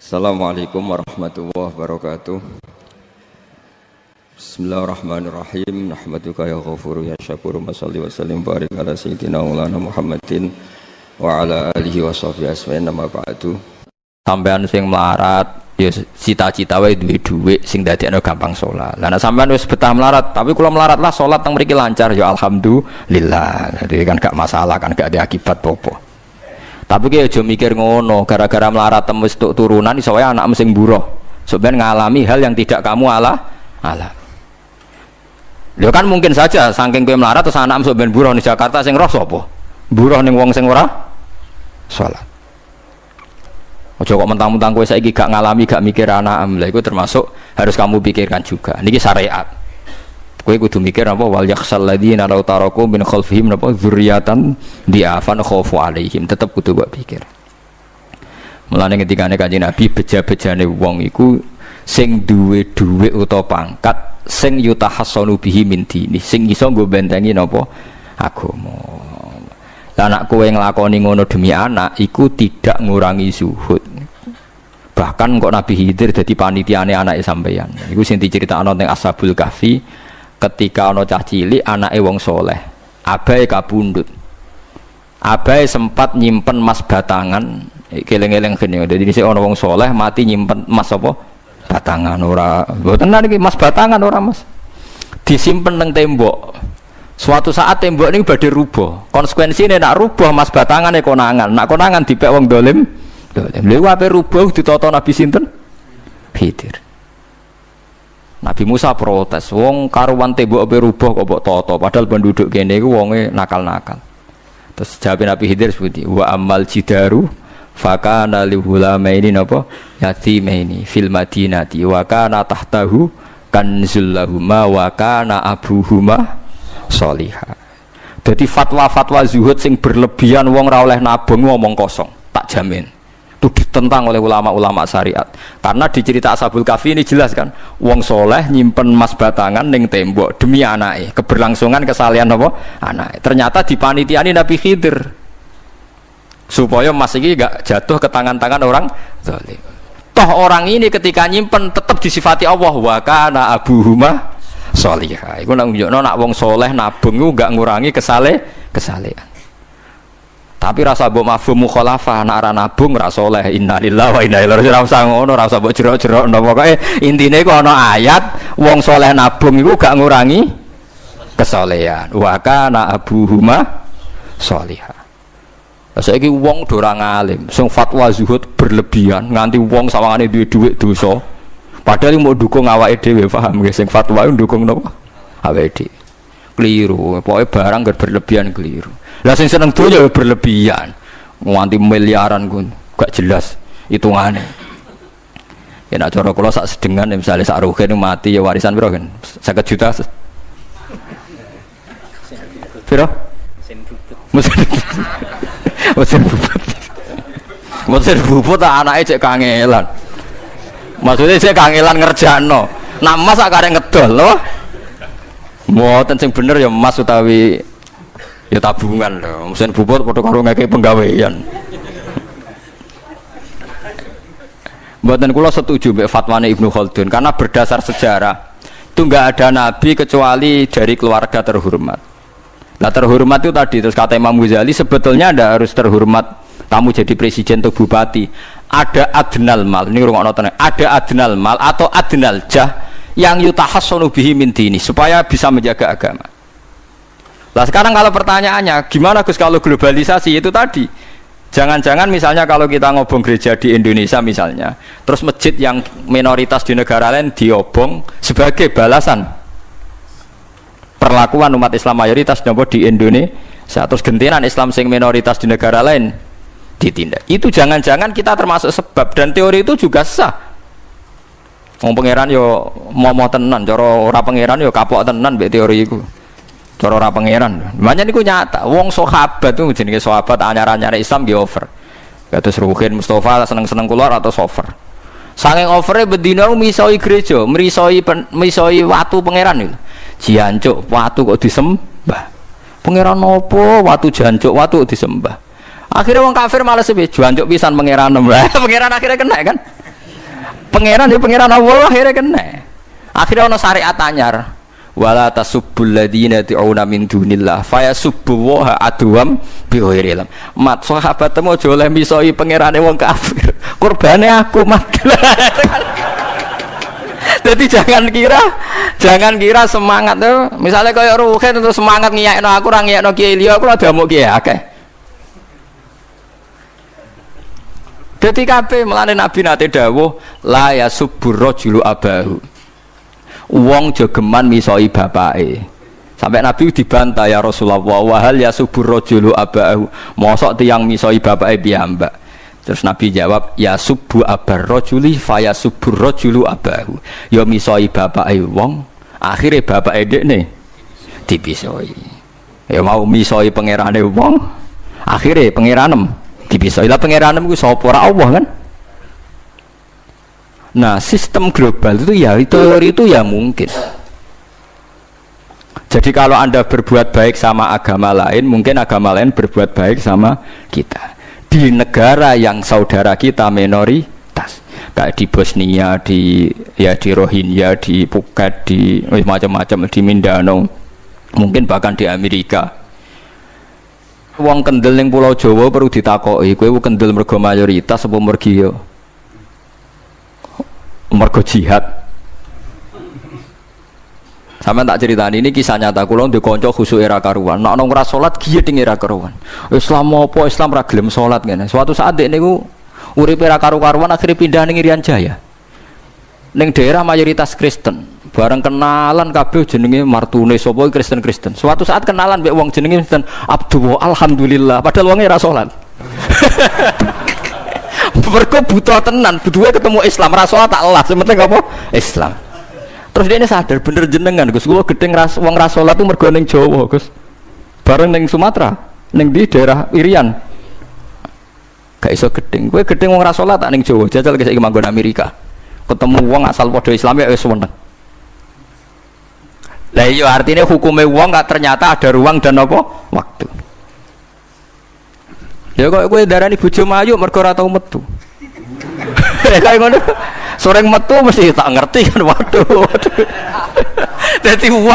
Assalamualaikum warahmatullahi wabarakatuh. Bismillahirrahmanirrahim. Nahmaduka ya ghafuru ya syakuru. Mashalli wa sallim barik ala sayyidina maulana Muhammadin wa ala alihi wa sahbihi asma'in nama ba'du. Sampean sing melarat ya cita-cita wae duwe dhuwit sing dadekno gampang salat. Lah nek sampean wis betah melarat, tapi kula melarat lah salat teng mriki lancar ya alhamdulillah. Jadi kan gak masalah, kan gak ada akibat apa-apa. Tapi ki aja mikir ngono, gara-gara melarat wis tuk turunan iso wae anak sing buruh. Sampeyan ngalami hal yang tidak kamu alami. Lho kan mungkin saja saking kowe melarat terus anak sampeyan buruh di Jakarta sing roh sapa? Buruh ning wong sing ora salat. Aja kok mentang-mentang kowe saiki gak ngalami, gak mikir anak lha iku termasuk harus kamu pikirkan juga. Niki syariat. Kowe kudu mikir apa wal yakhsal ladzina law taraku min khalfihim napa dzurriatan diafan khaufu alaihim, tetep kudu mbok pikir. Mulane ketikane Kanjeng Nabi beja-bejane wong iku sing duwe dhuwit utawa pangkat sing yutahassanu bihi min dini, sing iso nggo bentengi napa agama. Lah anak kowe nglakoni ngono demi anak iku tidak ngurangi zuhud. Bahkan kok Nabi Khidir dadi panitiane anake sampeyan. Iku sing diceritakno teng Ashabul Kahfi. Ketika ana cah cilik anake wong soleh, abahe kabundut. Abahe sempat nyimpen emas batangan, keleng-eleng kene. Dadi dhisik ana wong soleh mati nyimpen emas apa? Batangan ora. Mboten niki emas batangan ora, Mas. Disimpen nang tembok. Suatu saat tembok niku badhe rubuh. Konsekuensine nek rubuh emas batangane konangan. Nek konangan dipek wong dolim. Lha ape rubuh ditata Nabi sinten? Khidir. Nabi Musa protes, wong karuan tembok ape rubuh kok mbok tata, padahal penduduk kene iku wonge nakal-nakal. Terus jawab Nabi Khidir seperti wa amal jidaru fakana li hulamaini napa yatimaini fil madinati wa kana tahtahu kanzul lahuma wa kana abuhuma sholihah. Dadi fatwa-fatwa zuhud sing berlebihan wong ora oleh nabung ngomong kosong, tak jamin. Itu ditentang oleh ulama-ulama syariat. Karena di cerita Ashabul Kahfi ini jelas kan, wong soleh nyimpen emas batangan ning tembok demi anake, keberlangsungan kesalehan apa? Anake. Ternyata dipanitiani Nabi Khidir. Supaya emas iki gak jatuh ke tangan-tangan orang zalim. Toh orang ini ketika nyimpen tetap disifati Allah wa kana abuhuma sholihah. Iku nang nunjukno nak wong soleh nabung iku gak ngurangi kesalehan. Tapi rasa mbok mafhum mukhalafah nek ora nabung ora saleh. Innalillahi wa inna ilaihi raji'un. Ora usah ngono, ora usah mbok jero-jero. Pokoke intine iku ana ayat wong saleh nabung iku gak ngurangi kesalehan. Wa kana abuhuma sholihah. Saiki wong do ora ngalim, sing fatwa zuhud berlebihan nganti wong sawangane duwe dhuwit dosa. Padahal mau dukung awake dhewe, paham nggih, sing fatwa ndukung napa? Awake dhewe. Keliru, pokoke barang berlebihan keliru. Lah sing seneng donya berlebihan. Nganti miliaran ku gak jelas hitungane. Ya nek cara kula sak sedengan misalnya sak rugen mati ya warisan piro kan? 50 juta. Piro? Mesin bubut anake cek kangelan. Maksudnya cek kangelan ngerjakno. Nak mas sak karek ngedol lho. Mboten sing bener ya emas utawi ya tabungan lho. Mesin bubut padha karo ngeke penggawean. Mboten kula setuju mbek fatwane Ibnu Khaldun karena berdasar sejarah itu enggak ada nabi kecuali dari keluarga terhormat. Nah terhormat itu tadi terus kata Imam Ghazali sebetulnya ada harus terhormat kamu jadi presiden atau bupati. Ada adnal mal, ini rungokno tenan. Ada adnal mal atau adnal jah yang yutahassanu bihi min dini supaya bisa menjaga agama. Lah sekarang kalau pertanyaannya gimana Gus kalau globalisasi itu tadi jangan-jangan misalnya kalau kita ngobong gereja di Indonesia misalnya terus masjid yang minoritas di negara lain diobong sebagai balasan perlakuan umat Islam mayoritas di Indonesia terus gentenan Islam sing minoritas di negara lain ditindak. Itu jangan-jangan kita termasuk sebab dan teori itu juga sah. Wong pangeran yo mau tenan, cara ora pangeran yo kapok tenan mbek teori iku. Cara ora pangeran. Makanya niku nyata, wong sahabat tuh jenenge sahabat anyar-anyar Islam nggih over. Kados Ruhin Mustafa seneng-seneng kula atau over. Saking overe bendina misoi gereja, misoi watu pangeran niku. Jancuk watu kok disembah. Pangeran nopo watu jancuk watu kok disembah. Akhirnya wong kafir malah sepi jancuk pisan pangeran. Pangeran akhirnya kena kan. Pangeran ya pangeran Allah akhirnya kena. Akhirnya ono syariat anyar. Wala tasubbul ladzina tu'una min dunillah fayasubbu wa adwam bi ghairi ilm. Mat sahabat temu aja oleh misoi pangerane wong kafir. Kurbane aku mat. Jadi jangan kira semangat tuh. Misalnya kaya Ruhin terus semangat ngiyakno aku ora ngiyakno Kiai liya aku ora damuk Kiai akeh. Dadi kabeh melane Nabi nate dawuh la yasubbur rajulu abahu. Wong jogeman misoi bapake. Sampai Nabi dibantah ya Rasulullah wa hal yasubbur rajulu abahu. Mosok tiyang misoi bapake piyambak. Terus Nabi jawab ya subbu abar rajuli fa yasubbur rajulu abahu. Ya misoi bapake wong, akhire bapake dekne dipisoi. Ya mau misoi pangerane wong, akhire pangeranem dipisoi. Lah pangeranem ku sapa ora Allah kan? Nah, sistem global itu ya teori itu ya mungkin. Jadi kalau Anda berbuat baik sama agama lain, mungkin agama lain berbuat baik sama kita. Di negara yang saudara kita minoritas, kayak di Bosnia, di Rohingya, di Phuket, di macam-macam, di Mindanao, mungkin bahkan di Amerika. Wong kendel ning Pulau Jawa perlu ditakoki, kowe kendel mergo mayoritas apa mergo jihad. Sampeyan tak ceritani ini kisah nyata kula ndek kanca khusuk era karuan. Nek ana ora salat giyeding era karuan. Islam apa Islam ra gelem salat ngene. Suatu saat dek niku uripe era karu-karuan akhire pindah ning Irian Jaya. Ning daerah mayoritas Kristen. Bareng kenalan kabeh jenenge martune sapa Kristen-Kristen. Suatu saat kenalan mbek wong jenenge Kristen Abdullah alhamdulillah padahal wonge ra salat. Mergo buta tenan, butuhe ketemu Islam ra salat tak elah, sementing apa? Islam. Terus dia ini sadar bener jenengan Gus, kula gedeng wong ra salat itu mergo ning Jawa Gus. Bareng ning Sumatera, ning di daerah Irian. Gak iso gedeng. Kowe gedeng wong ra salat tak ning Jawa, jajal saiki manggon Amerika. Ketemu wong asal padha Islam ya wis seneng. Lah iya artinya hukumnya wong gak ternyata ada ruang dan apa? Waktu. Ya kok kowe darani bojo mayu mergo ora tau metu. Kayak ngono. Soreng metu mesti tak ngerti kan waduh. Dadi wong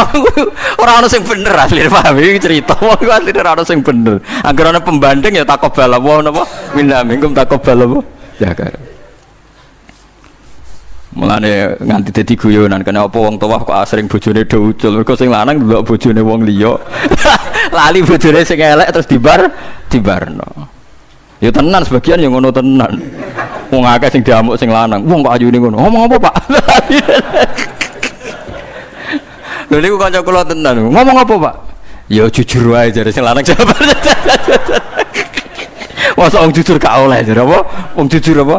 ora ono sing bener asli paham iki cerita wong asli ora ono sing bener. Angger ana pembanding ya takobal apa napa? Minna minkum takobal apa? Ya kan. Mulane nganti dadi guyonan kena apa wong tuwa kok asring bojone do ucul mergo sing lanang ndelok bojone wong liya. Lali bojone sing elek terus dibarno. Ya tenan sebagian yang ngono tenan. Wong akeh sing diamuk sing lanang. Wong kok ayune ngono. Ngomong apa, Pak? Lha niku kanca kula tenan. Ngomong apa, Pak? Ya jujur wae jare sing lanang jawab. Masa wong jujur gak oleh jare apa? Wong jujur apa?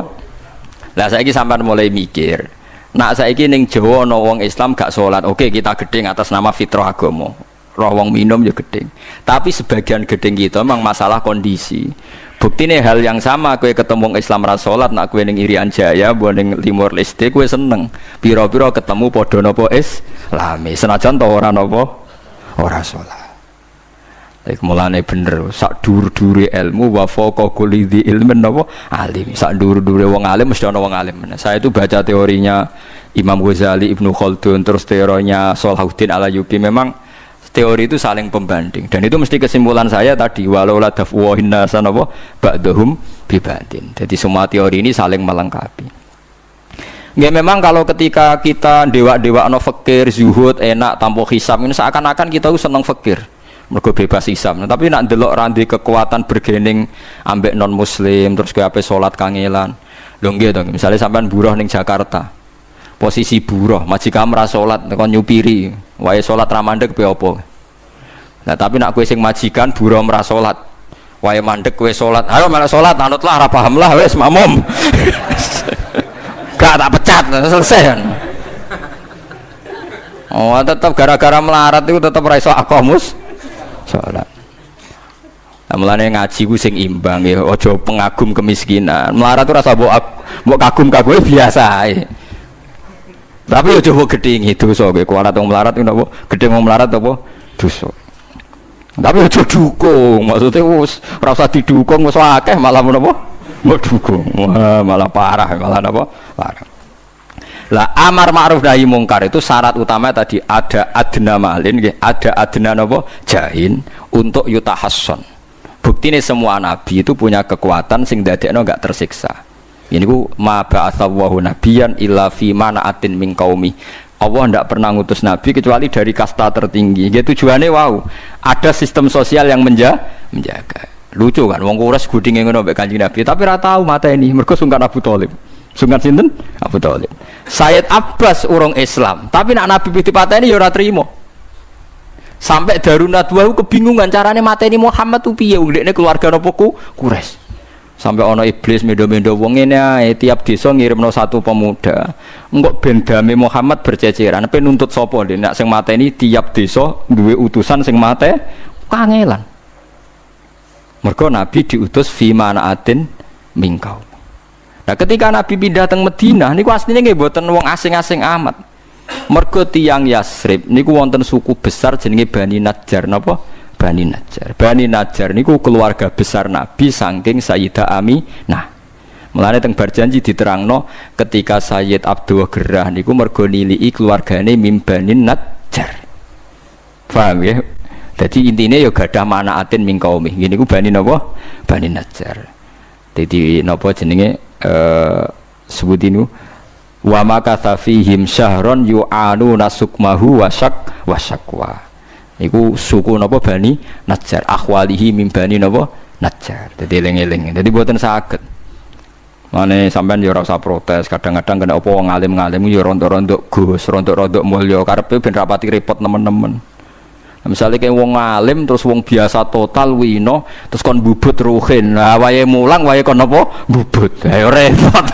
Lah saiki sampean mulai mikir. Nak saiki ning Jawa ana wong Islam gak salat. Oke, kita gedeng atas nama fitrah agama. Roh wong minum ya gedeng. Tapi sebagian gedeng kita memang masalah kondisi. Buktine hal yang sama kowe ketemu Islam ra salat nak kowe ning Irian Jaya mbok ning Timor Leste kowe seneng. Pira-pira ketemu padha napa Islami. Senajan to ora napa ora salat. Iku mulane bener sak dur-dure ilmu wa faqa kulli dzi ilmin napa alim. Sak dur-dure wong alim mesti ana wong alim. Saya itu baca teorinya Imam Ghazali, Ibnu Khaldun, terus teorinya Salahuddin Al-Ayyubi memang teori itu saling pembanding dan itu mesti kesimpulan saya tadi walau la dafwa hinnasan apa ba'dhum bibadin. Jadi semua teori ini saling melengkapi. Ya memang kalau ketika kita dewa-dewa no fakir, zuhud, enak, tanpa hisab ini seakan-akan kita seneng fakir mergo bebas hisab. Nah, tapi nak ndelok randi kekuatan bergening ambek non muslim terus ke ape salat kangelan. Lho nggih to, misalnya sampean buruh ning Jakarta. Posisi buruh, majikan ra salat kon nyupiri, wae salat ra mandeg piye apa. Nah, tapi nak kowe sing majikan buruh ra salat, wae mandeg kowe salat. Ayo malah salat, anutlah ra paham lah wis makmum. Gak tak pecat, selesai kan. Oh, tetap gara-gara melarat itu tetap ra iso aqamus salat. Nah, mulane ngaji ku sing imbang ya, aja pengagum kemiskinan. Melarat itu rasa mbok kagum-kagume biasa ae. Tapi aja mbok gedhingi dosa kowe kualat wong melarat ku napa? Gedhe wong melarat apa? Dosa. Tapi aja dukung, maksudnya wis ora usah didukung wis akeh malah menapa? Mbok dukung. Wah, malah parah, malah napa? Parah. Lah amar ma'ruf nahi mungkar itu syarat utama tadi ada adna malin, ada adna napa jahin untuk yutahasson. Buktine semua nabi itu punya kekuatan sing dadekno enggak tersiksa. Ini ku ma ba'atsallahu nabiyan illa fi mana'atin min qaumi. Allah tidak pernah ngutus nabi kecuali dari kasta tertinggi. Gitu tujuannya wow, ada sistem sosial yang menjaga. Lucu kan, wong Quraisy gudinge ngono mbek Kanjeng Nabi, tapi ora tau mateni mergo sungkan Abu Thalib. Sungkan sinten? Abu Thalib. Sayyid Abbas urung Islam, tapi nak Nabi dipateni ya ora trimo. Sampai Darun Nadwa kebingungan carane mateni Muhammad ku piye, ndekne keluarga napa ku Quraisy. Sampai ana iblis mendo-mendo wong ngene ae tiap desa ngirimno satu pemuda. Engko ben dame Muhammad berceceran, pe nuntut sapa ndek nek sing mateni tiap desa duwe utusan sing mate kangelan. Mergo Nabi diutus fi manaatin mingkau. Nah, ketika Nabi pindah teng Madinah niku asline nggih mboten wong asing-asing amat. Mergo tiyang Yasrib niku wonten suku besar jenenge Bani Najjar napa? Bani Najjar. Bani Najjar niku keluarga besar Nabi saking Sayyidah Aminah. Mulane teng bar janji diterangno ketika Sayyid Abdul Gerah niku mergo nilii keluargane mim Bani Najjar. Paham ya? Jadi intinya ya gadah manaatin min qaumi. Gini ku Bani napa? Bani Najjar. Dadi napa jenenge sebutinu wa makatha fihim syahron yu'anu nasukmahu wasakwa. Iku suku napa Bani Najjar. Akhwalihi min Bani napa? Najjar. Dadi eling-eling. Dadi mboten saged. Mane sampean ya ora usah protes. Kadang-kadang kena apa wong alim-alim ya rontok-rontok Gus, rontok-rontok mulya karepe ben rapati repot nemen-nemen. Misalnya kayak wong alim terus wong biasa total wino terus kon bubut ruhin, nah wae mulang wae kon apa bubut, ayo repot.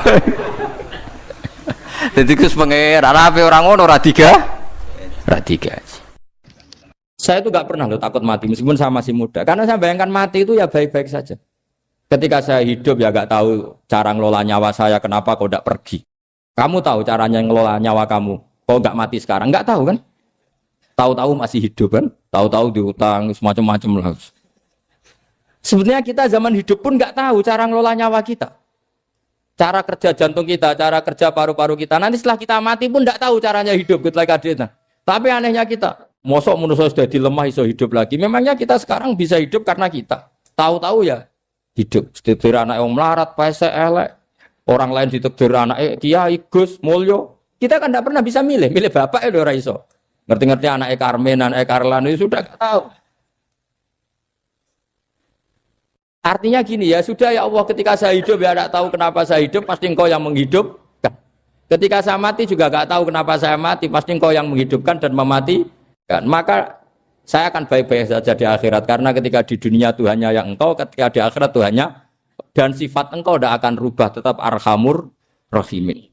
Jadi kus pengen rapi orang ngono radiga. Saya itu nggak pernah loh takut mati meskipun saya masih muda, karena saya bayangkan mati itu ya baik-baik saja. Ketika saya hidup ya nggak tahu cara ngelola nyawa saya, kenapa kok nggak pergi? Kamu tahu caranya ngelola nyawa kamu, kok nggak mati sekarang? Nggak tahu kan? Tahu-tahu masih hidup kan, tahu-tahu diutang semacam-macam lah. Sebenarnya kita zaman hidup pun nggak tahu cara ngelola nyawa kita, cara kerja jantung kita, cara kerja paru-paru kita. Nanti setelah kita mati pun nggak tahu caranya hidup kita lagi. Tapi anehnya kita, mosok manusia sudah dilemah iso hidup lagi. Memangnya kita sekarang bisa hidup karena kita tahu-tahu ya hidup. Ditekdir anak yang melarat, pese elek, orang lain ditekdir anak kiai Gus Mulyo. Kita kan tidak pernah bisa milih bapak ya ora iso. Ngerti-ngerti anak Karmen, anak Karlan itu sudah gak tahu. Artinya gini ya, sudah ya Allah, ketika saya hidup ya tidak tahu kenapa saya hidup, pasti engkau yang menghidupkan. Ketika saya mati juga gak tahu kenapa saya mati, pasti engkau yang menghidupkan dan mematikan. Maka saya akan baik-baik saja di akhirat, karena ketika di dunia Tuhannya yang engkau, ketika di akhirat Tuhannya, dan sifat engkau tidak akan rubah, tetap arhamur rahimin.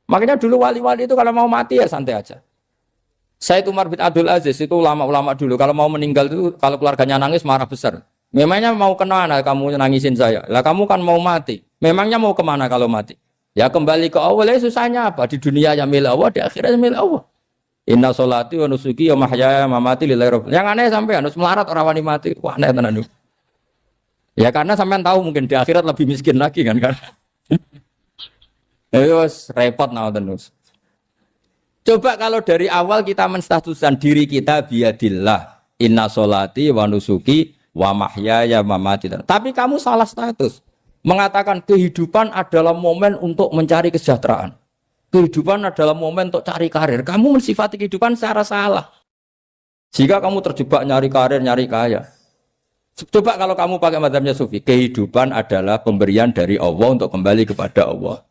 Makanya dulu wali-wali itu kalau mau mati ya santai aja. Sayyid Umar bin Abdul Aziz itu ulama-ulama dulu kalau mau meninggal itu kalau keluarganya nangis marah besar. Memangnya mau kemana kamu nangisin saya? Lah kamu kan mau mati. Memangnya mau kemana kalau mati? Ya kembali ke Allah. Susahnya apa? Di dunia ya milik Allah, di akhirat milik Allah. Inna sholati wa nusuki wa mahyaya wa mamati lillahi rabbil. Yang aneh sampai harus melarat orang wani mati. Wah aneh tenan. Ya karena sampean tahu mungkin di akhirat lebih miskin lagi kan. Terus repot terus. Coba kalau dari awal kita menstatuskan diri kita biadillah, inna sholati wa nusuki wa mahyaya wa mamati. Tapi kamu salah status. Mengatakan kehidupan adalah momen untuk mencari kesejahteraan. Kehidupan adalah momen untuk cari karir. Kamu mensifati kehidupan secara salah. Jika kamu terjebak nyari karir, nyari kaya. Coba kalau kamu pakai mazhabnya Sufi, kehidupan adalah pemberian dari Allah untuk kembali kepada Allah.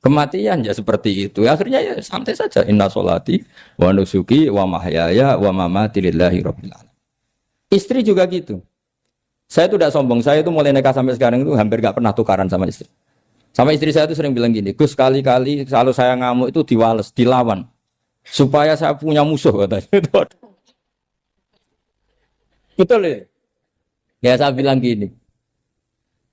Kematian ya seperti itu. Akhirnya ya santai saja. Inna sholati wa nusuki wa mahyaya wa mamati lillahi rabbil alamin. Istri juga gitu. Saya itu tidak sombong. Saya itu mulai nikah sampai sekarang itu hampir gak pernah tukaran sama istri. Sama istri saya itu sering bilang gini, Gus kali-kali kalau saya ngamuk itu diwales, dilawan. Supaya saya punya musuh katanya. Betul ya? Ya saya bilang gini.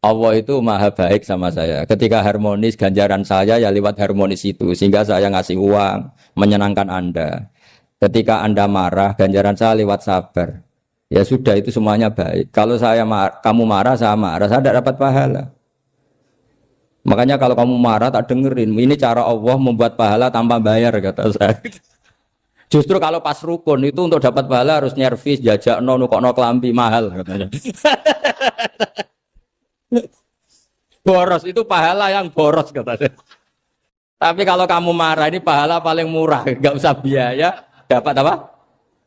Allah itu maha baik sama saya. Ketika harmonis, ganjaran saya ya lewat harmonis itu. Sehingga saya ngasih uang, menyenangkan Anda. Ketika Anda marah, ganjaran saya lewat sabar. Ya sudah, itu semuanya baik. Kalau kamu marah, saya tidak dapat pahala. Makanya kalau kamu marah tak dengerin. Ini cara Allah membuat pahala tanpa bayar kata saya. Justru kalau pas rukun itu untuk dapat pahala harus nyervis, jajak nukokno kelambi mahal katanya. Boros itu pahala yang boros katanya. Tapi kalau kamu marah ini pahala paling murah, nggak usah biaya, dapat apa?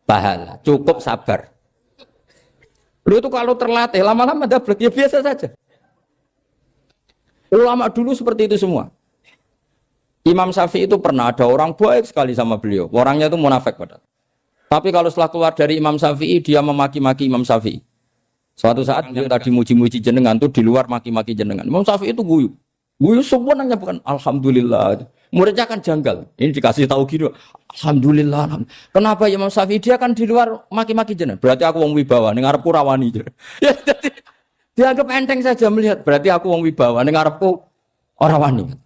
Pahala. Cukup sabar. Lu itu kalau terlatih lama-lama dapat ya biasa saja. Ulama dulu seperti itu semua. Imam Syafi'i itu pernah ada orang baik sekali sama beliau. Orangnya itu munafik padahal. Tapi kalau setelah keluar dari Imam Syafi'i dia memaki-maki Imam Syafi'i. Suatu saat beliau tadi muji-muji jenengan tuh di luar maki-maki jenengan. Imam Syafi'i itu guyu. Guyu semua nanya bukan alhamdulillah. Muridnya kan janggal. Ini dikasih tahu gitu. Alhamdulillah. Kenapa Imam Syafi'i dia kan di luar maki-maki jenengan? Berarti aku wong wibawa ning ngarepku rawani. Ya jadi dianggap enteng saja melihat. Berarti aku wong wibawa ning ngarepku ora wani.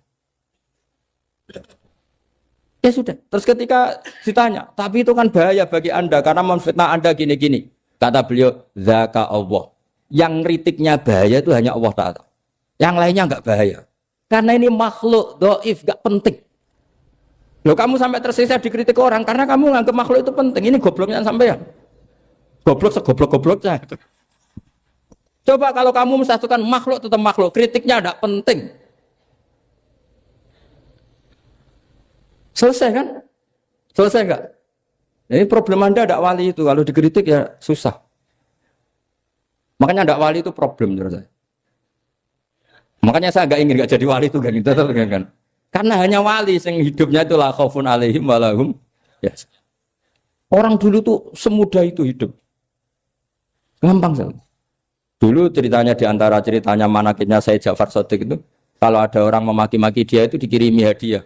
Ya sudah. Terus ketika ditanya, tapi itu kan bahaya bagi Anda karena memfitnah Anda gini-gini. Kata beliau, zaka Allah. Yang kritiknya bahaya itu hanya Allah Ta'ala. Yang lainnya enggak bahaya. Karena ini makhluk dhaif, enggak penting. Loh kamu sampai tersisa dikritik orang karena kamu nganggap makhluk itu penting. Ini gobloknya sampean. Goblok segoblok-gobloknya. Coba kalau kamu mensatukan makhluk tetap makhluk, kritiknya enggak penting. Selesai kan? Selesai enggak? Ini problem Anda ada wali itu, kalau dikritik ya susah. Makanya ada wali itu problem menurut saya. Makanya saya enggak ingin enggak jadi wali itu kan. Karena hanya wali yang hidupnya itu la khaufun alaihim walahum. Ya. Orang dulu tuh semudah itu hidup. Gampang sekali. Dulu ceritanya di antara ceritanya manakibnya Sayyid Ja'far Shadiq itu, kalau ada orang memaki-maki dia itu dikirimi hadiah.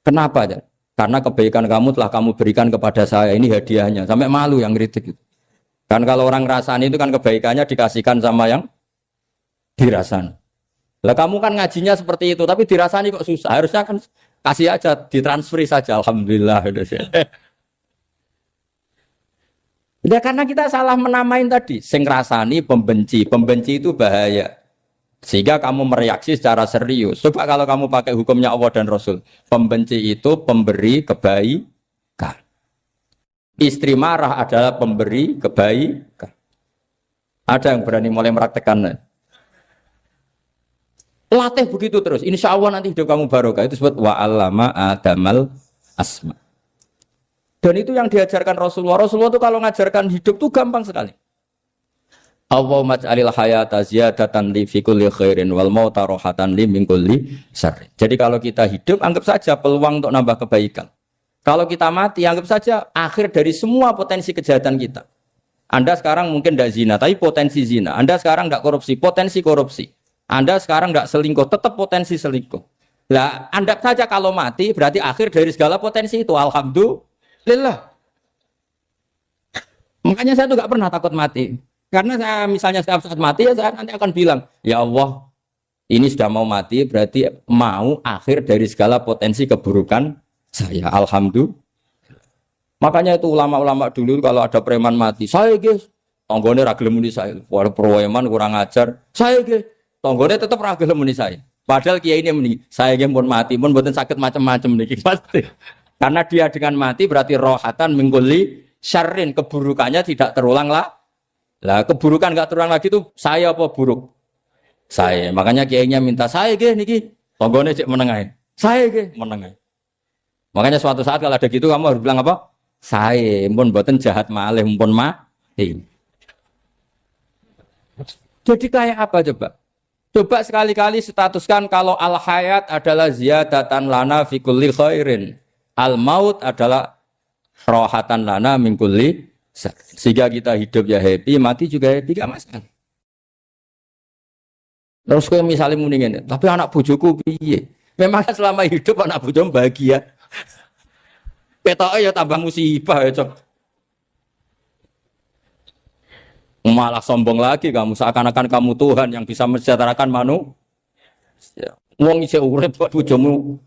Kenapa ya? Karena kebaikan kamu telah kamu berikan kepada saya, ini hadiahnya. Sampai malu yang kritik itu. Kan kalau orang rasani itu kan kebaikannya dikasihkan sama yang dirasani. Lah kamu kan ngajinya seperti itu, tapi dirasani kok susah. Harusnya kan kasih aja, ditransferi saja. Alhamdulillah. Ya karena kita salah menamain tadi. Sing rasani pembenci. Pembenci itu bahaya. Sehingga kamu mereaksi secara serius. Coba kalau kamu pakai hukumnya Allah dan Rasul. Pembenci itu pemberi kebaikan. Istri marah adalah pemberi kebaikan. Ada yang berani mulai meraktekannya. Latih begitu terus. Insya Allah nanti hidup kamu barokah. Itu disebut wa'allama adamal asma. Dan itu yang diajarkan Rasulullah. Rasulullah itu kalau ngajarkan hidup itu gampang sekali. Allahumma ja'alil hayata ziyadatan li fi kulli khairin wal mauta rohatan li min kulli syarrin. Jadi kalau kita hidup anggap saja peluang untuk nambah kebaikan. Kalau kita mati anggap saja akhir dari semua potensi kejahatan kita. Anda sekarang mungkin tidak zina tapi potensi zina. Anda sekarang tidak korupsi, potensi korupsi. Anda sekarang tidak selingkuh, tetap potensi selingkuh. Lah, anggap saja kalau mati berarti akhir dari segala potensi itu. Alhamdulillah. Makanya saya tuh nggak pernah takut mati. Karena saya misalnya setiap saat mati ya saya nanti akan bilang, ya Allah, ini sudah mau mati berarti mau akhir dari segala potensi keburukan saya. Alhamdulillah. Makanya itu ulama-ulama dulu kalau ada preman mati, saya guys, tonggone ra gelem muni saya. Walau preman kurang ajar, saya guys, tonggone tetap ra gelem muni saya. Padahal kiai ini muni, saya guys pun mati, pun mboten sakit macam-macam niki pasti. Karena dia dengan mati berarti rohatan mengkuli syarrin, keburukannya tidak terulang lah. Lah keburukan enggak terulang lagi itu saya apa buruk? Saya. Makanya kiainya minta saya nggih niki tonggone cek menengae. Saya nggih menengae. Makanya suatu saat kalau ada gitu kamu harus bilang apa? Saya pun mboten jahat malih pun mati. Jadi kayak apa coba? Coba sekali-kali statuskan kalau al hayat adalah ziyadatan lana fi kulli khairin. Al maut adalah rohatan lana min kulli. Sehingga kita hidup ya happy, mati juga happy, gak masalah. Terus kalau misalnya mendingin, tapi anak bojoku piye? Memang selama hidup anak bojomu bahagia. Petoke ya tambah musibah ya, Cok. Malah sombong lagi kamu, seakan-akan kamu Tuhan yang bisa mensejahterakan manusia. Wong isih urip buat bojomu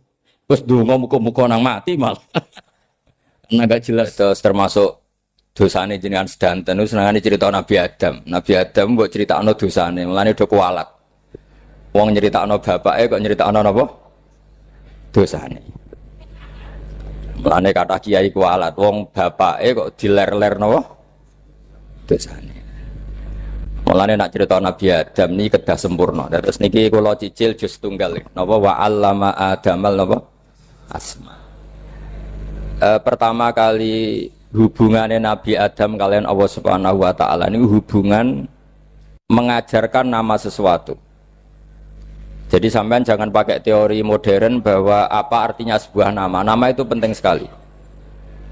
wis ndonga muga-muga nang mati malah. Nah gak jelas termasuk dosane jenengan sedanten senengane cerita Nabi Adam. Nabi Adam mbok critakno dosane, mulane do kualat. Wong nyeritakno bapake kok nyeritakno napa? Dosane. Mulane kata kiai kualat, wong bapake kok diler-ler napa? Dosane. Mulane nak cerita Nabi Adam ini kedah sempurna. Terus niki kula cicil juz tunggal napa wa 'allama Adamal napa? Asma. Pertama kali hubungannya Nabi Adam kalian Allah Subhanahu wa taala ini hubungan mengajarkan nama sesuatu. Jadi sampean jangan pakai teori modern bahwa apa artinya sebuah nama. Nama itu penting sekali.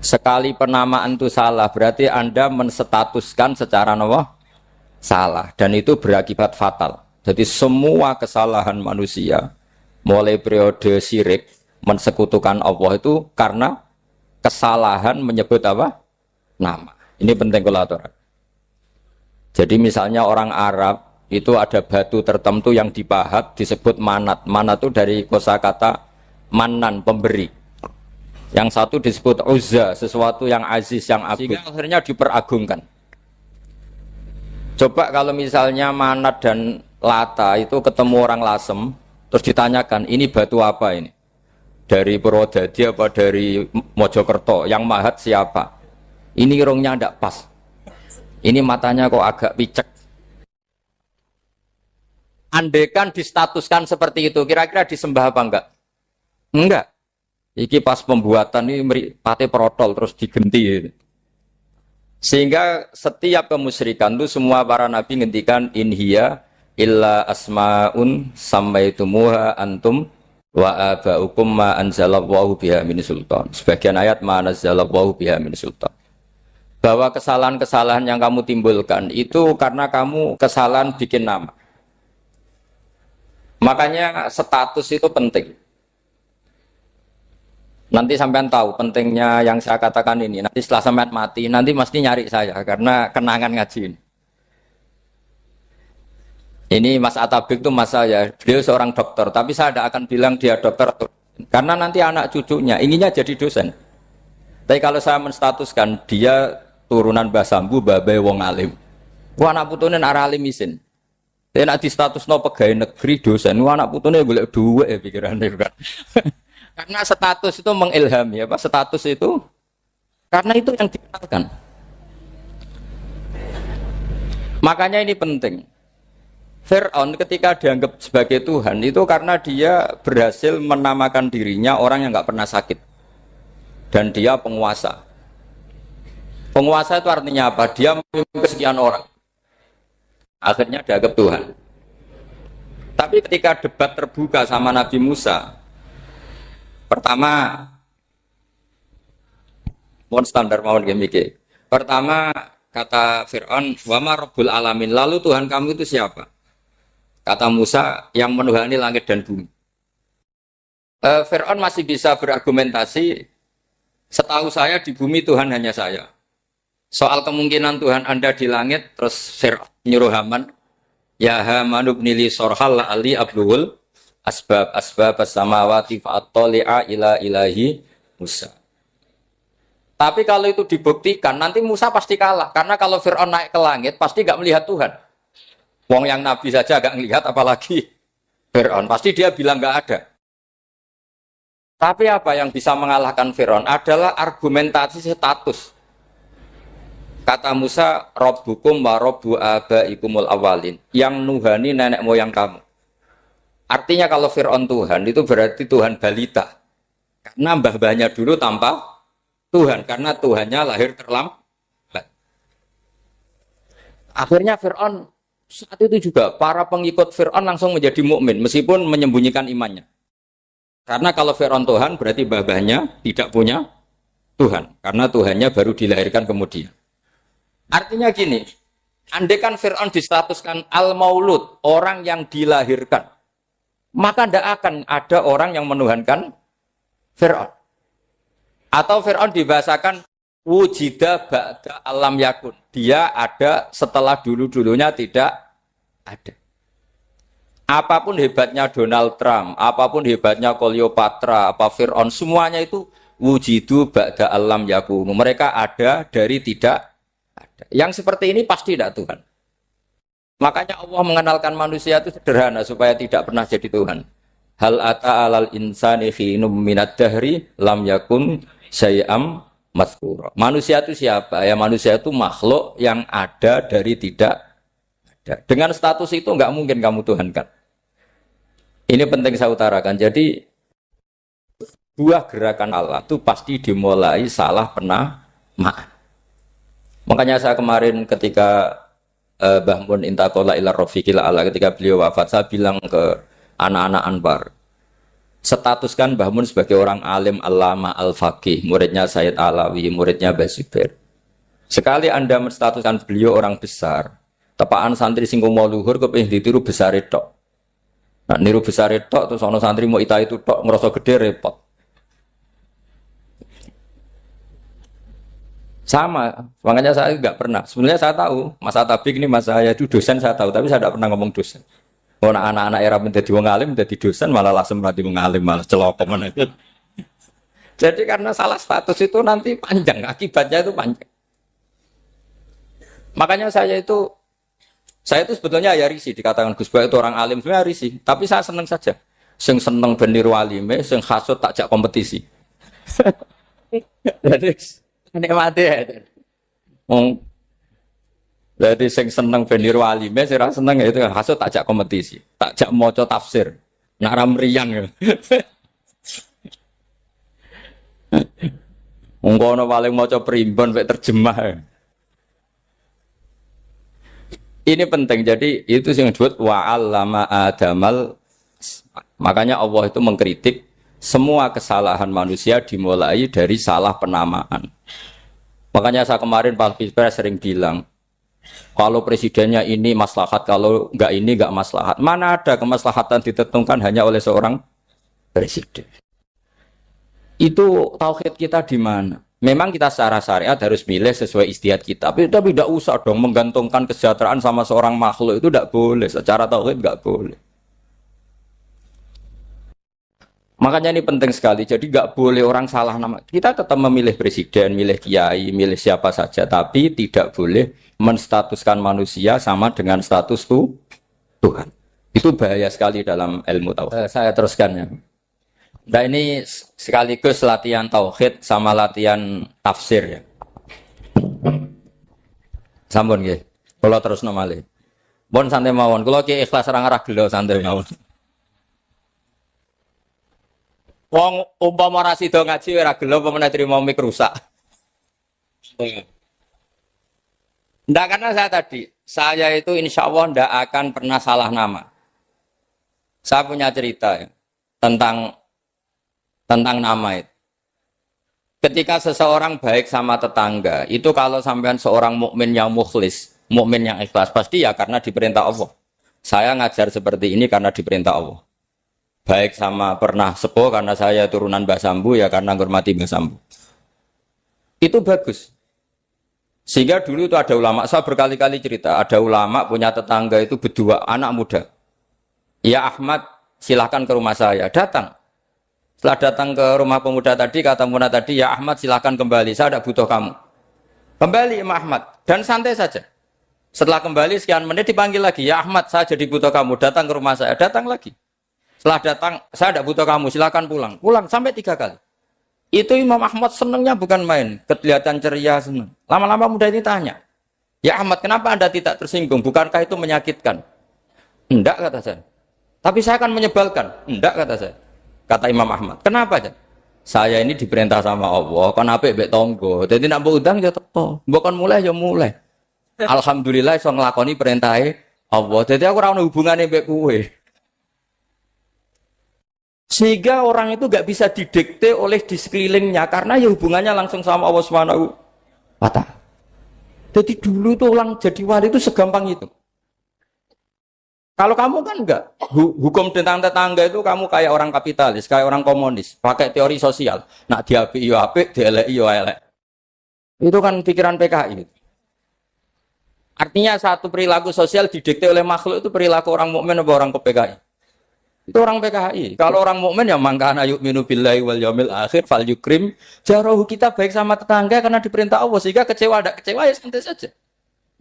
Sekali penamaan itu salah, berarti Anda menstatuskan secara salah dan itu berakibat fatal. Jadi semua kesalahan manusia mulai periode syirik mensekutukan Allah itu karena kesalahan menyebut apa? Nama. Ini penting kalau aturan. Jadi misalnya orang Arab itu ada batu tertentu yang dipahat disebut manat. Manat itu dari kosakata manan, pemberi. Yang satu disebut uzza, sesuatu yang aziz, yang agung. Sehingga akhirnya diperagungkan. Coba kalau misalnya manat dan lata itu ketemu orang Lasem, terus ditanyakan, ini batu apa ini? Dari Purwodadi apa dari Mojokerto? Yang mahat siapa? Ini irungnya tidak pas. Ini matanya kok agak picek. Andekan distatuskan seperti itu, kira-kira disembah apa enggak? Enggak. Iki pas pembuatan ini pate protol terus digenti. Sehingga setiap kemusyrikan itu semua para nabi ngendikan inhiya illa asmaun sammaitumuha antum wa abaukum ma anzalallahu biha min sultan. Sebagian ayat ma anzalallahu biha min sultan. Bahwa kesalahan-kesalahan yang kamu timbulkan itu karena kamu kesalahan bikin nama. Makanya status itu penting. Nanti sampean tahu pentingnya yang saya katakan ini. Nanti setelah sampean mati, nanti mesti nyari saya karena kenangan ngaji ini. Ini Mas Atabik itu mas saya, beliau seorang dokter, tapi saya tidak akan bilang dia dokter karena nanti anak cucunya inginnya jadi dosen. Tapi kalau saya menstatuskan dia turunan Mbah Sambu, babai wong alim. Wah anak putune arah alim isin. Dia nak di status no pegawai negeri dosen, wah anak putune boleh duwe ya pikirannya kan. Karena status itu mengilhami apa? Status itu karena itu yang dikenalkan. Makanya ini penting. Fir'aun ketika dianggap sebagai Tuhan itu karena dia berhasil menamakan dirinya orang yang nggak pernah sakit dan dia penguasa. Penguasa itu artinya apa? Dia memimpin sekian orang. Akhirnya dianggap Tuhan. Tapi ketika debat terbuka sama Nabi Musa, pertama, mohon standar mohon gemike. Pertama kata Fir'aun, wama Rabbul Alamin. Lalu Tuhan kamu itu siapa? Kata Musa, yang menuhani langit dan bumi. Fir'aun masih bisa berargumentasi. Setahu saya di bumi Tuhan hanya saya. Soal kemungkinan Tuhan Anda di langit, terus Fir'aun nyuruh Haman, ya Haman ibnili sorhal ali abluhul asbab as-samawati fa'attali'a ila ilahi Musa. Tapi kalau itu dibuktikan, nanti Musa pasti kalah. Karena kalau Fir'aun naik ke langit, pasti gak melihat Tuhan. Wong yang Nabi saja gak ngelihat, apalagi Fir'aun. Pasti dia bilang gak ada. Tapi apa yang bisa mengalahkan Fir'aun adalah argumentasi status. Kata Musa, Rabbukum wa Rabbu abaikumul awalin. Yang nuhani nenek moyang kamu. Artinya kalau Fir'aun Tuhan, itu berarti Tuhan balita. Karena mbah-mbahnya dulu tanpa Tuhan. Karena Tuhannya lahir terlambat. Akhirnya Fir'aun, saat itu juga, para pengikut Fir'aun langsung menjadi mukmin meskipun menyembunyikan imannya. Karena kalau Fir'aun Tuhan, berarti mbah-mbahnya tidak punya Tuhan. Karena Tuhannya baru dilahirkan kemudian. Artinya gini, andaikan Fir'aun distatuskan al-maulud, orang yang dilahirkan, maka tidak akan ada orang yang menuhankan Fir'aun. Atau Fir'aun dibahasakan wujida ba'da alam yakun. Dia ada setelah dulu-dulunya tidak ada. Apapun hebatnya Donald Trump, apapun hebatnya Cleopatra, apa Fir'aun, semuanya itu wujidu ba'da alam yakun. Mereka ada dari tidak ada. Yang seperti ini pasti tidak Tuhan. Makanya Allah mengenalkan manusia itu sederhana supaya tidak pernah jadi Tuhan. Hal ata alal insani khinum minad dahri lam yakun syai'am mazkura. Manusia itu siapa? Ya manusia itu makhluk yang ada dari tidak ada. Dengan status itu enggak mungkin kamu tuhankan. Ini penting saya utarakan. Jadi buah gerakan Allah itu pasti dimulai salah penamaan. Makanya saya kemarin ketika Mbah Mun intaqala ila rafiqil ala, ketika beliau wafat, saya bilang ke anak-anak Anwar, statuskan Mbah Mun sebagai orang alim allama al-faqih, muridnya Sayyid Alawi, muridnya Mbah Zubair. Sekali Anda menstatuskan beliau orang besar, tepaan santri sing mau luhur kepengin ditiru besar itu. Nah, niru besar itu terus ana santri mau ita itu tok ngerasa gede repot. Sama, makanya saya nggak pernah. Sebenarnya saya tahu, Mas Atabik ini mas saya itu dosen saya tahu, tapi saya tidak pernah ngomong dosen. Oh, anak-anak era menjadi wong alim, menjadi dosen malah langsung berarti wong alim, malah celaka mana. Jadi karena salah status itu nanti panjang, akibatnya itu panjang. Makanya saya itu sebetulnya ya risih dikatakan Gus Bak itu orang alim, sebenarnya risih. Tapi saya senang saja. Sing seneng ben niru alime, sing hasud takjak kompetisi. Jadi nikmati ya. Jadi sing seneng ben niru alime, sing ra seneng itu hasud takjak kompetisi, takjak maca tafsir. Nak ra mriyang ya. Engko ana paling maca primbon mek terjemah. Ini penting, jadi itu yang disebut wa'allama adamal. Makanya Allah itu mengkritik semua kesalahan manusia dimulai dari salah penamaan. Makanya saya kemarin Pak Pilpres sering bilang, kalau presidennya ini maslahat, kalau enggak ini enggak maslahat. Mana ada kemaslahatan ditentukan hanya oleh seorang presiden. Itu tauhid kita di mana? Memang kita secara syariat harus milih sesuai istiadat kita. Tapi tidak usah dong menggantungkan kesejahteraan sama seorang makhluk, itu tidak boleh. Secara tauhid tidak boleh. Makanya ini penting sekali. Jadi nggak boleh orang salah nama. Kita tetap memilih presiden, milih kiai, milih siapa saja. Tapi tidak boleh menstatuskan manusia sama dengan status Tuhan. Itu bahaya sekali dalam ilmu tauhid. Saya teruskan ya. Nah ini sekaligus latihan tauhid sama latihan tafsir ya. Sampun nggih. Kula terusno malih. Pun santai mawon. Kula ki ikhlas ora ngarah gelo santai mawon. Wong umpama ora sida ngaji ora gelo apa meneh trimo mik rusak. Ndak, karena saya itu insya Allah ndak akan pernah salah nama. Saya punya cerita ya, tentang nama itu. Ketika seseorang baik sama tetangga, itu kalau sampean seorang mukmin yang mukhlis, mukmin yang ikhlas, pasti ya karena diperintah Allah. Saya ngajar seperti ini karena diperintah Allah. Baik sama pernah sepuh karena saya turunan Mbah Sambu, ya karena menghormati Mbah Sambu. Itu bagus. Sehingga dulu itu ada ulama, saya berkali-kali cerita, ada ulama punya tetangga itu berdua anak muda. Ya Ahmad, silahkan ke rumah saya, datang. Setelah datang ke rumah pemuda tadi, kata pemuda tadi, ya Ahmad silahkan kembali, saya tidak butuh kamu. Kembali Imam Ahmad, dan santai saja. Setelah kembali sekian menit dipanggil lagi, ya Ahmad saya jadi butuh kamu, datang ke rumah saya, datang lagi. Setelah datang, saya tidak butuh kamu, silahkan pulang. Pulang sampai 3 kali. Itu Imam Ahmad senangnya bukan main, kelihatan ceria senang. Lama-lama muda ini tanya, ya Ahmad kenapa Anda tidak tersinggung, bukankah itu menyakitkan? Enggak kata saya. Tapi saya akan menyebalkan. Enggak kata saya. Kata Imam Ahmad, kenapa aja? Saya ini diperintah sama Allah, kan apik mbek tangga. Dadi nek mbok udang ya teko, mbok kon mulai ya mulai. Alhamdulillah iso nglakoni perintahe Allah. Dadi aku ora ono hubungane mbek kowe. Sehingga orang itu gak bisa didikte oleh di sekelilingnya karena ya hubungannya langsung sama Allah Subhanahu wa Ta'ala. Jadi dulu tuh orang jadi wali itu segampang itu. Kalau kamu kan enggak, hukum tentang tetangga itu kamu kayak orang kapitalis, kayak orang komunis, pakai teori sosial. Nak diapik yo apik, dielek yo elek. Itu kan pikiran PKI. Artinya satu perilaku sosial didikte oleh makhluk itu perilaku orang mukmin atau orang PKI. Itu orang PKI. Kalau orang mukmin ya mangkana yu'minu billahi wal yaumil akhir fal yukrim jarahu, kita baik sama tetangga karena diperintah Allah, sehingga kecewa ada kecewa ya santai saja.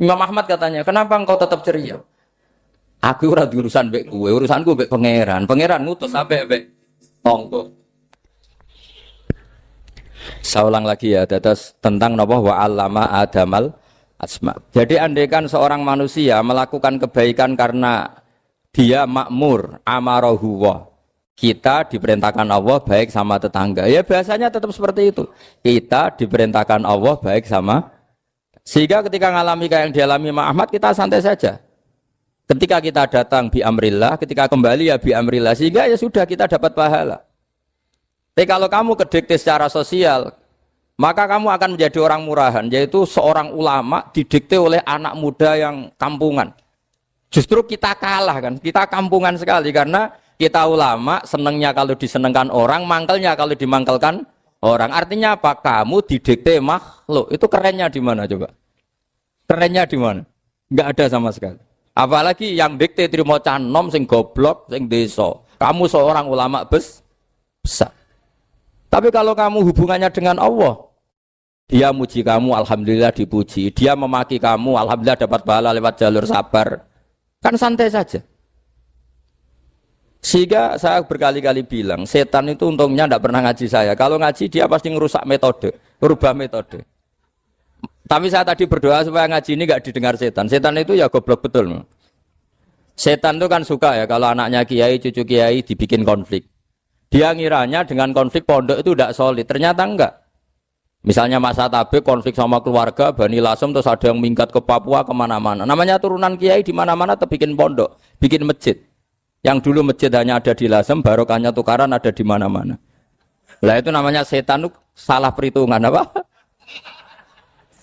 Imam Ahmad katanya, kenapa engkau tetap ceria? Aku ora urusan mbek kowe, urusanku mbek pangeran. Pangeran ngutus sampe mbek tonggo. Saya ulang lagi ya, terus tentang napa wa 'allama adamal asma. Jadi andaikan seorang manusia melakukan kebaikan karena dia makmur, amarahu wa. Kita diperintahkan Allah baik sama tetangga. Ya biasanya tetap seperti itu. Kita diperintahkan Allah baik sama. Sehingga ketika ngalami kayak yang dialami Ahmad, kita santai saja. Ketika kita datang bi amrillah, ketika kembali ya bi amrillah, sehingga ya sudah kita dapat pahala. Tapi kalau kamu kedikte secara sosial, maka kamu akan menjadi orang murahan, yaitu seorang ulama didikte oleh anak muda yang kampungan. Justru kita kalah kan, kita kampungan sekali karena kita ulama senengnya kalau disenengkan orang, mangkelnya kalau dimangkelkan orang. Artinya apa? Kamu didikte makhluk. Itu kerennya di mana coba? Kerennya di mana? Enggak ada sama sekali. Apalagi yang dikte trimo canom sing goblok, sing desa. Kamu seorang ulama besar. Tapi kalau kamu hubungannya dengan Allah, dia muji kamu, alhamdulillah dipuji. Dia memaki kamu, alhamdulillah dapat pahala lewat jalur sabar. Kan santai saja. Sehingga saya berkali-kali bilang, setan itu untungnya tidak pernah ngaji saya. Kalau ngaji dia pasti ngerusak metode, merubah metode. Tapi saya tadi berdoa supaya ngaji ini nggak didengar setan. Setan itu ya goblok betul. Setan itu kan suka ya kalau anaknya kiai, cucu kiai dibikin konflik. Dia ngiranya dengan konflik pondok itu tidak solid. Ternyata enggak. Misalnya Mas Tabik konflik sama keluarga, Bani Lasem, terus ada yang minggat ke Papua kemana-mana. Namanya turunan kiai di mana-mana bikin pondok, bikin masjid. Yang dulu masjid hanya ada di Lasem, barokahnya tukaran ada di mana-mana. Lah itu namanya setan, salah perhitungan apa?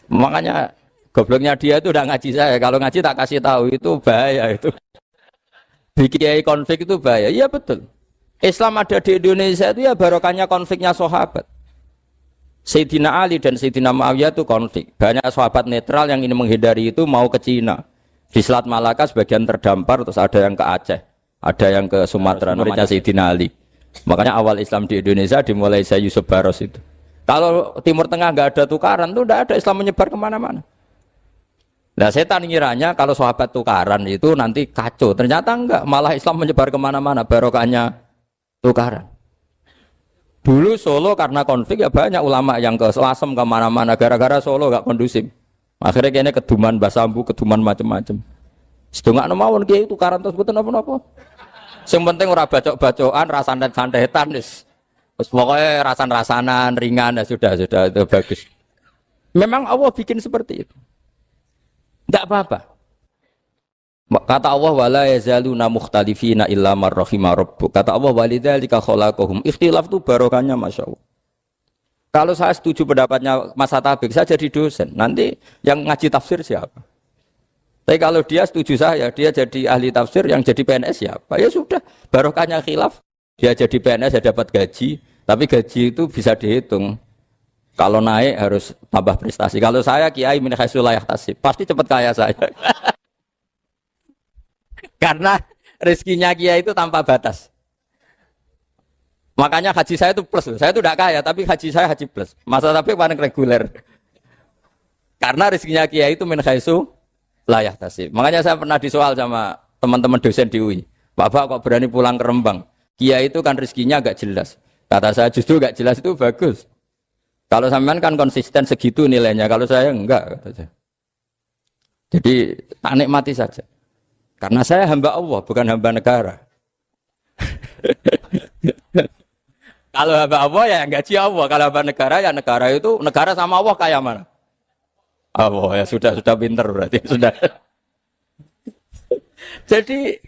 Makanya gobloknya dia itu udah ngaji saya. Kalau ngaji tak kasih tahu itu bahaya itu. Bikin kiai konflik itu bahaya. Iya betul. Islam ada di Indonesia itu ya barokahnya konfliknya sahabat. Sayyidina Ali dan Sayyidina Muawiyah itu konflik. Banyak sahabat netral yang ingin menghindari itu mau ke Cina. Di Selat Malaka sebagian terdampar, terus ada yang ke Aceh, ada yang ke Sumatera, namanya Sayyidina Ali. Makanya awal Islam di Indonesia dimulai Syekh Yusuf Baros itu. Kalau Timur Tengah nggak ada tukaran, itu tidak ada Islam menyebar kemana-mana. Nah setan ngiranya kalau sahabat tukaran itu nanti kacau. Ternyata enggak, malah Islam menyebar kemana-mana, barokahnya tukaran. Dulu Solo karena konflik ya banyak ulama yang ke Lasem kemana-mana gara-gara Solo gak kondusif. Akhirnya kayaknya keduman basambu, keduman macam-macam. Sedungak mawon kiai tukaran terus betul apa-apa. Yang penting ora bacok-bacokan, rasan-santetan wis. Wis pokoke rasan-rasanan ringan ya sudah itu bagus. Memang Allah bikin seperti itu. Enggak apa-apa. Kata Allah wala yazaluna mukhtalifina illa man rahima rabbuk. Kata Allah walidzalika khalaqahum. Ikhtilaf itu barokahnya masyaallah. Kalau saya setuju pendapatnya Mas Tabik, saya jadi dosen. Nanti yang ngaji tafsir siapa? Tapi kalau dia setuju saya, dia jadi ahli tafsir, yang jadi PNS siapa? Ya sudah, barokahnya khilaf. Dia jadi PNS, dia dapat gaji. Tapi gaji itu bisa dihitung. Kalau naik harus tambah prestasi. Kalau saya kiai min haitsu la yahtasib, pasti cepat kaya saya. Karena rezekinya kiai itu tanpa batas. Makanya haji saya itu plus. Saya itu tidak kaya, tapi haji saya haji plus. Masa tapi paling reguler. Karena rezekinya kiai itu min haitsu la yahtasib. Makanya saya pernah disoal sama teman-teman dosen di UI. Bapak kok berani pulang ke Rembang? Kiai itu kan rezekinya agak jelas. Kata saya justru agak jelas itu bagus. Kalau sampean kan konsisten segitu nilainya. Kalau saya enggak. Kata saya. Jadi tak nikmati saja. Karena saya hamba Allah, bukan hamba negara. Kalau hamba Allah ya gaji Allah. Kalau hamba negara ya negara itu, negara sama Allah kayak mana? Allah ya sudah pinter berarti. Sudah. Jadi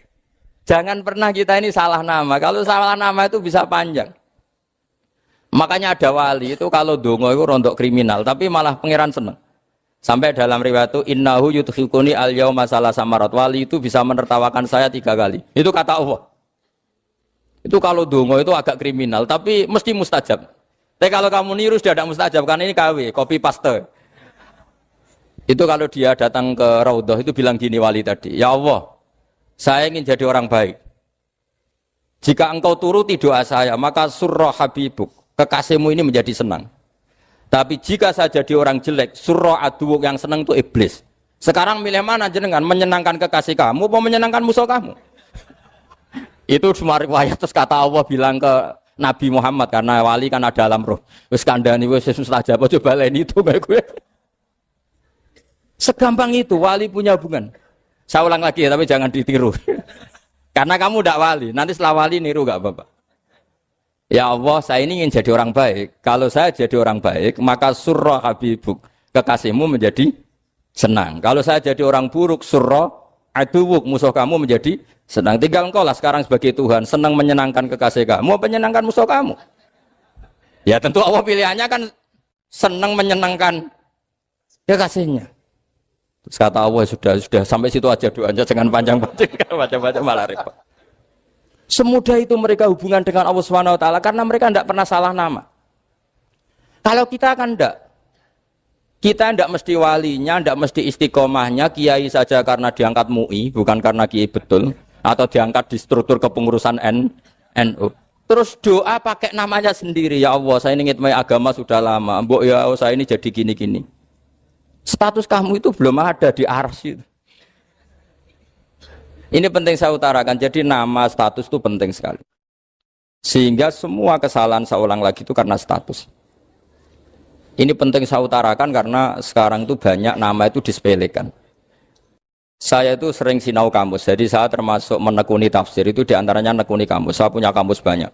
jangan pernah kita ini salah nama. Kalau salah nama itu bisa panjang. Makanya ada wali itu kalau dongo itu rontok kriminal. Tapi malah pangeran seneng. Sampai dalam riwayat itu innahu yudkhiluni al-yauma salasa marat. Wali itu bisa menertawakan saya 3 kali. Itu kata Allah. Itu kalau dongo itu agak kriminal, tapi mesti mustajab. Tapi kalau kamu niru sudah tidak mustajab, karena ini KW, copy paste. Itu kalau dia datang ke Raudhah itu bilang gini wali tadi, ya Allah, saya ingin jadi orang baik. Jika engkau turuti doa saya, maka surra habibuk, kekasihmu ini menjadi senang. Tapi jika saya jadi orang jelek, surah aduwuk yang senang itu iblis. Sekarang milih mana jenengan? Menyenangkan kekasih kamu apa menyenangkan musuh kamu? Itu semua riwayat. Terus kata Allah bilang ke Nabi Muhammad, karena wali kan ada alam roh. Wis kandhani wis mustajab coba lain itu kayak gue. Segampang itu wali punya hubungan. Saya ulang lagi ya, tapi jangan ditiru. Karena kamu tidak wali. Nanti setelah wali niru gak apa-apa. Ya Allah, saya ini ingin jadi orang baik. Kalau saya jadi orang baik, maka surra habibuk, kekasihmu menjadi senang. Kalau saya jadi orang buruk, surra aduwuk, musuh kamu menjadi senang. Tinggal engkau lah sekarang sebagai Tuhan, senang menyenangkan kekasih kamu, menyenangkan musuh kamu. Ya tentu Allah pilihannya kan senang menyenangkan kekasihnya. Terus kata Allah, sudah sampai situ aja doanya, jangan panjang-panjang, baca-baca malah repot. Semudah itu mereka hubungan dengan Allah SWT karena mereka tidak pernah salah nama. Kalau kita kan tidak. Kita tidak mesti walinya, tidak mesti istiqomahnya, kiai saja karena diangkat MUI, bukan karena kiai betul, atau diangkat di struktur kepengurusan NU. Terus doa pakai namanya sendiri, ya Allah, saya ini ngitmai agama sudah lama, mbok ya Allah, saya ini jadi gini-gini. Status kamu itu belum ada di arsy. Ini penting saya utarakan, jadi nama status itu penting sekali. Sehingga semua kesalahan saya ulang lagi itu karena status. Ini penting saya utarakan karena sekarang itu banyak nama itu disepelekan. Saya itu sering sinau kamus, jadi saya termasuk menekuni tafsir itu diantaranya menekuni kamus. Saya punya kamus banyak,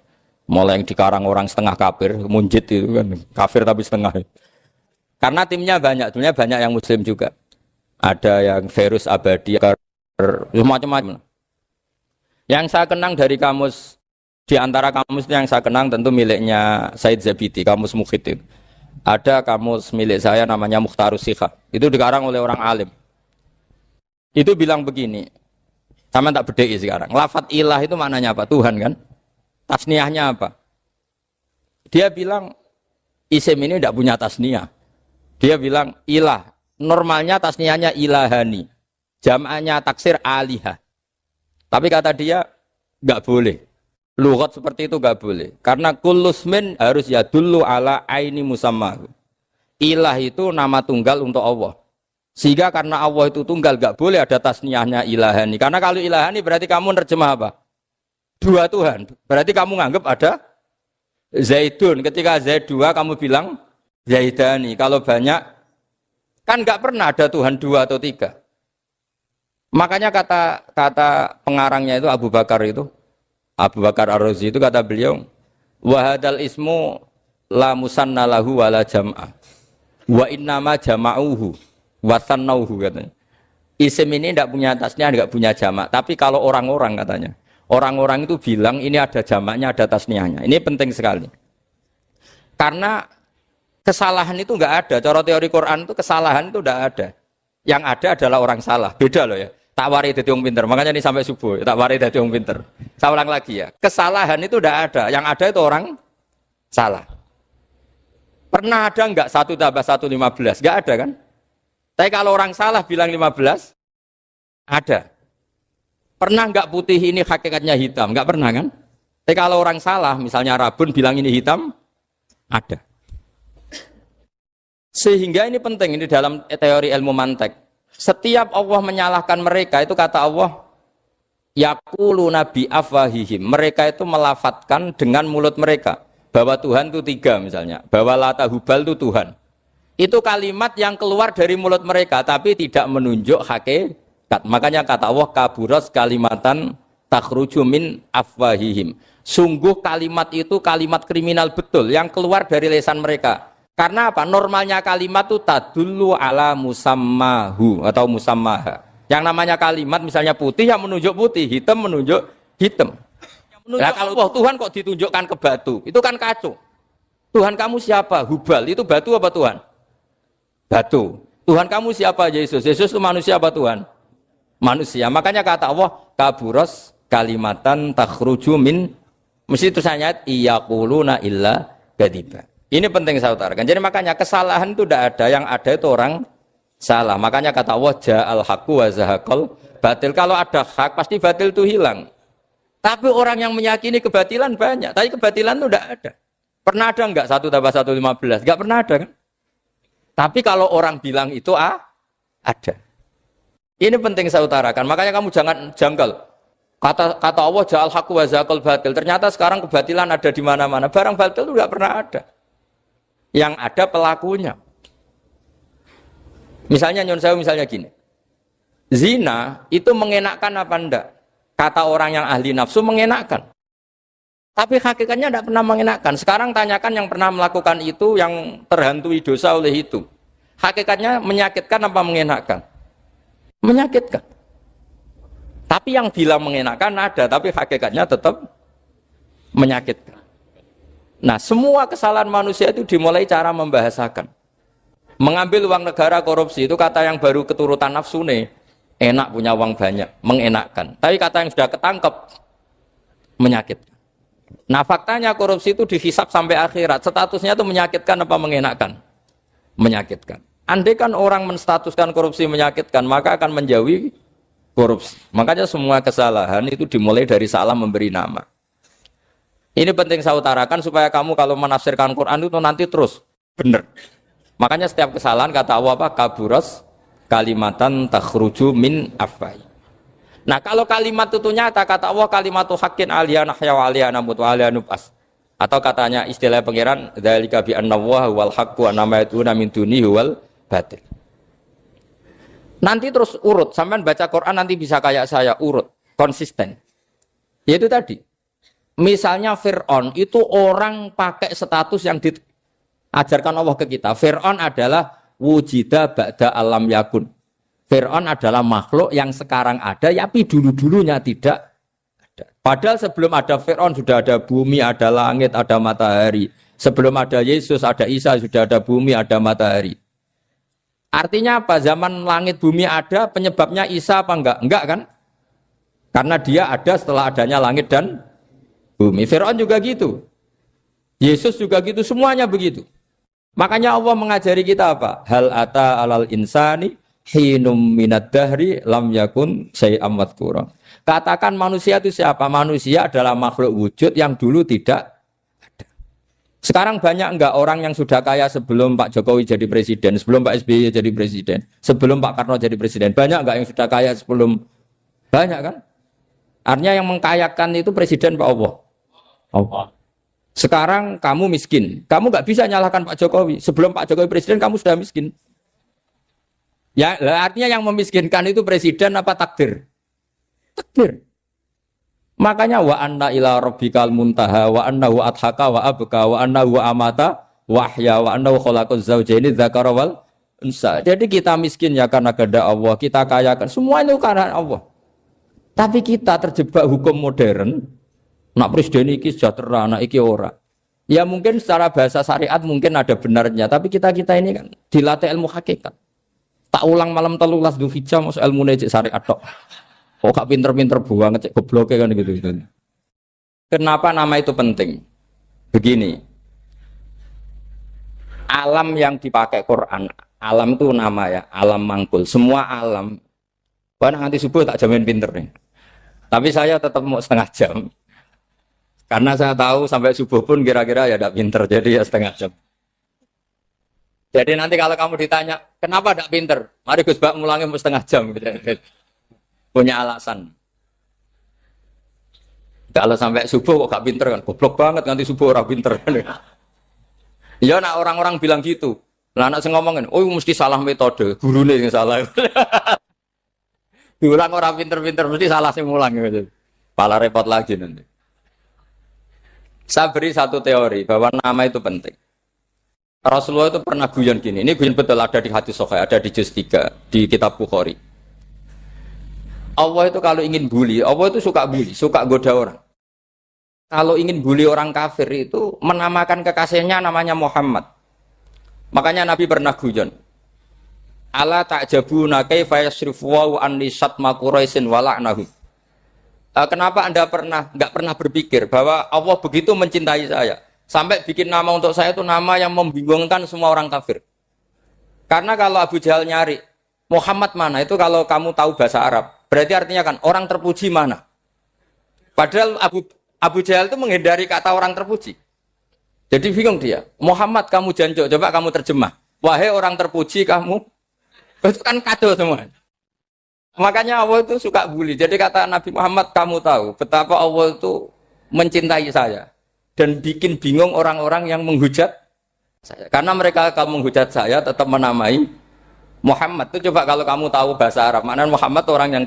mulai yang dikarang orang setengah kafir, munjid itu kan, kafir tapi setengah. Karena timnya banyak yang muslim juga. Ada yang virus abadi, macam-macam. Yang saya kenang dari kamus, diantara kamus yang saya kenang tentu miliknya Said Zabidi, kamus Mukhid itu. Ada kamus milik saya namanya Mukhtarus Sikhah. Itu dikarang oleh orang alim. Itu bilang begini. Sama tak bedai sekarang. Lafat ilah itu maknanya apa? Tuhan kan? Tasniahnya apa? Dia bilang isim ini tidak punya tasniah. Dia bilang ilah. Normalnya tasniahnya ilahani. Jam'anya taksir alihah. Tapi kata dia nggak boleh. Lughat seperti itu gak boleh. Karena kullusmin harus yadullu ala aini musamma. Ilah itu nama tunggal untuk Allah. Sehingga karena Allah itu tunggal gak boleh ada tasniahnya ilahani. Karena kalau ilahani berarti kamu nerjemah apa? Dua Tuhan. Berarti kamu nganggap ada Zaidun. Ketika Zaid dua kamu bilang Zaidani. Kalau banyak kan gak pernah ada Tuhan dua atau tiga. Makanya kata pengarangnya itu Abu Bakar Ar-Razi itu kata beliau, wahadal ismu la musanna lahu wala jam'a wa innama jama'uhu wa sannauhu katanya. Isim ini tidak punya tasniah, tidak punya jamak. Tapi kalau orang-orang katanya, orang-orang itu bilang ini ada jamaknya, ada tasniahnya. Ini penting sekali. Karena kesalahan itu enggak ada. Cara teori Quran itu kesalahan itu enggak ada. Yang ada adalah orang salah. Beda loh ya. Tak wari dadi wong pinter. Makanya ini sampai subuh, tak wari dadi wong pinter. Saya ulang lagi ya. Kesalahan itu tidak ada. Yang ada itu orang salah. Pernah ada enggak 1 tambah 1 15? Enggak ada kan? Tapi kalau orang salah bilang 15, ada. Pernah enggak putih ini hakikatnya hitam? Enggak pernah kan? Tapi kalau orang salah, misalnya Rabun bilang ini hitam, ada. Sehingga ini penting, ini dalam teori ilmu mantek. Setiap Allah menyalahkan mereka, itu kata Allah, yaquluna bi afwahihim. Mereka itu melafatkan dengan mulut mereka bahwa Tuhan itu 3 misalnya, bahwa Lata Hubal itu Tuhan. Itu kalimat yang keluar dari mulut mereka tapi tidak menunjuk hakikat. Makanya kata Allah, kaburas kalimatan takhruju min afwahihim. Sungguh kalimat itu kalimat kriminal betul yang keluar dari lisan mereka. Karena apa? Normalnya kalimat itu tadullu ala musammahu atau musammaha. Yang namanya kalimat misalnya putih yang menunjuk putih, hitam menunjuk hitam. Nah, kalau Tuhan kok ditunjukkan ke batu, itu kan kacau. Tuhan kamu siapa? Hubal, itu batu apa Tuhan? Batu. Tuhan kamu siapa? Yesus. Yesus itu manusia apa Tuhan? Manusia. Makanya kata Allah, kaburos kalimatan takhruju min, mesti itu ayat iyaquluna illa kadiba. Ini penting saya utarakan. Jadi makanya kesalahan itu tidak ada, yang ada itu orang salah. Makanya kata Allah, ja'al haqqu wa zahaqal batil. Kalau ada hak pasti batil itu hilang. Tapi orang yang meyakini kebatilan banyak, tapi kebatilan itu tidak ada. Pernah ada enggak 1 tambah 1 15? Enggak pernah ada kan? Tapi kalau orang bilang itu ada. Ini penting saya utarakan. Makanya kamu jangan janggal. Kata Allah ja'al haqqu wa zaqal batil. Ternyata sekarang kebatilan ada di mana-mana. Barang batil itu enggak pernah ada. Yang ada pelakunya. Misalnya nyon saya misalnya gini. Zina itu mengenakkan apa enggak? Kata orang yang ahli nafsu mengenakkan. Tapi hakikatnya tidak pernah mengenakkan. Sekarang tanyakan yang pernah melakukan itu, yang terhantui dosa oleh itu. Hakikatnya menyakitkan apa mengenakkan? Menyakitkan. Tapi yang bilang mengenakkan ada, tapi hakikatnya tetap menyakitkan. Nah, semua kesalahan manusia itu dimulai cara membahasakan. Mengambil uang negara korupsi itu kata yang baru keturutan nafsu nih. Enak punya uang banyak, mengenakkan. Tapi kata yang sudah ketangkep, menyakitkan. Nah faktanya korupsi itu dihisap sampai akhirat. Statusnya itu menyakitkan apa mengenakkan? Menyakitkan. Andai kan orang menstatuskan korupsi menyakitkan, maka akan menjauhi korupsi. Makanya semua kesalahan itu dimulai dari salah memberi nama. Ini penting saya utarakan supaya kamu kalau menafsirkan Quran itu nanti terus benar. Makanya setiap kesalahan kata Allah apa? Kaburas kalimatan takhruju min afwai. Nah kalau kalimat itu nyata, kata Allah kalimatu haqqin aliyah nahya wa aliyah namut wa aliyah nub'as. Atau katanya istilah pangeran dzalika bi anna Allaha wal haqqu wa nama yatuna min dunihi wal batil. Nanti terus urut, sampean baca Quran nanti bisa kayak saya, urut, konsisten. Yaitu tadi. Misalnya Fir'aun itu orang pakai status yang diajarkan Allah ke kita. Fir'aun adalah wujida ba'da alam yakun. Fir'aun adalah makhluk yang sekarang ada, tapi dulu-dulunya tidak ada. Padahal sebelum ada Fir'aun sudah ada bumi, ada langit, ada matahari. Sebelum ada Yesus, ada Isa, sudah ada bumi, ada matahari. Artinya apa? Zaman langit bumi ada, penyebabnya Isa apa enggak? Enggak kan? Karena dia ada setelah adanya langit dan bumi. Fir'aun juga gitu. Yesus juga gitu, semuanya begitu. Makanya Allah mengajari kita apa? Hal ata alal insani hinum minad dahri lam yakun syai'am madhkura. Katakan manusia itu siapa? Manusia adalah makhluk wujud yang dulu tidak ada. Sekarang banyak enggak orang yang sudah kaya sebelum Pak Jokowi jadi presiden, sebelum Pak SBY jadi presiden, sebelum Pak Karno jadi presiden? Banyak enggak yang sudah kaya sebelum? Banyak kan? Artinya yang mengkayakan itu presiden Pak Allah. Allah. Sekarang kamu miskin, kamu nggak bisa nyalahkan Pak Jokowi. Sebelum Pak Jokowi presiden, kamu sudah miskin. Ya, artinya yang memiskinkan itu presiden apa takdir? Takdir. Makanya wa anna ila rabbikal muntaha wa annahu adhaka wa abka wa annahu amata wa ahya wa annahu khalaqaz zawjaini dzakara wal unsa. Jadi kita miskin ya karena kehendak Allah, kita kaya kan semua itu karena Allah. Tapi kita terjebak hukum modern. Nak presiden iki sejahtera, nak iki ora. Ya mungkin secara bahasa syariat mungkin ada benarnya, tapi kita ini kan dilatih ilmu hakikat. Tak ulang malam 13 Dzulhijjah masuk ilmu cek syariat tok. Kok gak pinter-pinter banget cek gobloke kan gitu. Kenapa nama itu penting? Begini. Alam yang dipakai Quran, alam itu nama ya, alam mangkul. Semua alam. Wah nanti subuh tak jamin pinter nih. Tapi saya tetap mau setengah jam. Karena saya tahu sampai subuh pun kira-kira ya tidak pinter, jadi ya setengah jam. Jadi nanti kalau kamu ditanya, kenapa tidak pinter? Mari Gus Bak mulangnya mau setengah jam. Punya alasan. Kalau sampai subuh kok gak pinter kan? Goblok banget nanti subuh orang pinter. Ya nak orang-orang bilang gitu. Lah anak saya ngomongin, oh mesti salah metode, gurune yang salah. Diulang orang pinter-pinter mesti salah sing mulang gitu. Pala repot lagi nanti. Saya beri satu teori bahwa nama itu penting. Rasulullah itu pernah guyon gini. Ini guyon betul ada di hadis Sahih, ada di juz 3 di kitab Bukhari. Allah itu kalau ingin bully, Allah itu suka bully, suka goda orang. Kalau ingin bully orang kafir itu menamakan kekasihnya namanya Muhammad. Makanya Nabi pernah guyon. Ala ta'jabuna kaifa yasrifu wa anni satma quraisin wa la'nahu. Kenapa Anda nggak pernah berpikir bahwa Allah begitu mencintai saya sampai bikin nama untuk saya itu nama yang membingungkan semua orang kafir? Karena kalau Abu Jahal nyari Muhammad mana itu kalau kamu tahu bahasa Arab, berarti artinya kan orang terpuji mana? Padahal Abu Jahal itu menghindari kata orang terpuji. Jadi bingung dia. Muhammad kamu janjo, coba kamu terjemah. Wahai orang terpuji kamu, itu kan kado semua. Makanya Allah itu suka bully. Jadi kata Nabi Muhammad, kamu tahu betapa Allah itu mencintai saya dan bikin bingung orang-orang yang menghujat saya. Karena mereka kalau menghujat saya tetap menamai Muhammad. Itu coba kalau kamu tahu bahasa Arab, maknanya Muhammad orang yang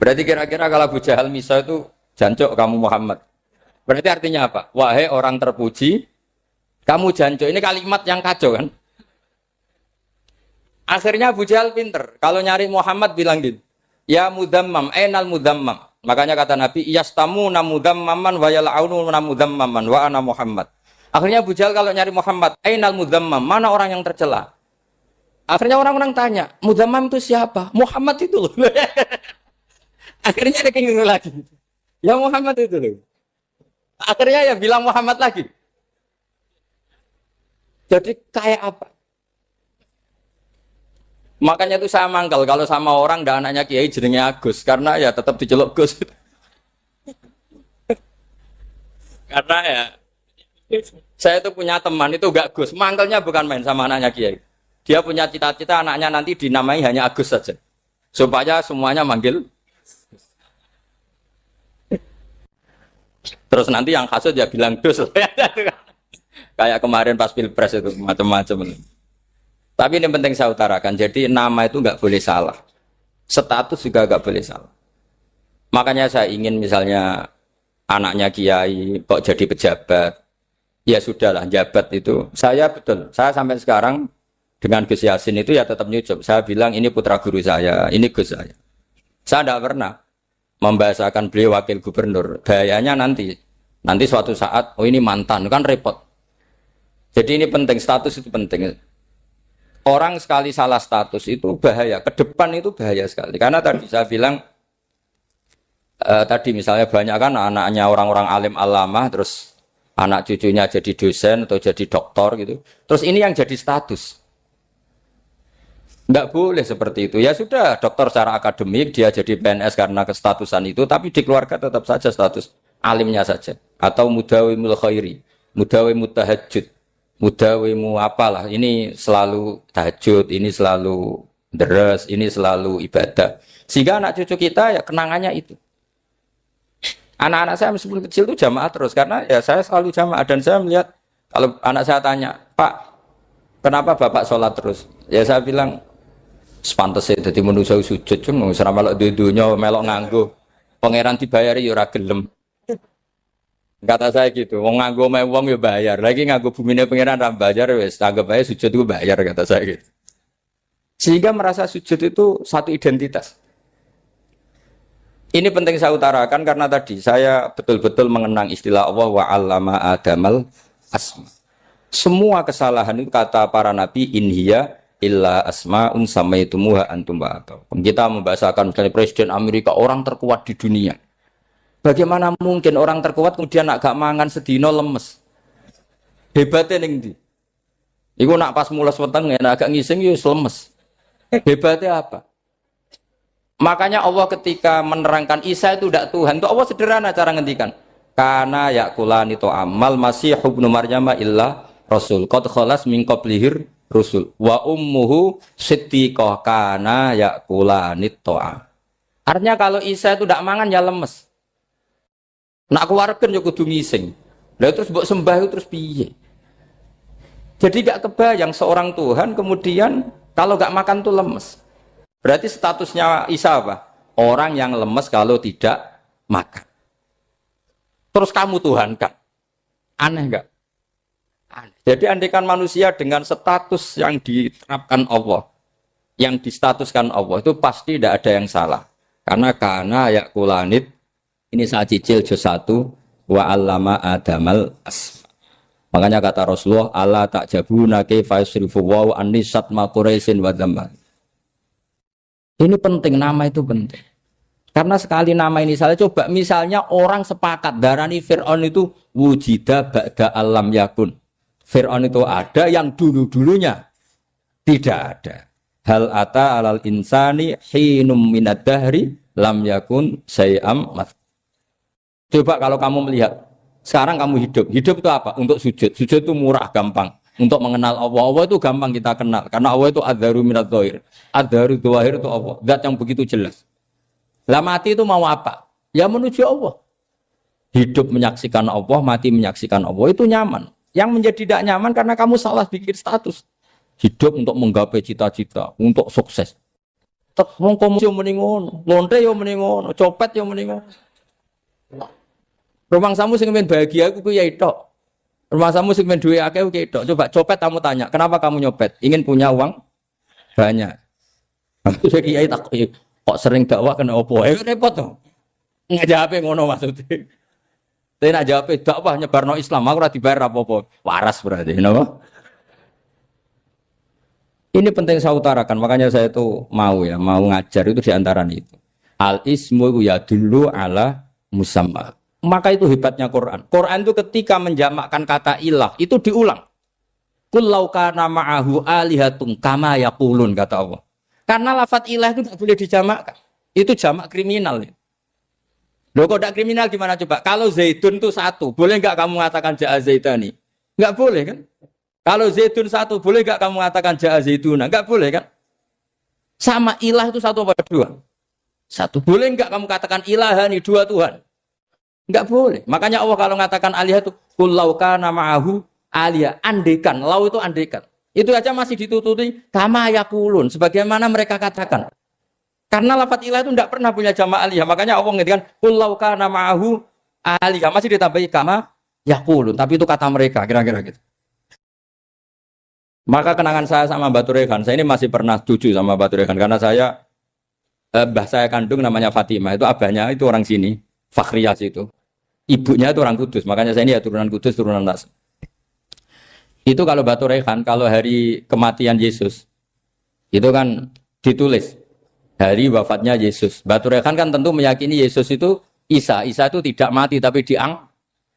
berarti kira-kira kalau Abu Jahal Misa itu jancuk kamu Muhammad. Berarti artinya apa? Wahai orang terpuji, kamu jancuk. Ini kalimat yang kacau kan? Akhirnya Abu Jahal pinter. Kalau nyari Muhammad bilang gitu. Ya mudammam, ainal mudammam. Makanya kata Nabi, yastamu namudammaman wa yal'aunu namudammaman wa ana Muhammad. Akhirnya Abu Jahal kalau nyari Muhammad, ainal mudammam, mana orang yang tercela? Akhirnya orang-orang tanya, mudammam itu siapa? Muhammad itu loh. Akhirnya dia kenging lagi. Ya Muhammad itu loh. Akhirnya ya bilang Muhammad lagi. Jadi kayak apa? Makanya itu saya mangkal kalau sama orang dan anaknya Kiai jenenge Agus karena ya tetap diceluk Gus. Karena ya saya itu punya teman itu enggak Gus, mangkalnya bukan main sama anaknya Kiai. Dia punya cita-cita anaknya nanti dinamai hanya Agus saja. Supaya semuanya manggil. Terus nanti yang hasut ya bilang Gus. Kayak kemarin pas Pilpres itu macam-macam. Tapi ini penting saya utarakan, jadi nama itu nggak boleh salah, status juga nggak boleh salah. Makanya saya ingin misalnya anaknya Kiai kok jadi pejabat, ya sudahlah jabat itu. Saya betul, saya sampai sekarang dengan Gus Yasin itu ya tetap nyucup. Saya bilang ini putra guru saya, ini Gus saya. Saya tidak pernah membahasakan beliau wakil gubernur. Bahayanya nanti suatu saat, oh ini mantan, kan repot. Jadi ini penting, status itu penting. Orang sekali salah status itu bahaya, ke depan itu bahaya sekali. Karena tadi saya bilang, tadi misalnya banyak kan anaknya orang-orang alim alamah, terus anak cucunya jadi dosen atau jadi doktor gitu. Terus ini yang jadi status. Nggak boleh seperti itu. Ya sudah, dokter secara akademik, dia jadi PNS karena kestatusan itu, tapi di keluarga tetap saja status alimnya saja. Atau mudawimul khairi, mudawimut tahajud. Mudawimu apalah, ini selalu tahajud, ini selalu deres, ini selalu ibadah. Sehingga anak cucu kita ya kenangannya itu. Anak-anak saya meskipun kecil itu jamaah terus, karena ya saya selalu jamaah. Dan saya melihat, kalau anak saya tanya, Pak, kenapa Bapak sholat terus? Ya saya bilang, sepantasnya jadi manusia sujud, cuma selama melok dudunya, melok nganggo. Pangeran dibayari ya ora gelem. Kata saya gitu, wong nganggo wong ya bayar. Lagi nganggo bumine pangeran ra bayar wis, anggap aja sujud itu bayar kata saya gitu. Sehingga merasa sujud itu satu identitas. Ini penting saya utarakan karena tadi saya betul-betul mengenang istilah Allah wa 'allama Adamal asma. Semua kesalahan itu kata para nabi inhiya illa asma'un samaitumuha antum ba'atau. Kita membahasakan misalnya Presiden Amerika orang terkuat di dunia. Bagaimana mungkin orang terkuat kemudian agak mangan sedino lemes? Hebatnya ning ndi? Iku nak pas mules weteng agak ngising ya lemes. Hebatnya apa? Makanya Allah ketika menerangkan Isa itu tidak Tuhan, itu Allah sederhana cara ngendikan. Karena yakulani to amal masih ibnu Maryam illa rasul. Qad khalas min qablihir rusul. Wa ummuhu siddiqah kana yakulani to'a. Artinya kalau Isa itu tidak mangan ya lemes. Nak keluarkan ya kudu ngising. Lah terus mbok sembah itu terus piye? Jadi gak kebayang seorang Tuhan kemudian kalau gak makan tuh lemes. Berarti statusnya Isa apa? Orang yang lemes kalau tidak makan. Terus kamu Tuhan kan? Aneh gak? Aneh. Jadi andaikan manusia dengan status yang diterapkan Allah, yang distatuskan Allah itu pasti tidak ada yang salah. Karena yakulanit. Ini saya cicil juz 1 wa 'allama Adamal asma. Makanya kata Rasulullah, Allah ta'jabuna kaifa yusrifu wa annisat ma quraisin wa dhamma. Ini penting, nama itu penting. Karena sekali nama ini salah, coba misalnya orang sepakat darani Fir'aun itu wujida ba'da alam yakun. Fir'aun itu ada yang dulu-dulunya tidak ada. Hal ata alal insani hinum minad dahri lam yakun sayam mat. Coba kalau kamu melihat, sekarang kamu hidup itu apa? Untuk sujud. Sujud itu murah, gampang. untuk mengenal Allah. Allah itu gampang kita kenal karena Allah itu adzaru minadz dzahir. Adzaru dzahir itu Allah, zat yang begitu jelas. Lah mati itu mau apa? Ya menuju Allah. Hidup menyaksikan Allah, mati menyaksikan Allah itu nyaman. Yang menjadi tidak nyaman karena kamu salah bikin status. Hidup untuk menggapai cita-cita, untuk sukses. Tek wong komunis yo muni ngono, lonte yo muni ngono, copet yo muni ngono. Rumangsamu sing men bahagia iku kuwi tok. Rumangsamu sing men duwe akeh kuwi tok. Coba copet kamu tanya, kenapa kamu nyopet? Ingin punya uang banyak. Aku saya kiai tak kok sering dakwah kena opo? Repot to. Ngajape ngono maksudnya. Tapi nak jawab dakwah nyebarno Islam, aku ora dibayar apa-apa. Waras berarti, napa? Ini penting saya utarakan, makanya saya itu mau ngajar itu diantara itu. Al ismu ya dulu ala musamma. Maka itu hebatnya Quran. Quran itu ketika menjamakkan kata ilah itu diulang. Qul law kana ma'ahu alihatun kama yaqulun kata Allah. Karena lafaz ilah itu tidak boleh dijamakkan. Itu jamak kriminal. Loh kok tidak kriminal gimana coba? Kalau Zaidun itu satu, boleh enggak kamu mengatakan ja'a Zaidani? Enggak boleh kan? Kalau Zaidun satu, boleh enggak kamu mengatakan ja'a Zaiduna? Enggak boleh kan? Sama ilah itu satu apa dua? Satu. Boleh enggak kamu katakan ilahani, dua Tuhan? Enggak boleh. Makanya Allah kalau mengatakan alihah itu qul law kana ma'ahu aliyah, andekan, lau itu andekan. Itu aja masih ditututi kama yaqulun, sebagaimana mereka katakan. Karena lafaz ilah itu tidak pernah punya jamak aliyah. Makanya Allah mengatakan qul law kana ma'ahu aliyah, masih ditambahi kama yaqulun, tapi itu kata mereka kira-kira gitu. Maka kenangan saya sama Batu Rehan, saya ini masih pernah jujur sama Batu Rehan karena saya mbah saya kandung namanya Fatimah, itu abahnya itu orang sini, Fakhriyas itu. Ibunya itu orang Kudus, makanya saya ini ya turunan Kudus, turunan Nas. Itu kalau Batu Rehan, kalau hari kematian Yesus, itu kan ditulis hari wafatnya Yesus. Batu Rehan kan tentu meyakini Yesus itu Isa. Isa itu tidak mati tapi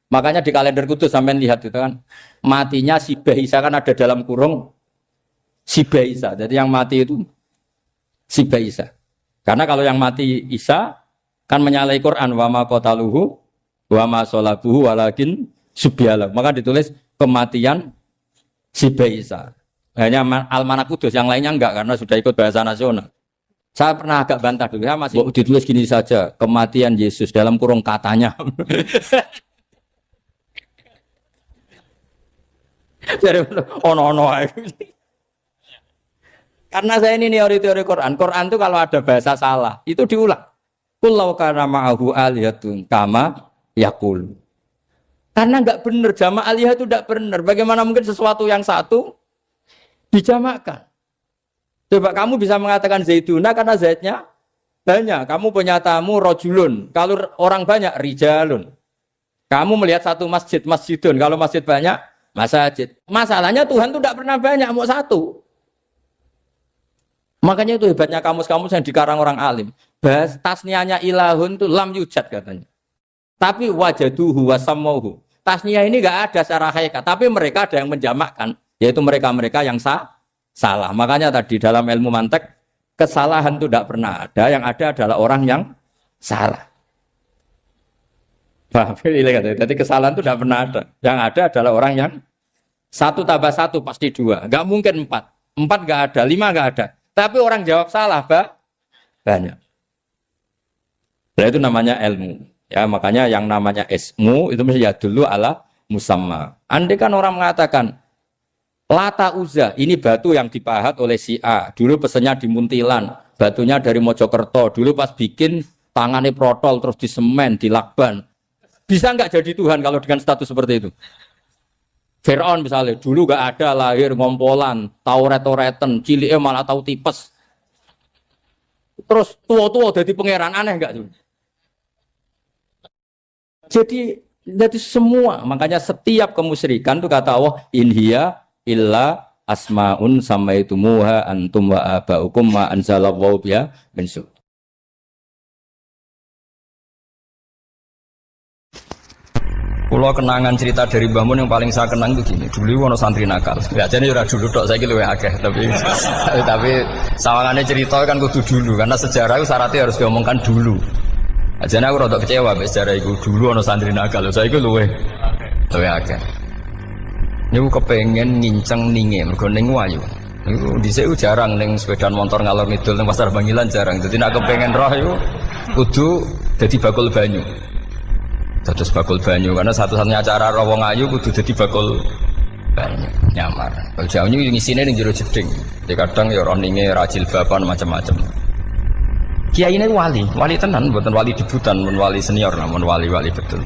makanya di kalender Kudus sampai lihat itu kan. Matinya Sibah Isa kan ada dalam kurung Sibah Isa. Jadi yang mati itu Sibah Isa. Karena kalau yang mati Isa kan menyalahi Quran wa ma qataluhu wa ma salabuhu walakin subyalah. Maka ditulis kematian Sibah Isa. Hanya Almanak Kudus, yang lainnya enggak karena sudah ikut bahasa nasional. Saya pernah agak bantah dulu, ya masih ditulis gini saja, kematian Yesus dalam kurung katanya. Jadi ono. Karena saya ini teori Quran. Quran itu kalau ada bahasa salah, itu diulang. Qul law kana ma'ahu aliyatun kama yaqul. Karena enggak benar, jamak aliyah itu enggak benar. Bagaimana mungkin sesuatu yang satu dijamakkan? Coba kamu bisa mengatakan Zaiduna karena Zaidnya banyak. Kamu punya tamu rojulun. Kalau orang banyak, rijalun. Kamu melihat satu masjid, masjidun. Kalau masjid banyak, masjid. Masalahnya Tuhan itu tidak pernah banyak, mau satu. Makanya itu hebatnya kamus-kamus yang dikarang orang alim. Bahas tasnianya ilahun itu lam yujad katanya. Tapi wajaduhu wasamauhu. Tasniah ini enggak ada secara hakikat. Tapi mereka ada yang menjamakkan. Yaitu mereka-mereka yang salah. Makanya tadi dalam ilmu mantek kesalahan itu tidak pernah ada. Yang ada adalah orang yang salah. Jadi kesalahan itu tidak pernah ada. Yang ada adalah orang yang 1 tambah 1 pasti 2. Enggak mungkin 4. 4 enggak ada, 5 enggak ada. Tapi orang jawab salah, banyak. Nah, itu namanya ilmu. Ya, makanya yang namanya ismu itu mesti ya dulu ala musamma. Andai kan orang mengatakan Lata Uzza, ini batu yang dipahat oleh si A. Dulu pesennya di Muntilan, batunya dari Mojokerto. Dulu pas bikin tangannya protol, terus di semen, di lakban. Bisa nggak jadi Tuhan kalau dengan status seperti itu? Fir'aun misalnya, dulu nggak ada, lahir ngompolan, tahu retoretan, ciliknya malah tahu tipes. Terus tua-tua jadi pangeran, aneh nggak tuh? Jadi semua, makanya setiap kemusyrikan itu kata Allah, inhiya illa asmaun samaitumuha antum wa abaukum ma anzalallahu biha min sultan. Pulau kenangan cerita dari Mbah Mun yang paling saya kenang itu gini. Dulu ono santri nakal. Ya jadi ora dulu tok saiki luwih akeh tapi sawangane cerita kan kudu dulu karena sejarah itu syaratnya harus diomongkan dulu. Ajane aku rada kecewa mbek sejarah iku. Dulu ono santri nakal, saiki luwih akeh. Niku kepengen nginceng ninge mergo ning wayu. Niku dhisik jarang ning sepeda motor ngalor ngidul ning pasar Bangilan jarang. Dadi nek kepengen roh iku kudu dadi bakul banyu. Dados bakul banyu karena satu-satunya cara roh wong ayu kudu dadi bakul banyu nyamar. Bakul banyu ngisine ning jero jeding. Jadi kadang ya roh ninge rajil bapan macam-macam. Kiai ini wali tenan, bukan wali debutan, bukan wali senior, namun wali betul.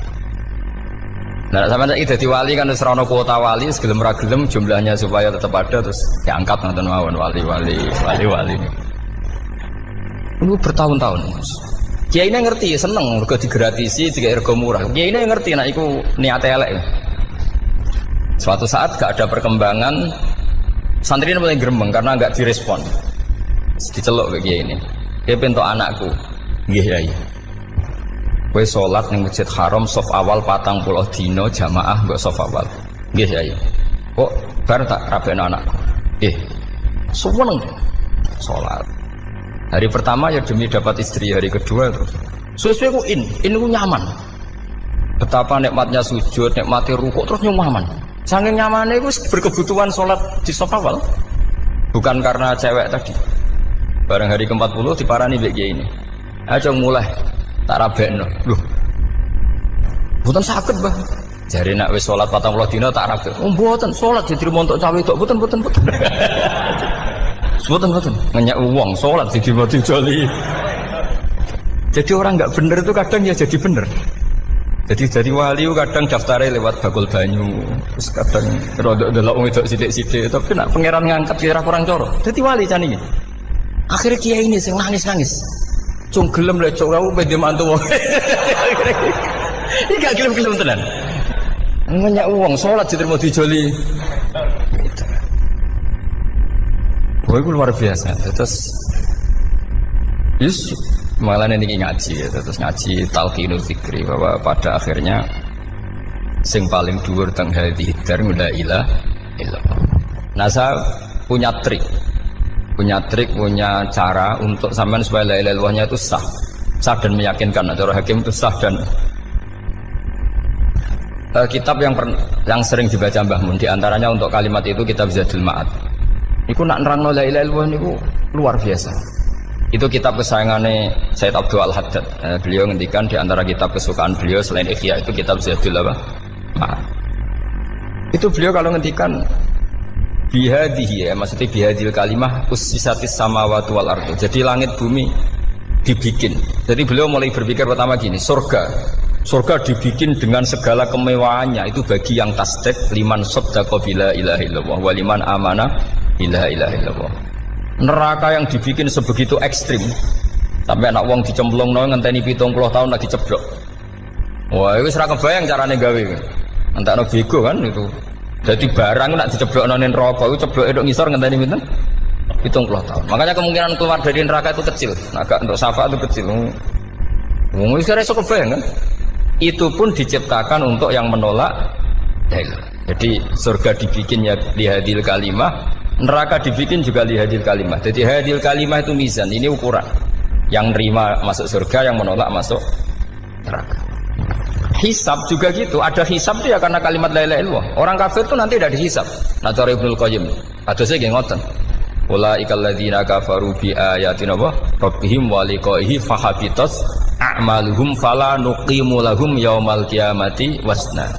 Nah, sama saiki dadi wali kan wis ana kuota wali, segelem ra gelem jumlahnya supaya tetap ada terus diangkat nonton mawon wali. Ini bertahun-tahun. Kiai ini ngerti, seneng mergo digratisi, digawe rego murah. Kiai ini ngerti nek iku niate elek. Suatu saat gak ada perkembangan, santri ini mulai gremeng karena gak direspon. Diceluk ke kiai ini. Dia pentok anakku, nggih Yai. Kowe salat ning Masjid Haram saf awal 40 dina jamaah mbok saf awal. Nggih Yai. Kok bar tak rabekno anakku. Nggih. Suweneng salat. Hari pertama ya demi dapat istri, hari kedua terus. Sesuai ku ku nyaman. Betapa nikmatnya sujud, nikmati rukuk terus nyaman. Saking nyamannya ku berkebutuhan salat di saf awal. Bukan karena cewek tadi. Barang hari ke-40 diparani mbek kiai ini. Aja mulai tak rabekno. Lho. Mboten saged, Mbah. Jare nek wis salat 40 dina tak rabek. Oh, mboten salat jadi montok cawe tok. Mboten. Mboten. Ngenyak uang salat jadi mau dijoli. Jadi orang enggak bener itu kadang ya jadi bener. Jadi wali kadang daftarnya lewat bakul banyu. Terus kadang rodok delok wong wedok sithik-sithik, tapi nek pangeran ngangkat kira kurang coro. Dadi wali jane iki. Akhirnya kiai ini sing nangis. Cung gelem lek cok aku pede mantu wong. Iki gak gelem-gelem tenan. Ngenyak uang salat diterima dijoli. Boy ku luar biasa. Terus malah ini ngaji ya. Terus ngaji talqinul fikri bahwa pada akhirnya sing paling dhuwur teng hadhihi dar la ilaha illallah. Nah, saya punya trik, punya cara untuk sampean supaya la ilaha illallahnya itu sah dan meyakinkan. Cara hakim itu sah dan kitab yang sering dibaca Mbah Mun diantaranya untuk kalimat itu kitab Zadul Ma'ad. Iku nak nerangno la ilaha illallah niku luar biasa. Itu kitab kesayangannya Sayyid Abdul Al-Haddad. Beliau ngendikan diantara kitab kesukaan beliau selain Ikhya itu kitab Zadul Ma'ad. Itu beliau kalau ngendikan bihadihi ya, maksudnya bihadil kalimah ussisatis samawati wal ardu. Jadi langit bumi dibikin. Jadi beliau mulai berpikir pertama gini, surga dibikin dengan segala kemewahannya itu bagi yang tasdik liman saddaqa bila ilaha illallah wa liman amana bila ilaha illallah. Neraka yang dibikin sebegitu ekstrim sampai anak wong dicemplungno ngenteni 70 tahun lagi ceblok. Wah, itu ora kebayang carane gawe. Entakno bego kan itu. Jadi barang nak diceblokno ning neraka iku cebloke tok ngisor ngenteni pinten? 70 tahun. Makanya kemungkinan keluar dari neraka itu kecil. Nah, agak untuk syafaat itu kecil. Wong wis ora iso kebayang kan? Itu pun diciptakan untuk yang menolak dalil. Jadi surga dibikin ya lihadil kalimah, neraka dibikin juga lihadil kalimah. Jadi hadil kalimah itu mizan, ini ukuran. Yang nerima masuk surga, yang menolak masuk neraka. Hisab juga gitu, ada hisab itu ya karena kalimat la ilaha illallah. Orang kafir itu nanti tidak dihisab. Nah, cara Ibnul Qayyim, hadisnya nggih ngoten. Ulaikal ladzina kafaru bi ayatina rabbihim wa liqaihi fahabitas a'maluhum fala nuqimu lahum yaumal qiyamati wasna.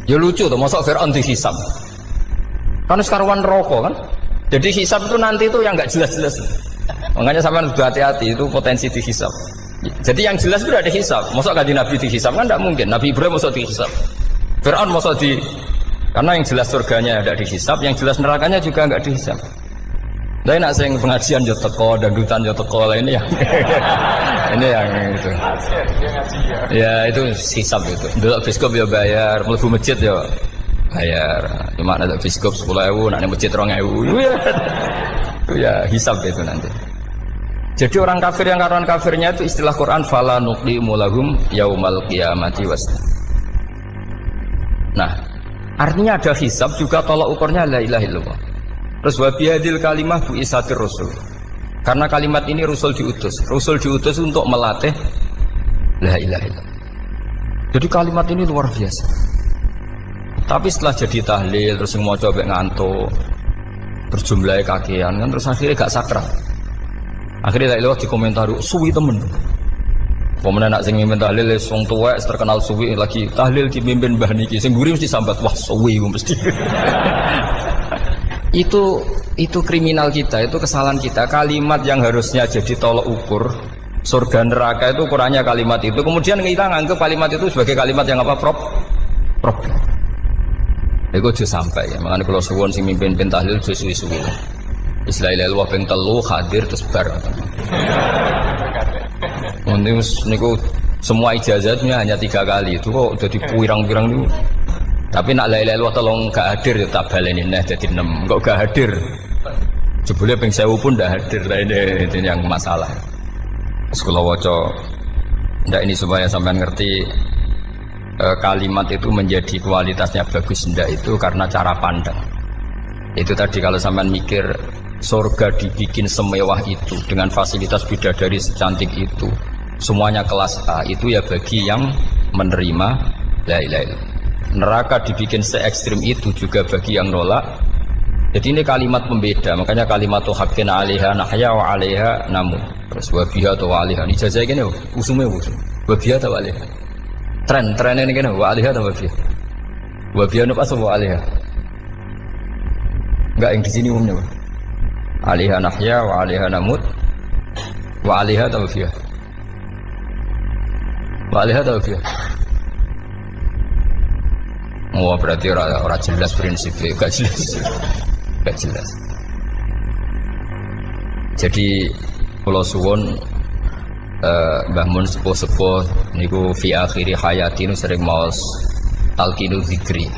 Ya lucu tuh, masa Fir'aun dihisab. Kan sekarwan rokok kan. Jadi hisab itu nanti itu yang enggak jelas-jelas. Makanya sampean udah hati-hati, itu potensi dihisab. Jadi yang jelas itu ada hisab. Masa kanjeng Nabi dihisab kan enggak mungkin. Nabi Ibrahim masa dihisab. Fir'aun masa karena yang jelas surganya enggak dihisab, yang jelas nerakanya juga enggak dihisab. Tapi nak sing pengajian yo teko, dangdutan yo teko, ini yang ini yang itu. Ya itu hisab itu. Dulu biskop yo bayar, mlebu masjid yo bayar. Cuma ada biskop 10.000, nak masjid 2.000. Itu ya hisab itu nanti. Jadi orang kafir yang karuan kafirnya itu istilah Quran fala nuqimu lahum yaumal qiyamati wasna. Nah, artinya ada hisab juga tolak ukurnya la ilaha illallah. Terus wabihadil kalimah bu isatir rasul. Karena kalimat ini rasul diutus untuk melatih la ilaha illallah. Jadi kalimat ini luar biasa. Tapi setelah jadi tahlil terus semua coba ngantuk, terus jumlahnya kakean kan, terus akhirnya gak sakral. Akhirnya tak lewat di komentar, suwi temen. Pemenang nak sing mimpin tahlil wong tuwek terkenal suwi lagi tahlil dipimpin Mbah niki, sing mburi mesti sambat wah suwi mesti. Itu kriminal kita, itu kesalahan kita. Kalimat yang harusnya jadi tolok ukur surga neraka itu ukurannya kalimat itu. Kemudian kita nganggap kalimat itu sebagai kalimat yang apa? Problem. Iku aja sampai ya. Makanya kalau suwon sing mimpin tahlil suwi-suwi. Istilah ilmu ping telu hadir terus bar. Niku semua ijazahnya hanya 3 kali itu kok jadi pirang-pirang niku. Tapi nak la ilaha illallah tolong gak hadir ya tak baleni neh dadi 6. Kok gak hadir? Jebule ping 1000 pun ndak hadir. Itu yang masalah. Sekolah waca ndak ini supaya sampean ngerti kalimat itu menjadi kualitasnya bagus ndak itu karena cara pandang. Itu tadi kalau sampean mikir surga dibikin semewah itu dengan fasilitas bidadari secantik itu, semuanya kelas A, itu ya bagi yang menerima la ilaha illallah. Neraka dibikin se ekstrim itu juga bagi yang nolak. Jadi ini kalimat pembeda, makanya kalimat tuh haqqin 'alaiha nahya wa 'alaiha namut. Terus wa biha atau wa 'alaiha. Ini jajah gini usume usum. Wa biha atau wa 'alaiha. Tren ini gini wa 'alaiha atau wa biha. Wa biha apa wa 'alaiha? Enggak yang di sini umumnya. 'Alaiha nahya wa 'alaiha namut. Wa 'alaiha atau wa biha. Wa 'alaiha atau wa biha. Oh berarti orang jelas prinsipnya, gak jelas. Jadi kalau suwon Mbah Mun sepuh-sepuh niku fi akhiri hayati nu sering maos talqinu zikri.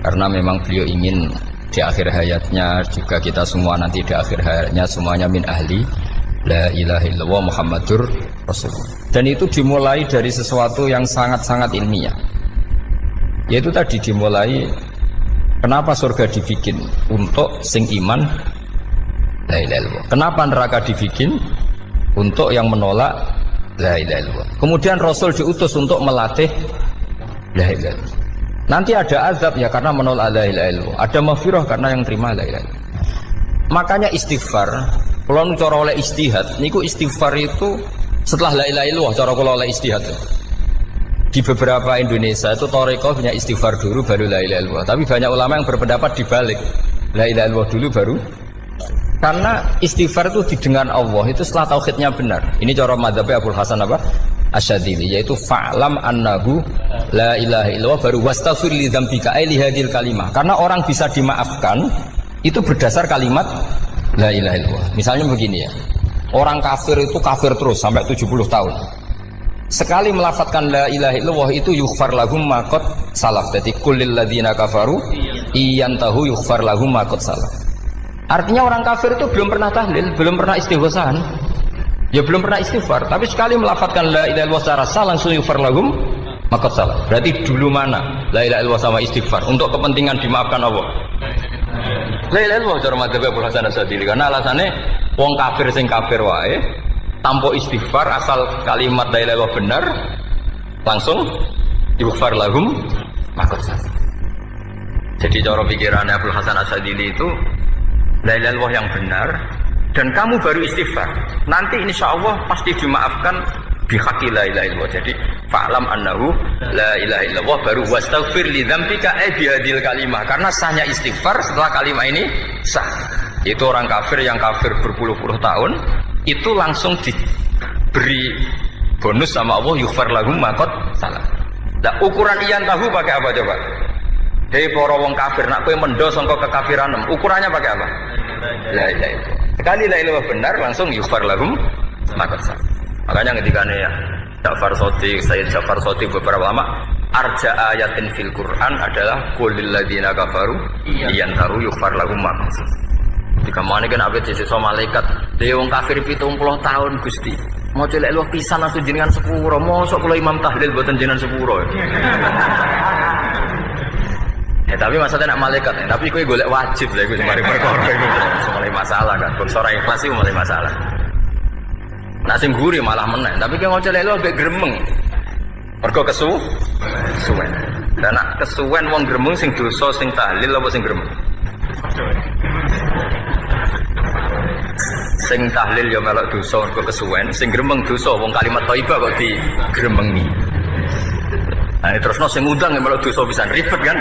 Karena memang beliau ingin di akhir hayatnya juga kita semua nanti di akhir hayatnya semuanya min ahli la ilaha illallah Muhammadur Rasulullah. Dan itu dimulai dari sesuatu yang sangat-sangat ilmiah. Yaitu tadi dimulai kenapa surga dibikin untuk sing iman la ilaha illallah. Kenapa neraka dibikin untuk yang menolak la ilaha illallah. Kemudian Rasul diutus untuk melatih la ilaha illallah. Nanti ada azab ya karena menolak la ilaha illallah. Ada maghfirah karena yang terima la ilaha illallah. Makanya istighfar, kalau cara oleh istihad, niku istighfar itu setelah la ilaha illallah cara kalau oleh istihad. Di beberapa Indonesia itu Thariqah punya istighfar dulu baru la ilaha illallah. Tapi banyak ulama yang berpendapat dibalik. La ilaha illallah dulu baru. Karena istighfar itu didengar Allah itu setelah tauhidnya benar. Ini cara madzhabnya Abul Hasan apa? Asyadzili, yaitu fa'lam annahu la ilaha illallah baru wastaghfir li dzambika ai li hadhil kalimah. Karena orang bisa dimaafkan itu berdasar kalimat la ilaha illallah. Misalnya begini ya. Orang kafir itu kafir terus sampai 70 tahun. Sekali melafadzkan la ilaha illallah itu yughfar lahum ma qad salaf. Jadi kullil ladzina kafaru iyantahu yughfar lahum ma qad salaf. Artinya orang kafir itu belum pernah tahlil, belum pernah istighfar. Ya belum pernah istighfar, tapi sekali melafadzkan la ilaha illallah secara sah langsung yughfar lahum ma qad salaf. Berarti dulu mana la ilaha illallah sama istighfar untuk kepentingan dimaafkan Allah. La ilaha illallah cara madzhab Abul Hasan Asyadzili karena alasannya wong kafir sing kafir wae tanpa istighfar asal kalimat la ilaha illallah benar langsung yughfar lahum maka salah. Jadi cara pikirannya Abul Hasan Asyadzili itu la ilaha illallah yang benar dan kamu baru istighfar nanti insya Allah pasti dimaafkan bihaqqi la ilaha illallah. Jadi fa'lam annahu la ilaha illallah baru wastaghfir li dzambika bihadil kalimah karena sahnya istighfar setelah kalimat ini sah. Itu orang kafir yang kafir berpuluh-puluh tahun itu langsung diberi bonus sama Allah yughfar lahum ma qad salaf. Nah ukuran iyan tahu pakai apa coba? Dari para wong kafir nak kowe mendo sangka kekafiran ukurannya pakai apa? La ilaha illallah. Sekali la ilaha benar langsung yughfar lahum ma qad salaf. Makanya ketika ya Ja'far Shadiq, Sayyid Ja'far Shadiq beberapa lama arja ayatin fil Quran adalah qulil ladzina kafaru iyan tahu yughfar lahum ma qad salaf. Jika mana kan abet sisa malaikat dia wong kafir 70 tahun Gusti mau celek lu pisan langsung jenengan sepuro mosok kula imam tahlil boten jenengan sepuro ya tapi maksudnya nak malaikat ya. Tapi kowe golek wajib lha iku semari perkara iku mulai masalah kan bangsa ora ikhlas iku mulai masalah nak sing guri malah meneh tapi kowe mau celek lu ambek gremeng mergo suwen Dan nak kesuwen wong gremeng sing dosa sing tahlil apa sing gremeng? Sing tahlil ya melok dosa mergo kesuwen, sing gremeng dosa wong kalimat thayyibah kok di gremengi. Nah, terusno sing ngundang ya melok dosa pisan ribet kan?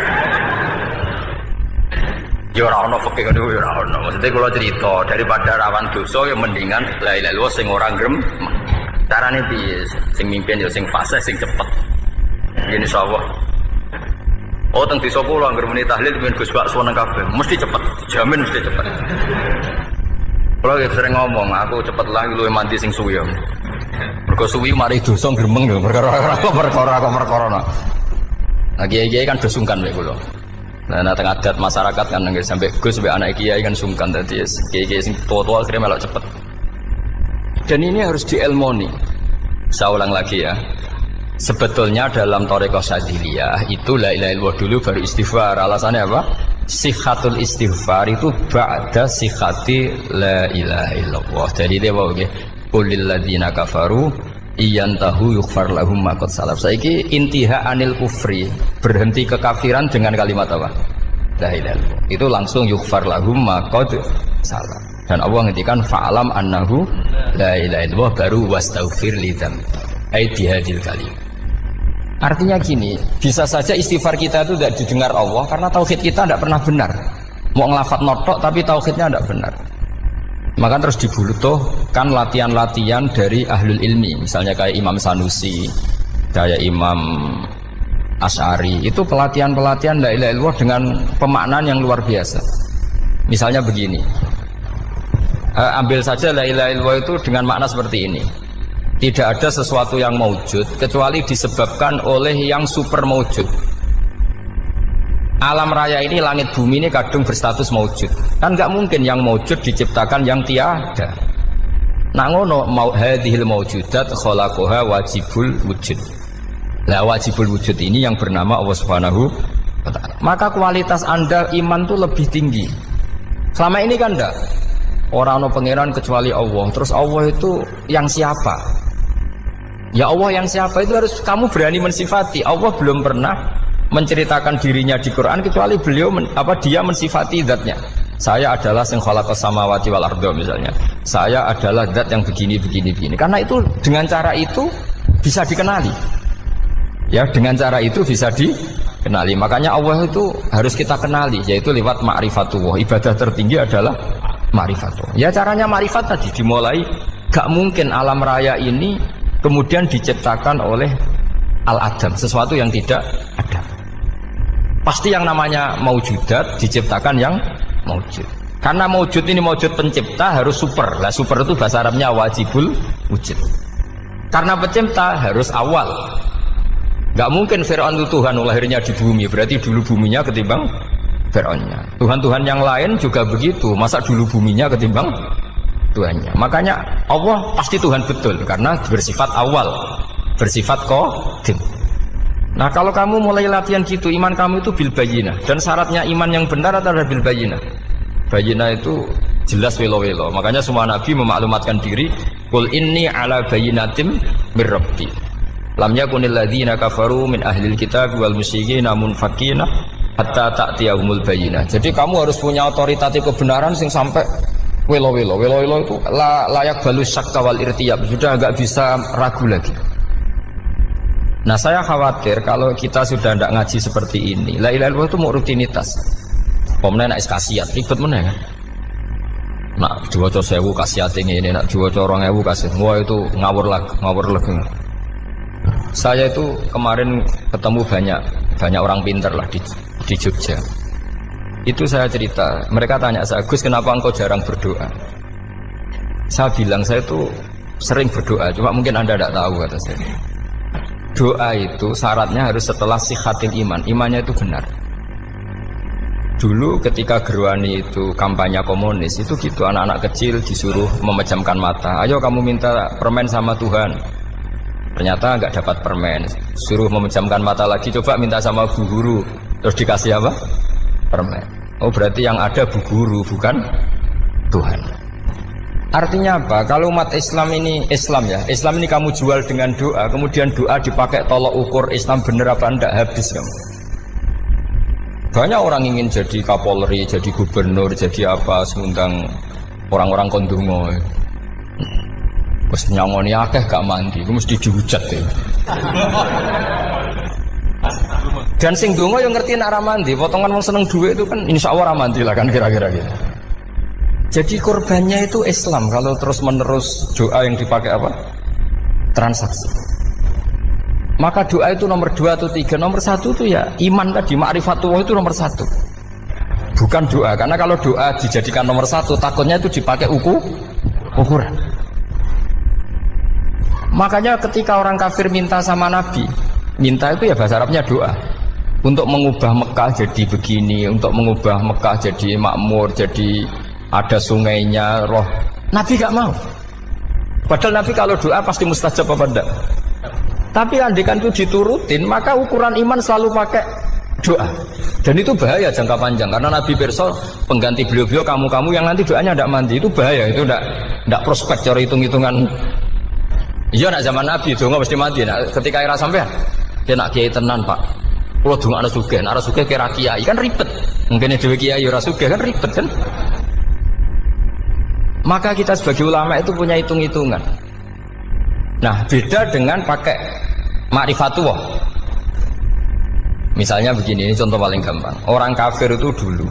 Ya ora ono fikih ngono ya ora ono. Maksudnya kalau cerita daripada rawan dosa ya mendingan la ilaha illallah sing ora gremeng. Carane piye? Sing mimpin ya sing fasih sing cepet. Ini insyaallah. Oh teng desa kula anggere muni tahlil ben Gus bakso nang kabeh, mesti cepet, jamin mesti cepet. Kula sering ngomong, aku cepet lah luwih mandi sing suwi. Mergo suwi mari dosa gremeng lho, perkara nah. Nah kiai-kiai kan do sungkan mek kula. Nah teng adat masyarakat kan nggih sampai Gus sampai anak kiai kan sungkan dadi kiai-kiai sing tua-tua akhirnya melok cepet. Dan ini harus diilmoni. Saya ulang lagi ya. Sebetulnya dalam Thariqah Syadziliyah itu la ilaha illallah dulu baru istighfar. Alasannya apa? Sihhatul istighfar itu ba'da sihhati la ilaha illallah. Jadi dia bawa nggih, qulil ladzina kafaru iyantahu yughfar lahum ma qad salaf. Saiki intiha anil kufri, berhenti kekafiran dengan kalimat apa? La ilaha illallah. Itu langsung yughfar lahum ma qad salaf. Dan Allah ngendikan fa'alam annahu la ilaha illallah baru wastaghfir lidzam. Ai bihadil kalim. Artinya gini, bisa saja istighfar kita itu tidak didengar Allah karena tauhid kita tidak pernah benar. Mau ngelafat notok tapi tauhidnya tidak benar. Maka terus dibutuhkan latihan-latihan dari ahlul ilmi, misalnya kayak Imam Sanusi, kayak Imam Asy'ari. Itu pelatihan-pelatihan la ilaha illallah dengan pemaknaan yang luar biasa. Misalnya begini, ambil saja la ilaha illallah itu dengan makna seperti ini. Tidak ada sesuatu yang maujud kecuali disebabkan oleh yang super maujud. Alam raya ini, langit bumi ini kadung berstatus maujud. Kan nggak mungkin yang maujud diciptakan yang tiada. Nah ngono mau hadhil maujudat khalaqaha wajibul wujud. Lah wajibul wujud ini yang bernama Allah Subhanahu wa ta'ala. Maka kualitas Anda iman tuh lebih tinggi. Selama ini kan enggak. Orang no pangeran kecuali Allah. Terus Allah itu yang siapa? Ya Allah yang siapa itu harus kamu berani mensifati. Allah belum pernah menceritakan dirinya di Quran kecuali beliau dia mensifati zatnya. Saya adalah sing khalaqas samawati wal arda misalnya. Saya adalah zat yang begini. Karena itu dengan cara itu bisa dikenali. Ya, dengan cara itu bisa dikenali. Makanya Allah itu harus kita kenali, yaitu lewat ma'rifatullah. Ibadah tertinggi adalah ma'rifatullah. Ya caranya ma'rifat tadi dimulai. Gak mungkin alam raya ini kemudian diciptakan oleh al-adam, sesuatu yang tidak ada. Pasti yang namanya maujudat diciptakan yang maujud. Karena maujud ini maujud pencipta harus super. Lah super itu bahasa Arabnya wajibul wujud. Karena pencipta harus awal. Gak mungkin Fir'aun itu Tuhan lahirnya di bumi, berarti dulu buminya ketimbang Fir'aunnya. Tuhan-Tuhan yang lain juga begitu, masa dulu buminya ketimbang Tuhannya. Makanya Allah pasti Tuhan betul karena bersifat awal, bersifat qadim. Nah kalau kamu mulai latihan gitu, iman kamu itu bil bayyinah. Dan syaratnya iman yang benar adalah bil bayyinah. Bayyinah itu jelas welo-welo. Makanya semua nabi memaklumatkan diri, qul inni ala bayyinatim mir rabbi. Lam yakunil ladzina kafaru min ahlil kitab wal musyrikin munfakina hatta ta'tiyahumul bayyinah. Jadi kamu harus punya otoritatif kebenaran sing sampai welo-welo itu layak balus syakka wal irtiyab, sudah nggak bisa ragu lagi. Nah saya khawatir kalau kita sudah tidak ngaji seperti ini, la ilaha illallah itu mau rutinitas. Pemenang nak kasiat ribet mana kan? Nak diwaca 1000 kasiat ini, nak diwaca 2000 kasiat, wah itu ngawur lagi. Saya itu kemarin ketemu banyak orang pintar lah di Jogja. Itu saya cerita, mereka tanya saya, Gus kenapa engkau jarang berdoa? Saya bilang saya itu sering berdoa, cuma mungkin Anda tidak tahu kata saya. Doa itu syaratnya harus setelah sihhatil iman, imannya itu benar. Dulu ketika Gerwani itu kampanye komunis, itu gitu anak-anak kecil disuruh memejamkan mata. Ayo kamu minta permen sama Tuhan. Ternyata nggak dapat permen, suruh memejamkan mata lagi, coba minta sama bu guru, terus dikasih apa? Permen. Oh berarti yang ada bu guru bukan Tuhan. Artinya apa? Kalau umat Islam ini Islam ini kamu jual dengan doa, kemudian doa dipakai tolok ukur Islam bener apa enggak, habis kamu. Banyak orang ingin jadi Kapolri, jadi gubernur, jadi apa, mengundang orang-orang kondungo. Wes nyangoni akeh gak mandi, ku mesti dihujat ya. Dan sing donga yang ngerti nak ra mandi, potongan wong seneng duit itu kan insyaallah ra mandi lah kan kira-kira gitu. Jadi korbannya itu Islam kalau terus-menerus doa yang dipakai apa? Transaksi. Maka doa itu nomor 2 atau 3, nomor 1 itu ya iman tadi, ma'rifatullah itu nomor 1. Bukan doa, karena kalau doa dijadikan nomor 1, takutnya itu dipakai ukuran. Makanya ketika orang kafir minta sama Nabi, minta itu ya bahasa Arabnya doa, untuk mengubah Mekah jadi begini, untuk mengubah Mekah jadi makmur, jadi ada sungainya, roh. Nabi gak mau. Padahal Nabi kalau doa pasti mustajab apa enggak? Tapi andikan itu diturutin, maka ukuran iman selalu pakai doa. Dan itu bahaya jangka panjang, karena Nabi pirsa pengganti beliau-beliau kamu-kamu yang nanti doanya tidak mandi, itu bahaya, itu tidak prospek cara hitung-hitungan. Iya nak zaman Nabi donga mesti mandi. Nah, ketika era sampean dia nak kiai tenan Pak, kalau donga ana sugih, ana sugih kira kiai kan ribet. Mungkin dhewe kiai ora sugih kan ribet kan. Maka kita sebagai ulama itu punya hitung-hitungan. Nah, beda dengan pakai ma'rifatullah. Misalnya begini, ini contoh paling gampang. Orang kafir itu dulu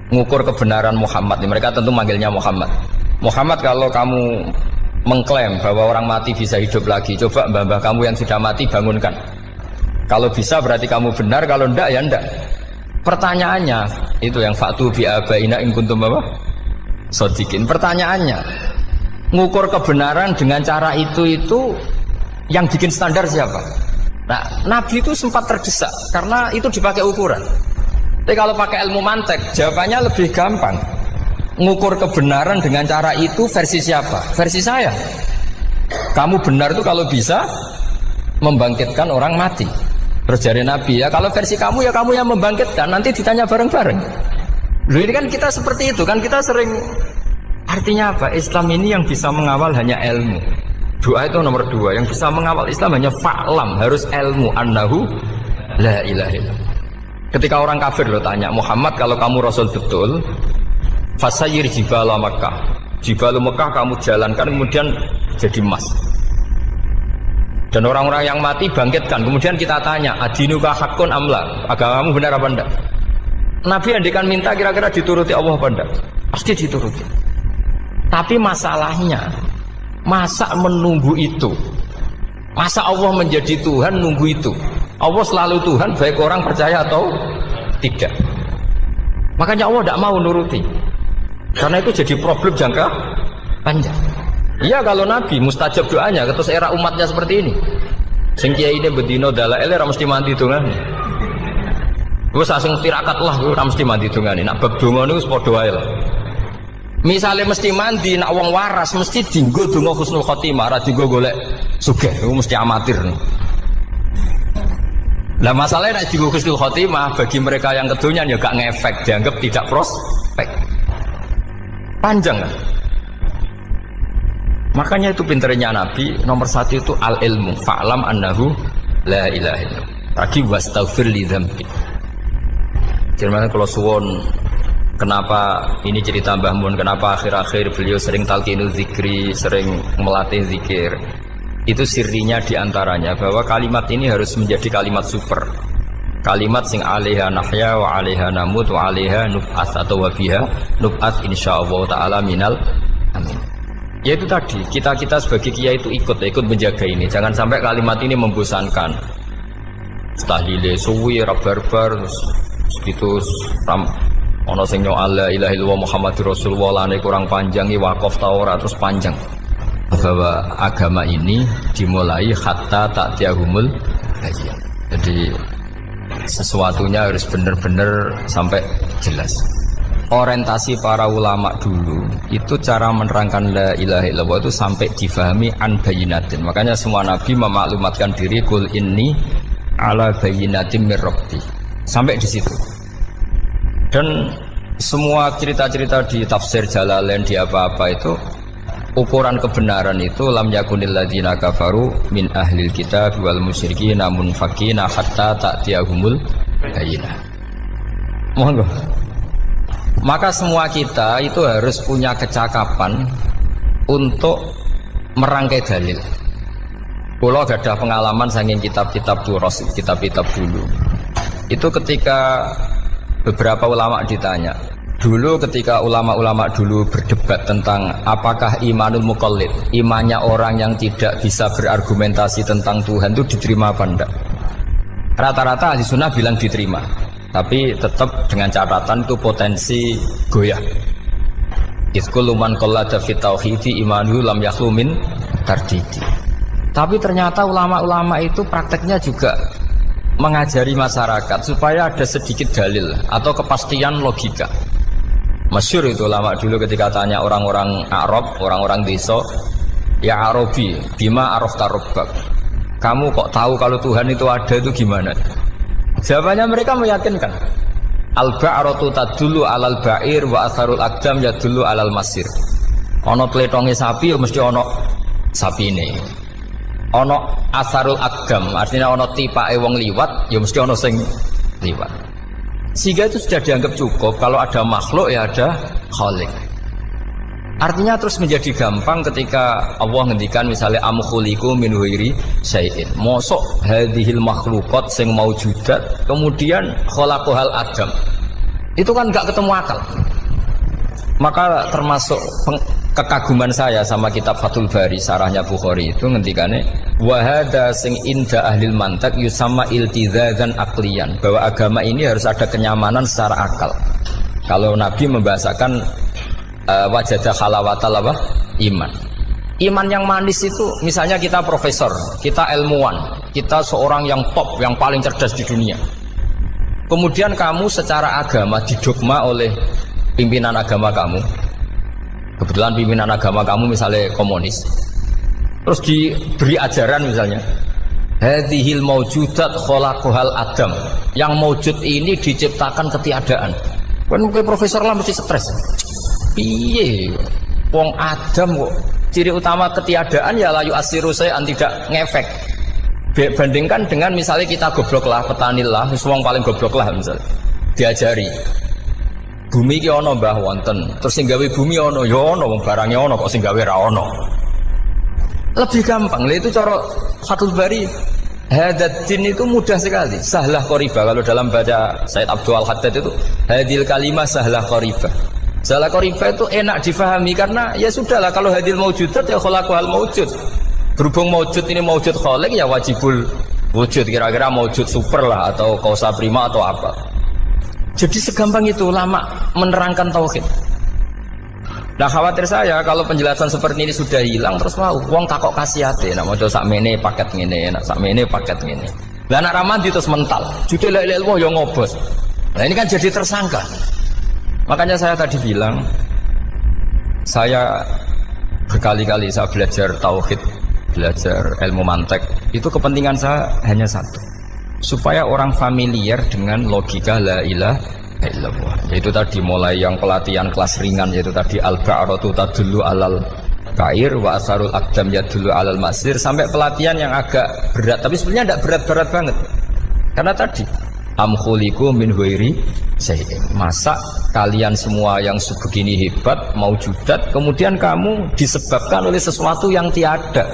mengukur kebenaran Muhammad. Mereka tentu manggilnya Muhammad. Muhammad, kalau kamu mengklaim bahwa orang mati bisa hidup lagi, coba mbah-mbah kamu yang sudah mati bangunkan. Kalau bisa berarti kamu benar, kalau ndak ya ndak. Pertanyaannya itu yang fa'tu bi abaina in kuntum apa? Shodiqin. Pertanyaannya, ngukur kebenaran dengan cara itu yang bikin standar siapa? Nah, Nabi itu sempat terdesak karena itu dipakai ukuran. Tapi kalau pakai ilmu mantek, jawabannya lebih gampang. Ngukur kebenaran dengan cara itu versi siapa? Versi saya. Kamu benar itu kalau bisa membangkitkan orang mati. Terus dari Nabi, ya kalau versi kamu ya kamu yang membangkitkan, nanti ditanya bareng-bareng. Loh ini kan kita seperti itu kan, kita sering. Artinya apa? Islam ini yang bisa mengawal hanya ilmu. Doa itu nomor 2. Yang bisa mengawal Islam hanya fa'lam, harus ilmu annahu la ilaha illallah. Ketika orang kafir lo tanya, Muhammad kalau kamu Rasul betul, fasayir jibala Makkah, jibalu Mekah kamu jalankan kemudian jadi emas. Dan orang-orang yang mati bangkitkan. Kemudian kita tanya, adinuka hakun amla, agamamu benar apa enggak? Nabi andikan minta kira-kira dituruti Allah apa enggak? Pasti dituruti. Tapi masalahnya, masa menunggu itu? Masa Allah menjadi Tuhan nunggu itu? Allah selalu Tuhan baik orang percaya atau tidak. Makanya Allah tidak mau nuruti, karena itu jadi problem jangka panjang. Iya kalau Nabi mustajab doanya, terus era umatnya seperti ini. Sing kiai ini bedino dalail ora mesti mandi dongan. Wis asing tirakat lah ora mesti mandi dongane. Nak bab donga niku wis padha wae lah. Misalnya mesti mandi, nak wong waras mesti dinggo donga husnul khotimah, ora dinggo golek sugih, itu mesti amatir. Lah masalahnya nak dinggo husnul khotimah bagi mereka yang kedonyan ya gak ngefek, dianggap tidak prospek. Panjang kan? Makanya itu pinternya Nabi, nomor 1 itu al-ilmu, fa'lam annahu la ilaha illallah. Lagi wastaghfir li dzambi. Jadi kalau suwon, kenapa ini cerita Mbah Mun, kenapa akhir-akhir beliau sering talqinu zikri, sering melatih zikir. Itu sirinya diantaranya bahwa kalimat ini harus menjadi kalimat super. Kalimat sing alaiha nahya wa alaiha namut wa alaiha nub'ats atau wa biha nub'ats insyaallah taala minal amin. Ya itu tadi, kita sebagai kiai itu ikut menjaga ini. Jangan sampai kalimat ini membosankan. Tahlile suwi barbar gitu ono sing nyu'al la ilaha illallah Muhammadur Rasulullah lane kurang panjangi wakaf ta ora terus panjang. Bahwa agama ini dimulai hatta ta'tiyahumul bayyinah. Jadi sesuatunya harus benar-benar sampai jelas. Orientasi para ulama dulu itu cara menerangkan la ilaha illallah itu sampai difahami an bayyinatin. Makanya semua nabi memaklumatkan diri kul inni ala bayyinatin mir rabbi. Sampai di situ. Dan semua cerita-cerita di tafsir Jalalain di apa-apa itu ukuran kebenaran itu lam yakunil ladzina kafaru min ahlil kitab wal musyrikin namun fakina hatta ta'tiyahumul bayyinah. Monggo. Maka semua kita itu harus punya kecakapan untuk merangkai dalil. Kalau gak ada pengalaman saking kitab-kitab duros, kitab-kitab dulu. Itu ketika beberapa ulama ditanya. Dulu ketika ulama-ulama dulu berdebat tentang apakah imanul muqallid, imannya orang yang tidak bisa berargumentasi tentang Tuhan itu diterima apa enggak? Rata-rata ahli sunnah bilang diterima. Tapi tetap dengan catatan itu potensi goyah. Iskul man qallada fit tauhidi imanuhu lam yakhlu min tardidi. Tapi ternyata ulama-ulama itu prakteknya juga mengajari masyarakat supaya ada sedikit dalil atau kepastian logika. Masyhur itu ulama dulu ketika tanya orang-orang Arab, orang-orang desa, ya Arabi, bima arafta rabbak. Kamu kok tahu kalau Tuhan itu ada, itu gimana? Jawabannya mereka meyakinkan. Al-ba'ratu tadullu alal ba'ir wa atharul aqdam yadullu alal masir. Ono tletonge sapi ya mesti ono sapine. Ono asarul aqdam, artinya ono tipake wong liwat ya mesti ono sing liwat. Sehingga itu sudah dianggap cukup kalau ada makhluk ya ada khalik. Artinya terus menjadi gampang ketika Allah ngendikan misalnya am khuliqu min ghairi syai'in. Mosok hadhil makhluqat sing maujudat kemudian khalaqahal adam. Itu kan enggak ketemu akal. Maka termasuk kekaguman saya sama kitab Fathul Bari sarahnya Bukhari itu ngendikane wa hadza sing inda ahlil mantak yusamma iltizazan aqliyan, bahwa agama ini harus ada kenyamanan secara akal. Kalau Nabi membahasakan wajadah halawatal apa? Iman. Iman yang manis itu misalnya kita profesor, kita ilmuwan, kita seorang yang top, yang paling cerdas di dunia. Kemudian kamu secara agama didogma oleh pimpinan agama kamu. Kebetulan pimpinan agama kamu misalnya komunis. Terus diberi ajaran misalnya hadhil maujudat khalaqahal adam. Yang maujud ini diciptakan ketiadaan. Kan mungkin profesor lah mesti stres. Piye wong Adam kok ciri utama ketiadaan ya layu asiru saya tidak ngefek. Bandingkan dengan misalnya kita goblok lah, petani lah, wong paling goblok lah misalnya diajari bumi ki ana mbah wonten, terus sing gawe bumi ana ya ana, wong barangnya ana kok sing gawe ra ana. Lebih gampang. Lah itu cara Fathul Bari. Hadatin itu mudah sekali, sahlah qoriba. Kalau dalam baca Said Abdul Al-Haddad itu hadil kalimah sahlah qoriba. Sahlah qoriba itu enak difahami karena ya sudahlah, kalau hadil maujudat ya khalaqahal maujud. Berhubung maujud ini maujud khaliq ya wajibul wujud, kira-kira maujud super lah atau kausa prima atau apa. Jadi segampang itu ulama menerangkan tauhid. Nah khawatir saya kalau penjelasan seperti ini sudah hilang terus mau wong takok kasihate nak maca sakmene paket ngene, nak sakmene paket ngene. Lah anak ramadi terus mental. Judul la ilaha illallah yo ngobos. Nah ini kan jadi tersangka. Makanya saya tadi bilang saya berkali-kali saya belajar tauhid, belajar ilmu mantek. Itu kepentingan saya hanya satu. Supaya orang familiar dengan logika la ilaha illallah. Yaitu tadi mulai yang pelatihan kelas ringan, yaitu tadi al-ba'ratu tadullu alal ba'ir wa asarul aqdam yadullu alal masir, sampai pelatihan yang agak berat, tapi sebenarnya tidak berat-berat banget. Karena tadi am khuliqu min ghairi syai'in. Masa kalian semua yang sebegini hebat maujudat kemudian kamu disebabkan oleh sesuatu yang tiada.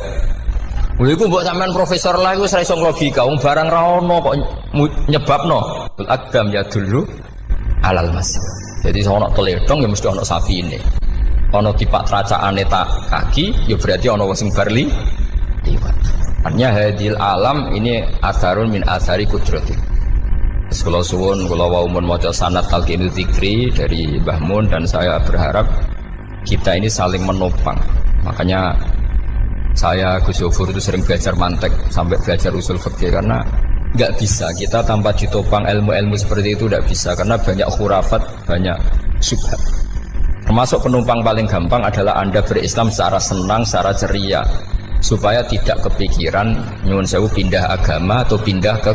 Lha iku mbok sampean profesor lah iku ora iso logika, wong barang ra ono kok nyebabno. Aqdam yadullu alal masir. Jadi ono teledong ya mesti ono sapine. Ono tipak tracaane tak kaki ya berarti ono wong sing barli liwat. Artinya hadil alam ini asarun min asari kudrati. Kalau suwun kalau wau mun maca sanad talqinul dzikri dari Mbah Mun, dan saya berharap kita ini saling menopang. Makanya saya Gus Yofur itu sering belajar mantek sampai belajar usul fikih, karena nggak bisa kita tanpa ditopang ilmu-ilmu seperti itu, tidak bisa, karena banyak khurafat, banyak syubhat. Termasuk penumpang paling gampang adalah Anda berislam secara senang, secara ceria, supaya tidak kepikiran nyuwun sewu pindah agama atau pindah ke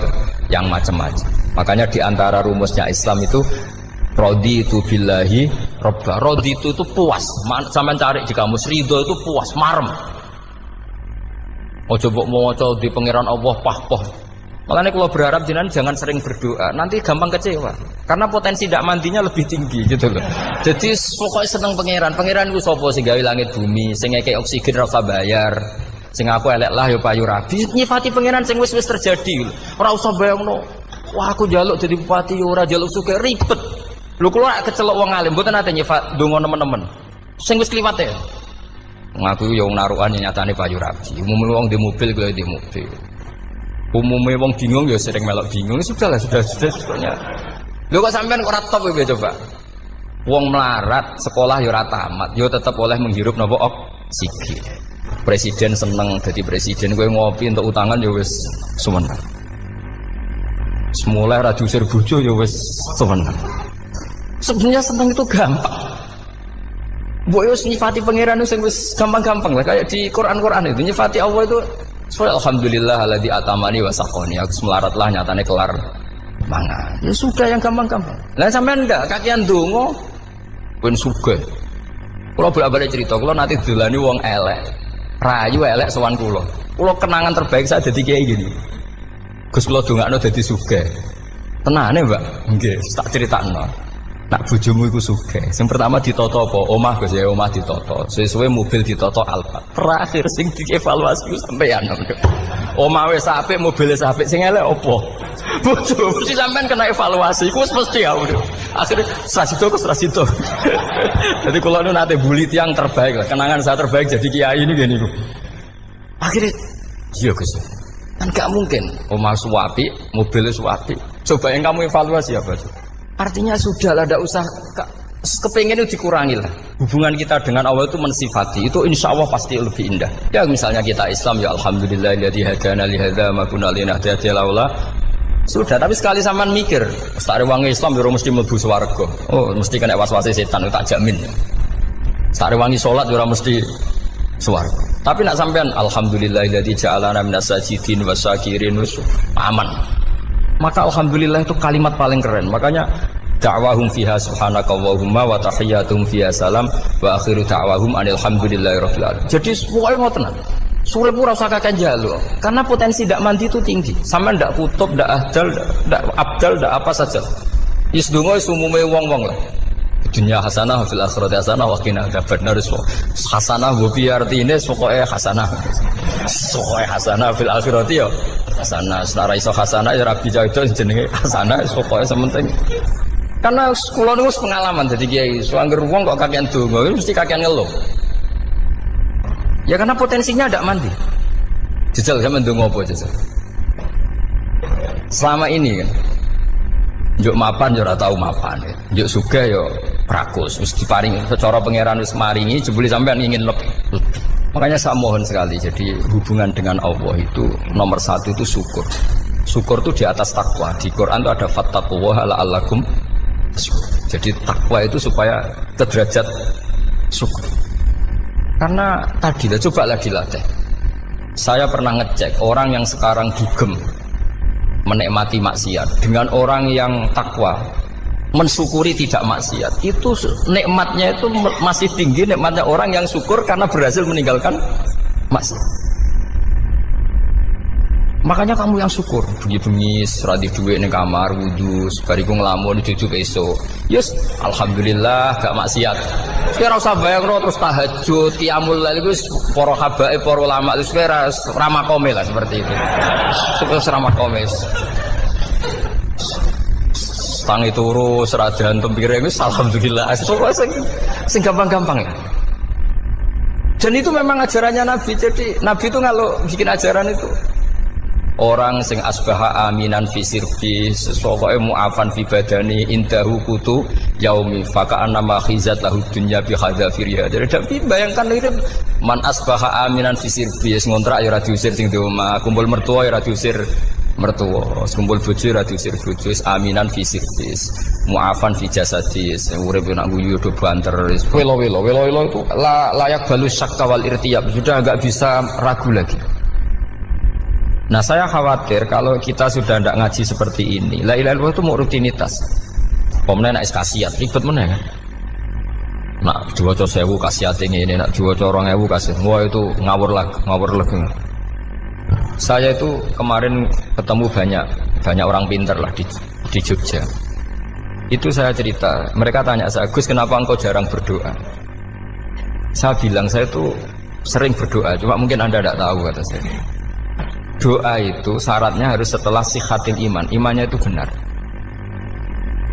yang macam-macam. Makanya diantara rumusnya Islam itu raditu billahi robba. Raditu itu puas, sampai cari di kamus, ridho itu puas, marem. Ojo mbok maca di pangeran Allah pah-pah Makanya kalau berharap jenengan jangan sering berdoa, nanti gampang kecewa. Karena potensi tidak mandinya lebih tinggi gitu loh. Jadi pokoknya seneng pangeran itu sapa sing gawe langit bumi, sing ngekek oksigen ora usah bayar. Sing aku elek lah ya payu rabi. Nyifati pangeran sing wis terjadi. Ora usah bayangno. Wah aku njaluk jadi bupati ora njaluk sugih ribet. Lho kula kecelok wong alim mboten nate nyifat donga nemen-nemen. Sing wis kliwat ya. Ngaku ya wong narukan nyatane payu rabi. Umumnya wong di mobil kaya di mobil. Umumnya wong bingung ya sering melok bingung. Sudah sebetulnya. Lho kok sampean ora top ya coba. Wong melarat sekolah ya ora tamat, ya tetep oleh menghirup napa oksigen. Presiden seneng jadi presiden, kowe ngopi untuk utangan ya wis sumeneng. Semula ra diusir bojo ya wis sumeneng. Sebenarnya seneng itu gampang. Mbok yo nyifati pangeran sing wis gampang-gampang lah kayak di Quran itu nyifati Allah itu alhamdulillah alladzi atamani wa saqani. Aku melaratlah nyatane kelar mangan. Ya sudah yang gampang-gampang. Lah sampean enggak kakian donga ben sugih. Kula bolak-balik cerita, kula nanti dolani wong elek. Rayu elek sowan kula. Kula kenangan terbaik saya dadi kiai gini. Gus kula dongakno dadi sugih. Tenane, Mbak? Nggih, tak critakno. Nak bojomu iku sugih. Sing pertama ditoto apa? Omah Gus ya, omah ditoto. Suwe-suwe mobil ditoto Alphard. Terakhir sing dievaluasi sampeyan. Omah wis apik, mobil wis apik, sing elek apa? Bojo mesti sampean kena evaluasi. Iku wis mesti ya. Akhire strasido. Jadi kula nu nate buli tiyang terbaik lah. Kenangan saya terbaik jadi kiai ini gini niku. Akhire iya Gus. Kan gak mungkin omah suwapi, mobil suwapi. Coba yang kamu evaluasi apa? Artinya sudah lah, tidak usah kepengen itu dikurangi lah. Hubungan kita dengan Allah itu mensifati, itu insya Allah pasti lebih indah. Ya misalnya kita Islam, ya alhamdulillah alladzi hadana li hadza ma kunna linahtadiya laula. Sudah, tapi sekali sampean mikir, sak rewangi Islam yo mesti mlebu swarga. Oh, mesti kena was-wase setan, tak jamin. Sak rewangi salat yo mesti swarga. Tapi nak sampean alhamdulillah alladzi ja'alana minas sajidin wasyakirin aman. Maka alhamdulillah itu kalimat paling keren. Makanya da'wahum fiha subhanakallahumma wa tahiyyatuhum fiha salam wa akhiru da'wahum alhamdulillahirabbil alamin. Jadi pokoke ngoten. Sore pura usah kakek njaluk. Karena potensi ndak mandi itu tinggi. Sampean ndak kutub, ndak ahdal, ndak abdal, ndak apa saja. Wis donga wis umume wong-wong lah. Dunya hasanah fil akhirati hasanah wa qina adzabannar. Hasanah mbok piye artine pokoke hasanah. Pokoke hasanah fil akhirati ya hasanah. Setara iso hasanah ya rabi jauh jenenge hasanah pokoke sementing. Karena kula niku pengalaman dadi kiai. Suangger wong kok kakean donga mesti kakean ngeluh. Ya karena potensinya ndak mandi. Jajal sampean ndonga apa jajal? Selama ini kan njuk mapan yo ora tau mapan. Njuk sugih yo prakus wis diparingi secara pangeran wis maringi jebule sampean ingin lebih. Makanya saya mohon sekali, jadi hubungan dengan Allah itu nomor satu itu syukur. Syukur itu di atas takwa. Di Quran itu ada fattaqullaha la'allakum. Jadi takwa itu supaya ke derajat syukur. Karena tadi lah, cobalah dilatih. Saya pernah ngecek orang yang sekarang dugem menikmati maksiat dengan orang yang takwa mensyukuri tidak maksiat, itu nikmatnya itu masih tinggi nikmatnya orang yang syukur karena berhasil meninggalkan maksiat. Makanya kamu yang syukur, bengi-bengi seradi duit ning kamar wudu, bariku ngelamun cucuk esuk. Yes, alhamdulillah gak maksiat. Kira usah bayangno terus tahajud, qiyamul lail iku para habaib, para ulama itu kira ramakome lah seperti itu. Terus ramakome. Tangi turu seradan tempiring wis alhamdulillah. Sing gampang-gampang ya. Dan itu memang ajarannya Nabi. Jadi Nabi itu kalau bikin ajaran itu orang sing asbaha aminan fi sirbi sesuatu mu'afan fi badani indahu kutu yaumi faka annama khizat lahu dunya bi hadzafiriha. Jadi bayangkan itu man asbaha aminan fi sirbi ngontrak ya ora diusir sing di omah, kumpul mertua ya ora diusir mertua, kumpul bojo ora diusir bojo, aminan fi sirbi mu'afan fi jasadis urip nak guyu do banter welo itu layak balus syakka wal irtiyab, sudah enggak bisa ragu lagi. Nah saya khawatir kalau kita sudah tidak ngaji seperti ini, la ilaha illallah itu mau rutinitas. Pemenang nak kasiat, ribet mana kan? Nak diwaca 1000 kasiat ini, nak diwaca 2000 kasiat, wah itu ngawur lagi. Saya itu kemarin ketemu banyak orang pintar lah di Jogja. Itu saya cerita, mereka tanya saya, Gus kenapa engkau jarang berdoa? Saya bilang saya itu sering berdoa, cuma mungkin Anda tidak tahu kata saya. Doa itu syaratnya harus setelah sihatil iman, imannya itu benar.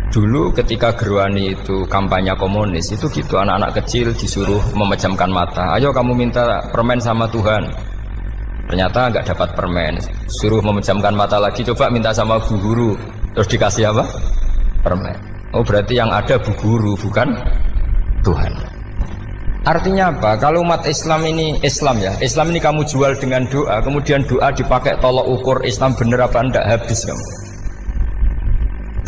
Dulu ketika Gerwani itu kampanye komunis itu gitu, anak-anak kecil disuruh memejamkan mata. Ayo kamu minta permen sama Tuhan. Ternyata nggak dapat permen, suruh memejamkan mata lagi, coba minta sama bu guru, terus dikasih apa? Permen. Oh berarti yang ada bu guru bukan Tuhan. Artinya apa? Kalau umat Islam ini Islam ini kamu jual dengan doa, kemudian doa dipakai tolok ukur Islam bener apa enggak, habis kamu.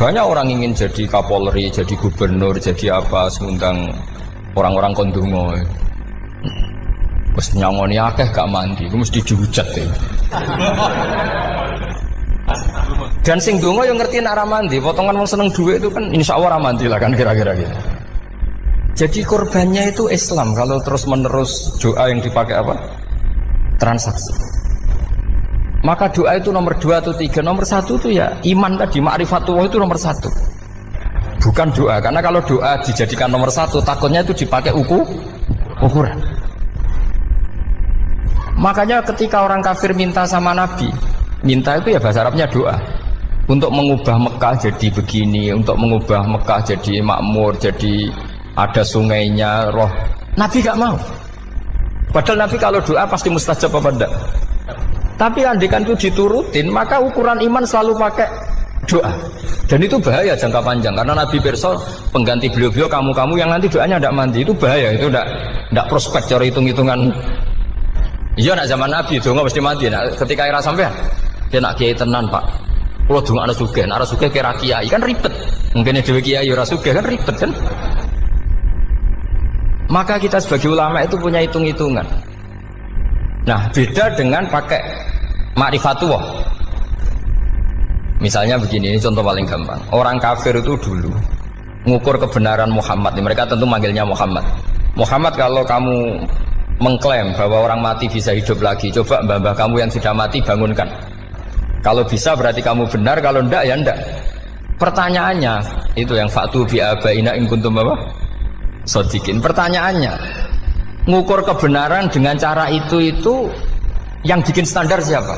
Banyak orang ingin jadi Kapolri, jadi gubernur, jadi apa, mengundang orang-orang kondungo. Wes nyangoni akeh gak mandi, ku mesti dihujat ya. Dan sing donga yang ngerti nek ora mandi, potongan wong seneng duit itu kan insyaallah ora mandi lah kan kira-kira gitu. Jadi korbannya itu Islam kalau terus-menerus doa yang dipakai apa? Transaksi. Maka doa itu nomor 2 atau 3, nomor 1 itu ya iman tadi, ma'rifatullah itu nomor 1. Bukan doa, karena kalau doa dijadikan nomor 1, takutnya itu dipakai ukuran. Makanya ketika orang kafir minta sama Nabi, minta itu ya bahasa Arabnya doa. Untuk mengubah Mekah jadi begini, untuk mengubah Mekah jadi makmur, jadi ada sungainya, roh. Nabi gak mau. Padahal Nabi kalau doa pasti mustajab apa enggak? Tapi andikan itu diturutin, maka ukuran iman selalu pakai doa. Dan itu bahaya jangka panjang, karena Nabi pirsa pengganti beliau-beliau kamu-kamu yang nanti doanya tidak mandi, itu bahaya, itu tidak prospek cara hitung-hitungan. Iya nak zaman Nabi donga mesti mati. Nah, ketika era sampean, dia nak kiai tenan Pak. Kalau donga ana sugih, ana sugih kira kiai kan ribet. Mungkin dhewe kiai ora sugih kan ribet kan. Maka kita sebagai ulama itu punya hitung-hitungan. Nah, beda dengan pakai ma'rifatullah. Misalnya begini, ini contoh paling gampang. Orang kafir itu dulu mengukur kebenaran Muhammad. Mereka tentu manggilnya Muhammad. Muhammad kalau kamu mengklaim bahwa orang mati bisa hidup lagi, coba mbah-mbah kamu yang sudah mati bangunkan. Kalau bisa berarti kamu benar, kalau ndak ya ndak. Pertanyaannya itu yang fa'tu bi abaina in kuntum apa? Shodiqin. Pertanyaannya, ngukur kebenaran dengan cara itu yang bikin standar siapa?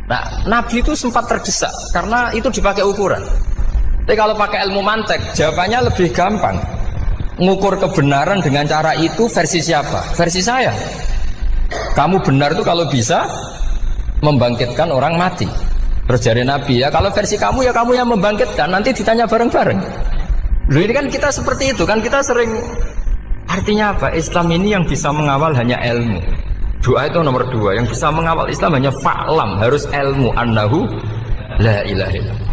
Nah, Nabi itu sempat terdesak karena itu dipakai ukuran. Tapi kalau pakai ilmu mantek, jawabannya lebih gampang. Ngukur kebenaran dengan cara itu versi siapa? Versi saya. Kamu benar itu kalau bisa membangkitkan orang mati. Terus dari Nabi ya, kalau versi kamu ya kamu yang membangkitkan, nanti ditanya bareng-bareng. Loh ini kan kita seperti itu kan, kita sering. Artinya apa? Islam ini yang bisa mengawal hanya ilmu. Doa itu nomor 2, yang bisa mengawal Islam hanya fa'lam, harus ilmu annahu la ilaha illallah.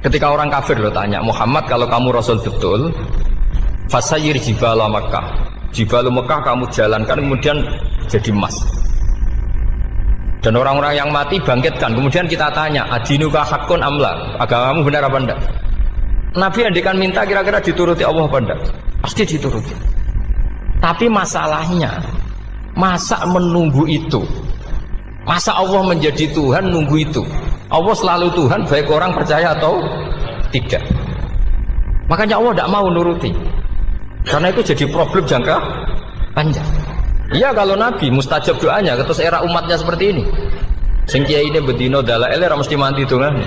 Ketika orang kafir lo tanya, Muhammad kalau kamu Rasul betul, fasayir jibala Mekah, jibala Mekah kamu jalankan kemudian jadi emas. Dan orang-orang yang mati bangkitkan. Kemudian kita tanya, adinuka hakun amla, agamamu benar apa enggak? Nabi andikan minta kira-kira dituruti Allah apa enggak? Pasti dituruti. Tapi masalahnya, masa menunggu itu? Masa Allah menjadi Tuhan nunggu itu? Allah selalu Tuhan baik orang percaya atau tidak. Makanya Allah tidak mau nuruti. Karena itu jadi problem jangka panjang. Iya kalau Nabi mustajab doanya, terus era umatnya seperti ini. Sing kiai ini bedino dalail ora mesti mandi dongane.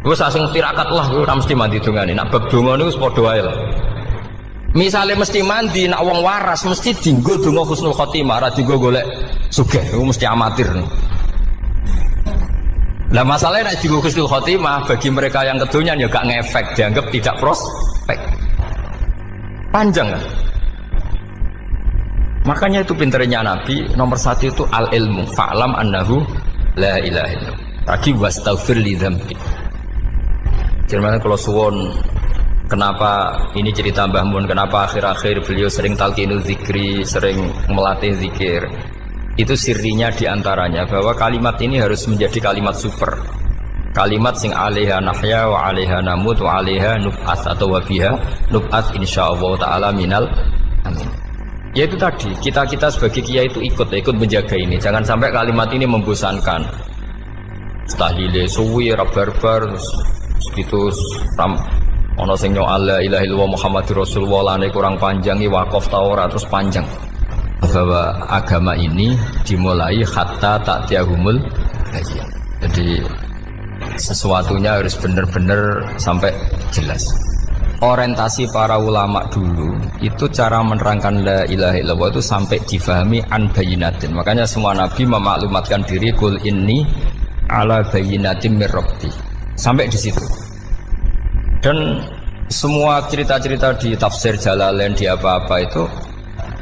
Wis asing tirakat lah ora mesti mandi dongane. Nak bab donga niku wis padha wae lah. Misale mesti mandi, nak wong waras mesti dienggo donga husnul khotimah, ora dienggo golek sugih. Iku mesti amatir. Lah masalahnya nak dienggo husnul khotimah bagi mereka yang kedonyan ya gak ngefek, dianggap tidak prospek. Panjang kan? Makanya itu pinternya Nabi nomor 1 itu al-ilmu fa'lam annahu la ilaha illallah. Lagi wastaghfir li dzambi. Jadi kalau suwon kenapa ini cerita Mbah Mun, kenapa akhir-akhir beliau sering talqinul zikri, sering melatih zikir. Itu sirinya diantaranya bahwa kalimat ini harus menjadi kalimat super. Kalimat sing alaiha nahya wa alaiha namut wa alaiha nub'ats atau wa biha nub'ats insyaallah taala minal amin. Ya itu tadi, kita sebagai kiai itu ikut menjaga ini. Jangan sampai kalimat ini membosankan. Tahlile suwi barbar terus gitu ono sing nyoal la ilaha illallah Muhammadur Rasulullah lane kurang panjang iki wakaf ta ora terus panjang. Bahwa agama ini dimulai hatta ta'tiyahumul bayyinah. Jadi sesuatunya harus benar-benar sampai jelas. Orientasi para ulama dulu itu cara menerangkan la ilaha illallah itu sampai difahami an bayyinatin. Makanya semua nabi memaklumatkan diri kul inni ala bayyinatin mir rabbi. Sampai di situ. Dan semua cerita-cerita di tafsir Jalalain di apa-apa itu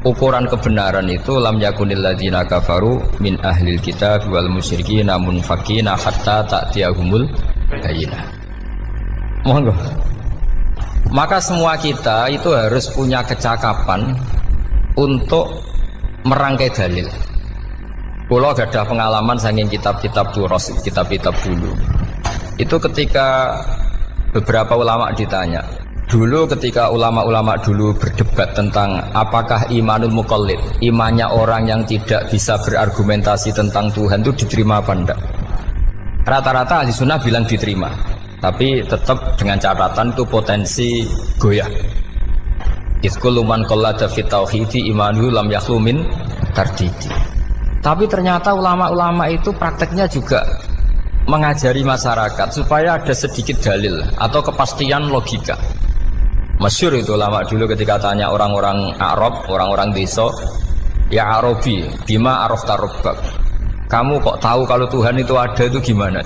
ukuran kebenaran itu lam yakunil ladzina kafaru min ahlil kitab wal musyrikin namun fakina hatta ta'tiyahumul bayyinah. Monggo. Maka semua kita itu harus punya kecakapan untuk merangkai dalil. Kalau ada pengalaman saking kitab-kitab turos, kitab-kitab dulu. Itu ketika beberapa ulama ditanya. Dulu ketika ulama-ulama dulu berdebat tentang apakah imanul muqallid, imannya orang yang tidak bisa berargumentasi tentang Tuhan itu diterima apa enggak? Rata-rata ahli sunnah bilang diterima. Tapi tetap dengan catatan itu potensi goyah. Izkul man qallada fit tauhidi imanuhu lam yakhlu min tardidi. Tapi ternyata ulama-ulama itu prakteknya juga mengajari masyarakat supaya ada sedikit dalil atau kepastian logika. Masyhur itu ulama dulu ketika tanya orang-orang Arab, orang-orang desa, ya Arabi, bima arafta rabbak. Kamu kok tahu kalau Tuhan itu ada itu gimana?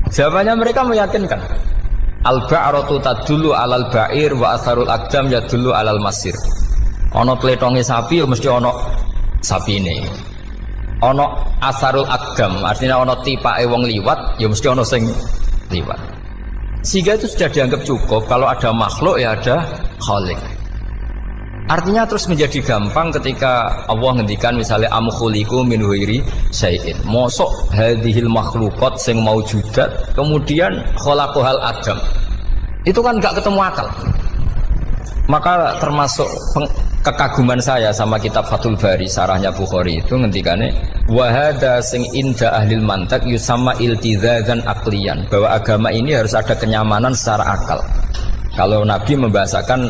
Jawabannya mereka meyakinkan. Al-ba'ratu tadullu alal ba'ir wa atharul aqdam yadullu alal masir. Ono tletonge sapi ya mesti ono sapine. Ono atharul aqdam artinya ono tipake wong liwat ya mesti ono sing liwat. Sehingga itu sudah dianggap cukup kalau ada makhluk ya ada khalik. Artinya terus menjadi gampang ketika Allah ngendikan misalnya am khuliqu min ghairi syai'in. Mosok hadhil makhluqat sing maujudat kemudian khalaqahal adam. Itu kan enggak ketemu akal. Maka termasuk kekaguman saya sama kitab Fathul Bari sarahnya Bukhari itu ngendikane wa hadza sing inda ahlil mantak yusamma iltizazan aqliyan, bahwa agama ini harus ada kenyamanan secara akal. Kalau Nabi membahasakan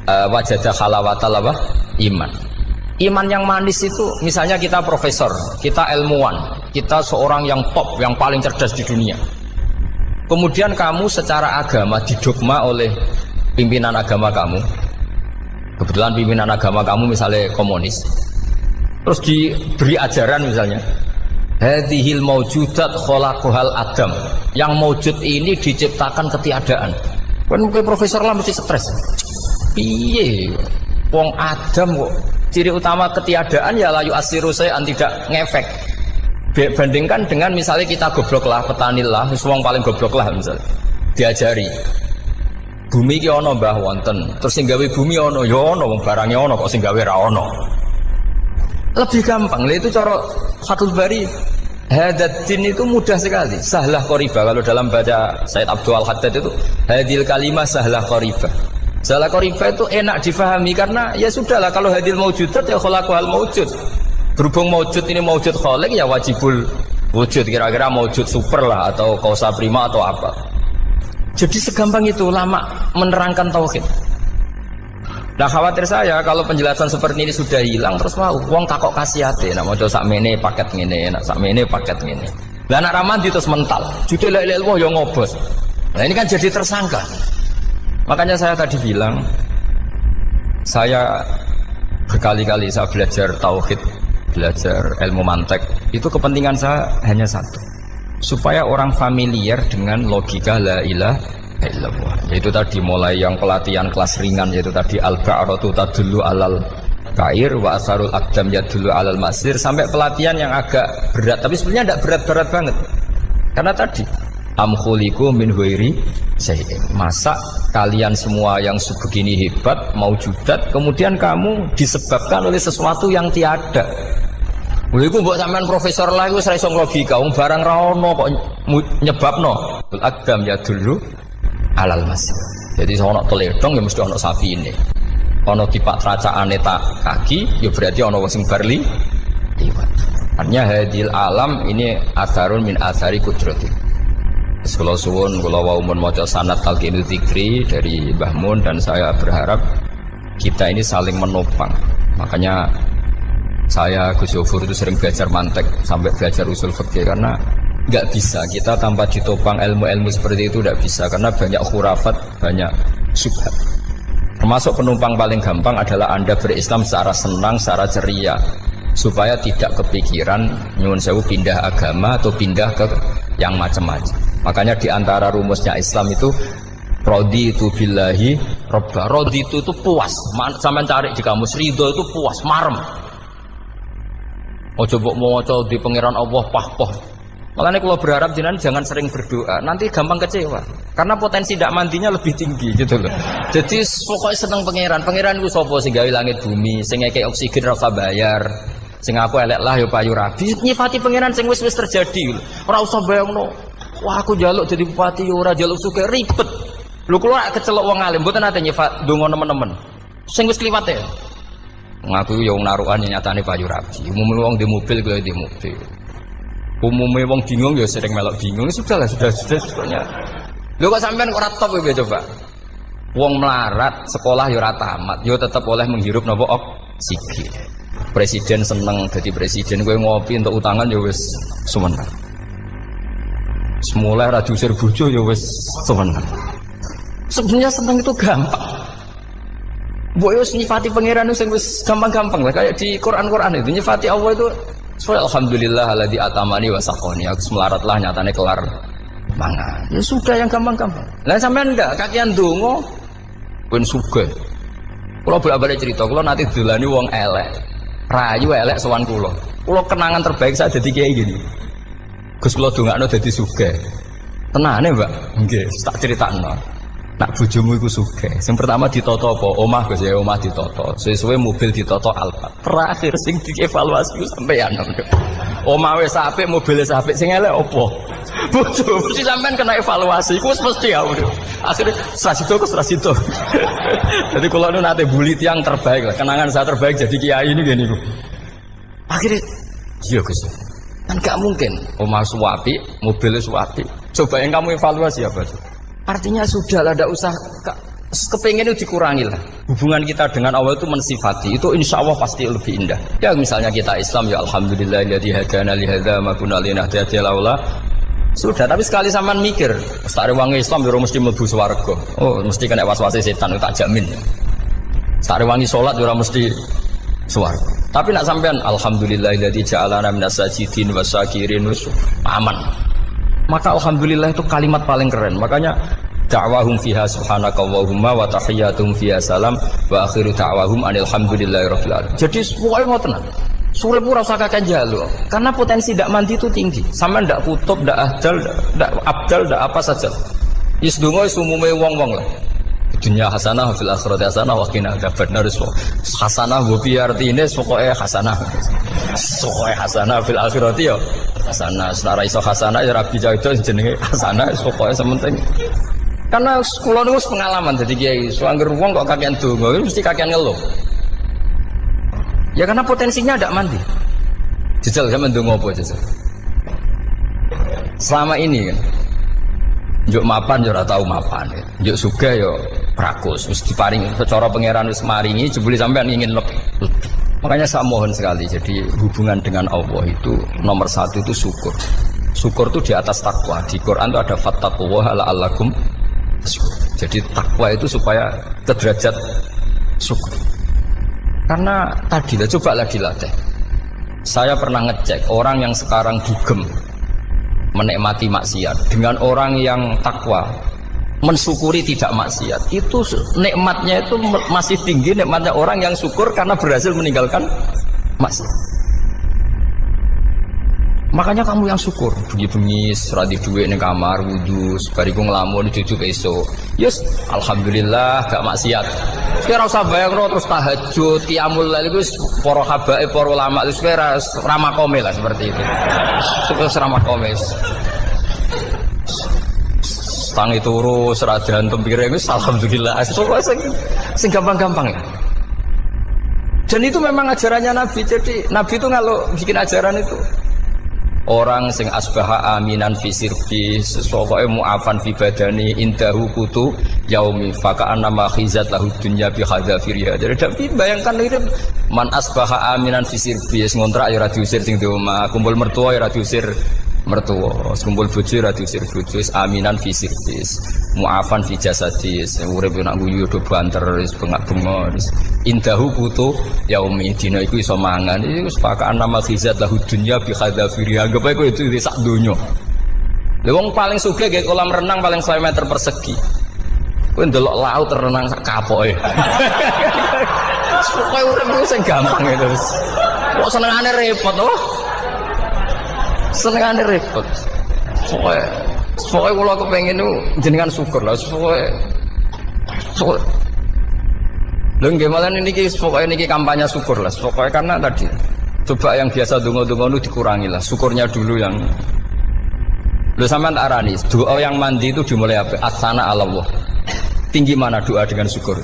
wajadah halawatal apa? Iman. Iman yang manis itu misalnya kita profesor, kita ilmuwan, kita seorang yang top, yang paling cerdas di dunia. Kemudian kamu secara agama didogma oleh pimpinan agama kamu. Kebetulan pimpinan agama kamu misalnya komunis. Terus diberi ajaran misalnya hadhil maujudat khalaqahal adam. Yang maujud ini diciptakan ketiadaan. Kan mungkin profesor lah mesti stres. Piye wong Adam kok ciri utama ketiadaan ya layu asiru saya tidak ngefek. Bandingkan dengan misalnya kita goblok lah, petani lah, wong paling goblok lah misalnya diajari bumi ki ono mbah wonten, terus sing gawe bumi ono ya ono, wong barangnya ono kok sing gawe ra ono. Lebih gampang lah itu cara Fathul Bari. Hadatin itu mudah sekali, sahlah qoriba. Kalau dalam baca Said Abdul Haddad itu hadil kalimah sahlah qoriba. Salah qoriba itu enak difahami karena ya sudahlah kalau hadil maujudat ya khalaqahal maujud. Berhubung maujud ini maujud khaliq ya wajibul wujud, kira-kira maujud super lah atau kausa prima atau apa. Jadi segampang itu ulama menerangkan tauhid. Nah khawatir saya kalau penjelasan seperti ini sudah hilang terus mau wong takok kasihate nak maca sakmene paket ngene, nak sakmene paket ngene. Lah anak ramadi terus mental. Judul la ilaha illallah ya ngobos. Nah ini kan jadi tersangka. Makanya saya tadi bilang, saya berkali-kali saya belajar tauhid, belajar ilmu mantek. Itu kepentingan saya hanya satu, supaya orang familiar dengan logika la ilaha illallah. Yaitu tadi mulai yang pelatihan kelas ringan, yaitu tadi al-ba'ratu tadullu alal kair wa asarul aqdam yadullu alal masir, sampai pelatihan yang agak berat. Tapi sebenarnya tidak berat-berat banget. Karena tadi am khuliqu min ghairi syai'in. Masa kalian semua yang sebegini hebat maujudat kemudian kamu disebabkan oleh sesuatu yang tiada. Lha iku mbok sampean profesor lah iku ora iso logika, wong barang ra ono kok nyebabno. Al-aqdam ya dulu alal masir. Jadi ono teledong ya mesti ono sapi ini. Ono tipak tracakane tak kaki, ya berarti ono wong sing barli liwat. Artinya hadil alam ini asarun min asari kudrati. Kula suwun kula wau mun maca sanad talqinu dzikri dari Mbah Mun, dan saya berharap kita ini saling menopang. Makanya saya Gus Yofur itu sering belajar mantek sampai belajar usul fikih, karena nggak bisa kita tanpa ditopang ilmu-ilmu seperti itu, tidak bisa, karena banyak khurafat, banyak syubhat. Termasuk penumpang paling gampang adalah Anda berislam secara senang, secara ceria, supaya tidak kepikiran nyuwun sewu pindah agama atau pindah ke yang macam-macam. Makanya diantara rumusnya Islam itu raditu billahi robba. Raditu itu puas. Sampeyan cari di kamus, ridho itu puas, marem. Ojo mbok maca di pangeran Allah pah-pah. Makanya kalau berharap jenengan jangan sering berdoa, nanti gampang kecewa. Karena potensi tidak mandinya lebih tinggi gitu loh. Jadi pokoknya seneng pangeran. Pangeran itu sapa sing gawe langit bumi, sing ngekek oksigen ora usah bayar. Sing aku elek lah ya payu rabi. Nyifati pangeran sing wis terjadi. Ora usah bayangno. Wah aku jaluk jadi bupati ya ora jaluk suke ribet. Lho kula kecelok wong alim mboten nate nyifat donga nemen-nemen. Sing wis kliwat ya. Ngaku ya wong narukan nyatane payu rabi. Umume wong di mobil kaya di mobil. Umumnya wong bingung ya sering melok bingung, sudah sebetulnya. Lho kok sampean ora top ya coba. Wong melarat sekolah ya ora tamat, ya tetep oleh menghirup napa oksigen. Presiden seneng jadi presiden, kowe ngopi untuk utangan ya wis semeneng. Semula ra diusir bojo ya wis semeneng. Sebenarnya seneng itu gampang. Mbok yo nyifati pangeran sing wis gampang-gampang lah, kayak di Quran-Quran itu nyifati Allah itu alhamdulillah alladzi atamani wa saqani. Aku melaratlah nyatane kelar mangan. Ya sudah yang gampang-gampang. Lah sampean enggak kakian donga ben sugih. Kula bolak-balik cerita, kula nanti dolani wong elek. Rayu elek sowan kula. Kula kenangan terbaik saya dadi kiai gini. Gus kula dongakno dadi sugih. Tenane, Mbak? Nggih, tak critakno. Nak bojomu iku sugih. Sing pertama ditoto apa? Omah Gus ya, omah ditoto. Suwe-suwe mobil ditoto Alphard. Terakhir sing dievaluasi ku sampeyan. Omah wis apik, mobil wis apik, sing elek apa? Bojo mesti sampean kena evaluasi. Iku wis mesti ya. Akhirnya Srasito. Jadi kalau nu nate bully yang terbaik lah. Kenangan saya terbaik jadi kiai ini gini. Akhirnya iya Gus. Kan gak mungkin omah suwapi, mobilnya suwapi. Coba yang kamu evaluasi apa? Artinya sudah lah, tidak usah kepengen itu dikurangi lah. Hubungan kita dengan Allah itu mensifati, itu insya Allah pasti lebih indah. Ya misalnya kita Islam, ya alhamdulillahilladzi hadana li hadza ma kunna linahtadiya laula. Sudah, tapi sekali sampean mikir, setare wong Islam yo mesti mlebu swarga. Oh, mesti kena was-wase setan, tak jamin. Setare wangi salat yo mesti swarga. Tapi nak sampean alhamdulillahilladzi ja'alana minas sajidin wasyakirin aman. Maka alhamdulillah itu kalimat paling keren. Makanya da'wahum fiha subhanakallahumma wa tahiyyatuhum fiha salam wa akhiru da'wahum alhamdulillahirabbil alamin. Jadi pokoknya ngoten. Sore pura usah kakek jaluk. Karena potensi ndak mandi itu tinggi. Sama ndak kutub, ndak ahdal, ndak abdal, ndak apa saja. Wis donga wis umume wong-wong lah. Dunya hasanah fil akhirati hasanah wa qina adzabannar. Hasanah mbok piye artine pokoke hasanah. Pokoke hasanah fil akhirati ya hasanah. Ora iso hasanah ya rabi itu jenenge hasanah pokoke sementing. Karena kula niku pengalaman dadi kiai, suangger wong kok kakean donga mesti kakean ngeluh. Ya karena potensinya ada mandi. Jajal sampean ndonga apa jajal? Selama ini kan njuk mapan yo ora tau mapan. Njuk sugih yo prakus, wis diparingi secara pangeran wis maringi jebule sampean ingin lebih. Makanya saya mohon sekali, jadi hubungan dengan Allah itu nomor satu itu syukur. Syukur itu di atas takwa. Di Quran itu ada fattaqullaha la'allakum tashkurun. Jadi takwa itu supaya ke derajat syukur. Karena tadi lah, cobalah dilatih. Saya pernah ngecek orang yang sekarang dugem menikmati maksiat dengan orang yang takwa mensyukuri tidak maksiat, itu nikmatnya itu masih tinggi nikmatnya orang yang syukur karena berhasil meninggalkan maksiat. Makanya kamu yang syukur, bengi-bengi seradi duit ning kamar wudu, bariku ngelamun cucu esuk. Yes, alhamdulillah gak maksiat. Sekarang usah bayangno terus tahajud, qiyamul lail iku para habaib, para ulama itu sekarang ramakome lah seperti itu. Terus ramakome. Tangi turu serajan tempire wis alhamdulillah. Pokoke sing gampang-gampang ya. Dan itu memang ajarannya Nabi. Jadi Nabi itu kalau bikin ajaran itu orang sing asbaha aminan fi sirbi sesuatu mu'afan fi badani indahu kutu yaumi faka'an nama khizat lahu dunya bi hadzafiriya. Jadi bayangkan itu man asbaha aminan fi sirbi ngontrak ya ora diusir sing di omah, kumpul mertua ya ora diusir mertua, kumpul bojo ya ora diusir bojo, aminan fi sirbi mu'afan fi jasadi urip nak guyu do banter wis bengak-bengok indahu kutu yaumi dina iku iso mangan iku sepakakan nama khizat lahu dunya bi hadzafiriya. Anggap ae kowe itu di sak donya. Lha wong paling sugih nggih kolam renang paling 1 meter persegi. Kowe ndelok laut renang sak kapoke. Pokoke urip ku sing gampang itu. Kok senengane repot to? Senengane repot. Pokoke kula kepengin niku jenengan syukur lah. Pokoke lho nggih malah niki pokoke niki kampanye syukur lah. Pokoke karena tadi coba yang biasa donga-donga itu dikurangi lah. Syukurnya dulu yang lho sampean tak arani. Doa yang mandi itu dimulai apa? Asana Allah. Tinggi mana doa dengan syukur?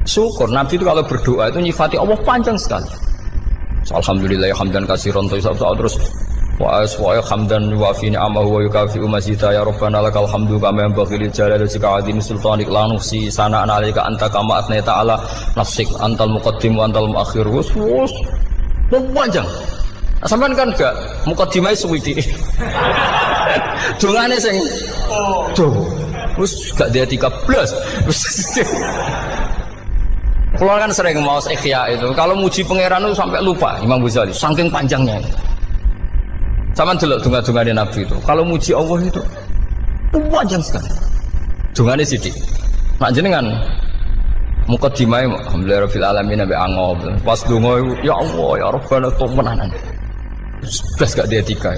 Syukur. Nabi itu kalau berdoa itu nyifati Allah panjang sekali. Alhamdulillah hamdan katsiran terus wa hamdan wa fi ni'amahu wa yukafi mazida ya rabbana lakal hamdu kama yanbaghi lil jalali wal azimi sultanik la nuhsi sana'an 'alaika anta kama athnayta 'ala nafsik antal muqaddim wa antal muakhir. Wus panjang. Sampean kan gak mukaddimah suwiti. Dongane sing wis gak dia 13. Kalau kan sering mau ikhya itu, kalau muji pangeran itu sampai lupa Imam Ghazali, saking panjangnya. Sama delok donga-dongane Nabi itu. Kalau muji Allah itu panjang sekali. Dongane sithik. Nak jenengan mukaddimah alhamdulillah rabbil alamin sampai angob. Pas donga ya Allah ya Rabbana temenanan. Blas gak dia tiga.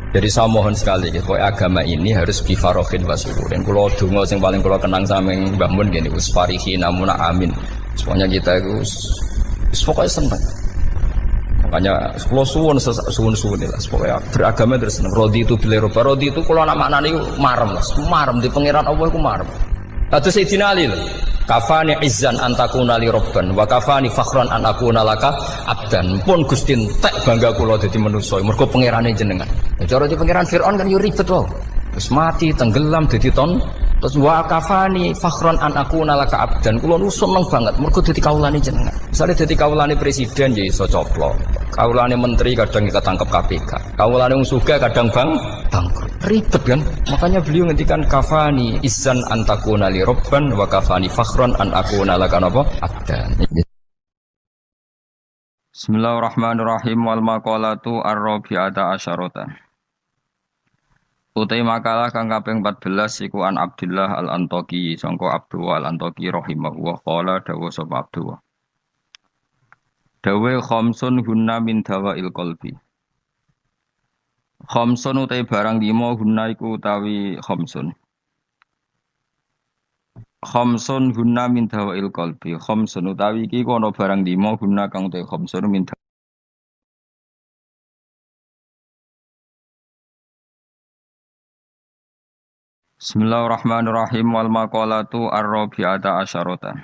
Jadi saya mohon sekali gitu, agama ini harus bifarohin wasururin. Kalau donga sing paling kula kenang sameng Mbah Mun gini us farihin amuna amin. Semuanya kita itu pokoknya seneng. Makanya kalau suwun lah, pokoknya beragama terus seneng. Rodi itu bila roba, rodi itu kalau nama anak itu marem di pangeran Allah itu marem. Lalu Sayyidina Ali kafani izzan antakuna li robban, wa kafani fakhran anakuna laka abdan. Pun Gustin tak bangga kula dadi manusa, mergo pangerane jenengan. Ya cara di pangeran Firaun kan yo ribet wae. Terus mati tenggelam dadi ton. Terus wa kafani fakhran anakuna laka abdan. Kula nu seneng banget mergo dadi kawulane jenengan. Misale dadi kawulane presiden ya iso coplok. Kawulane menteri kadang ketangkep KPK. Kawulane wong sugih kadang bangkrut. Ribet kan? Makanya beliau ngendikan kafani izzan antakuna li robban wa kafani fakhran an akuna laka napa abdan. Bismillahirrahmanirrahim wal maqalatu ar-rabi'ata asyarata. Utai makalah kang kaping 14 iku an Abdullah al-Antaqi sangka Abdullah al-Antaqi rahimahullah qala dawu sapa Abdullah. Dawe khamsun hunna min dawail qalbi. Khamsun utai barang 5 hunna iku utawi khamsun. Khamsun hunna min dawail qalbi. Khamsun utawi iki kono barang 5 hunna kang utai khamsun min Bismillahirrahmanirrahim wal maqalatu ar-rabi'ata asyarata.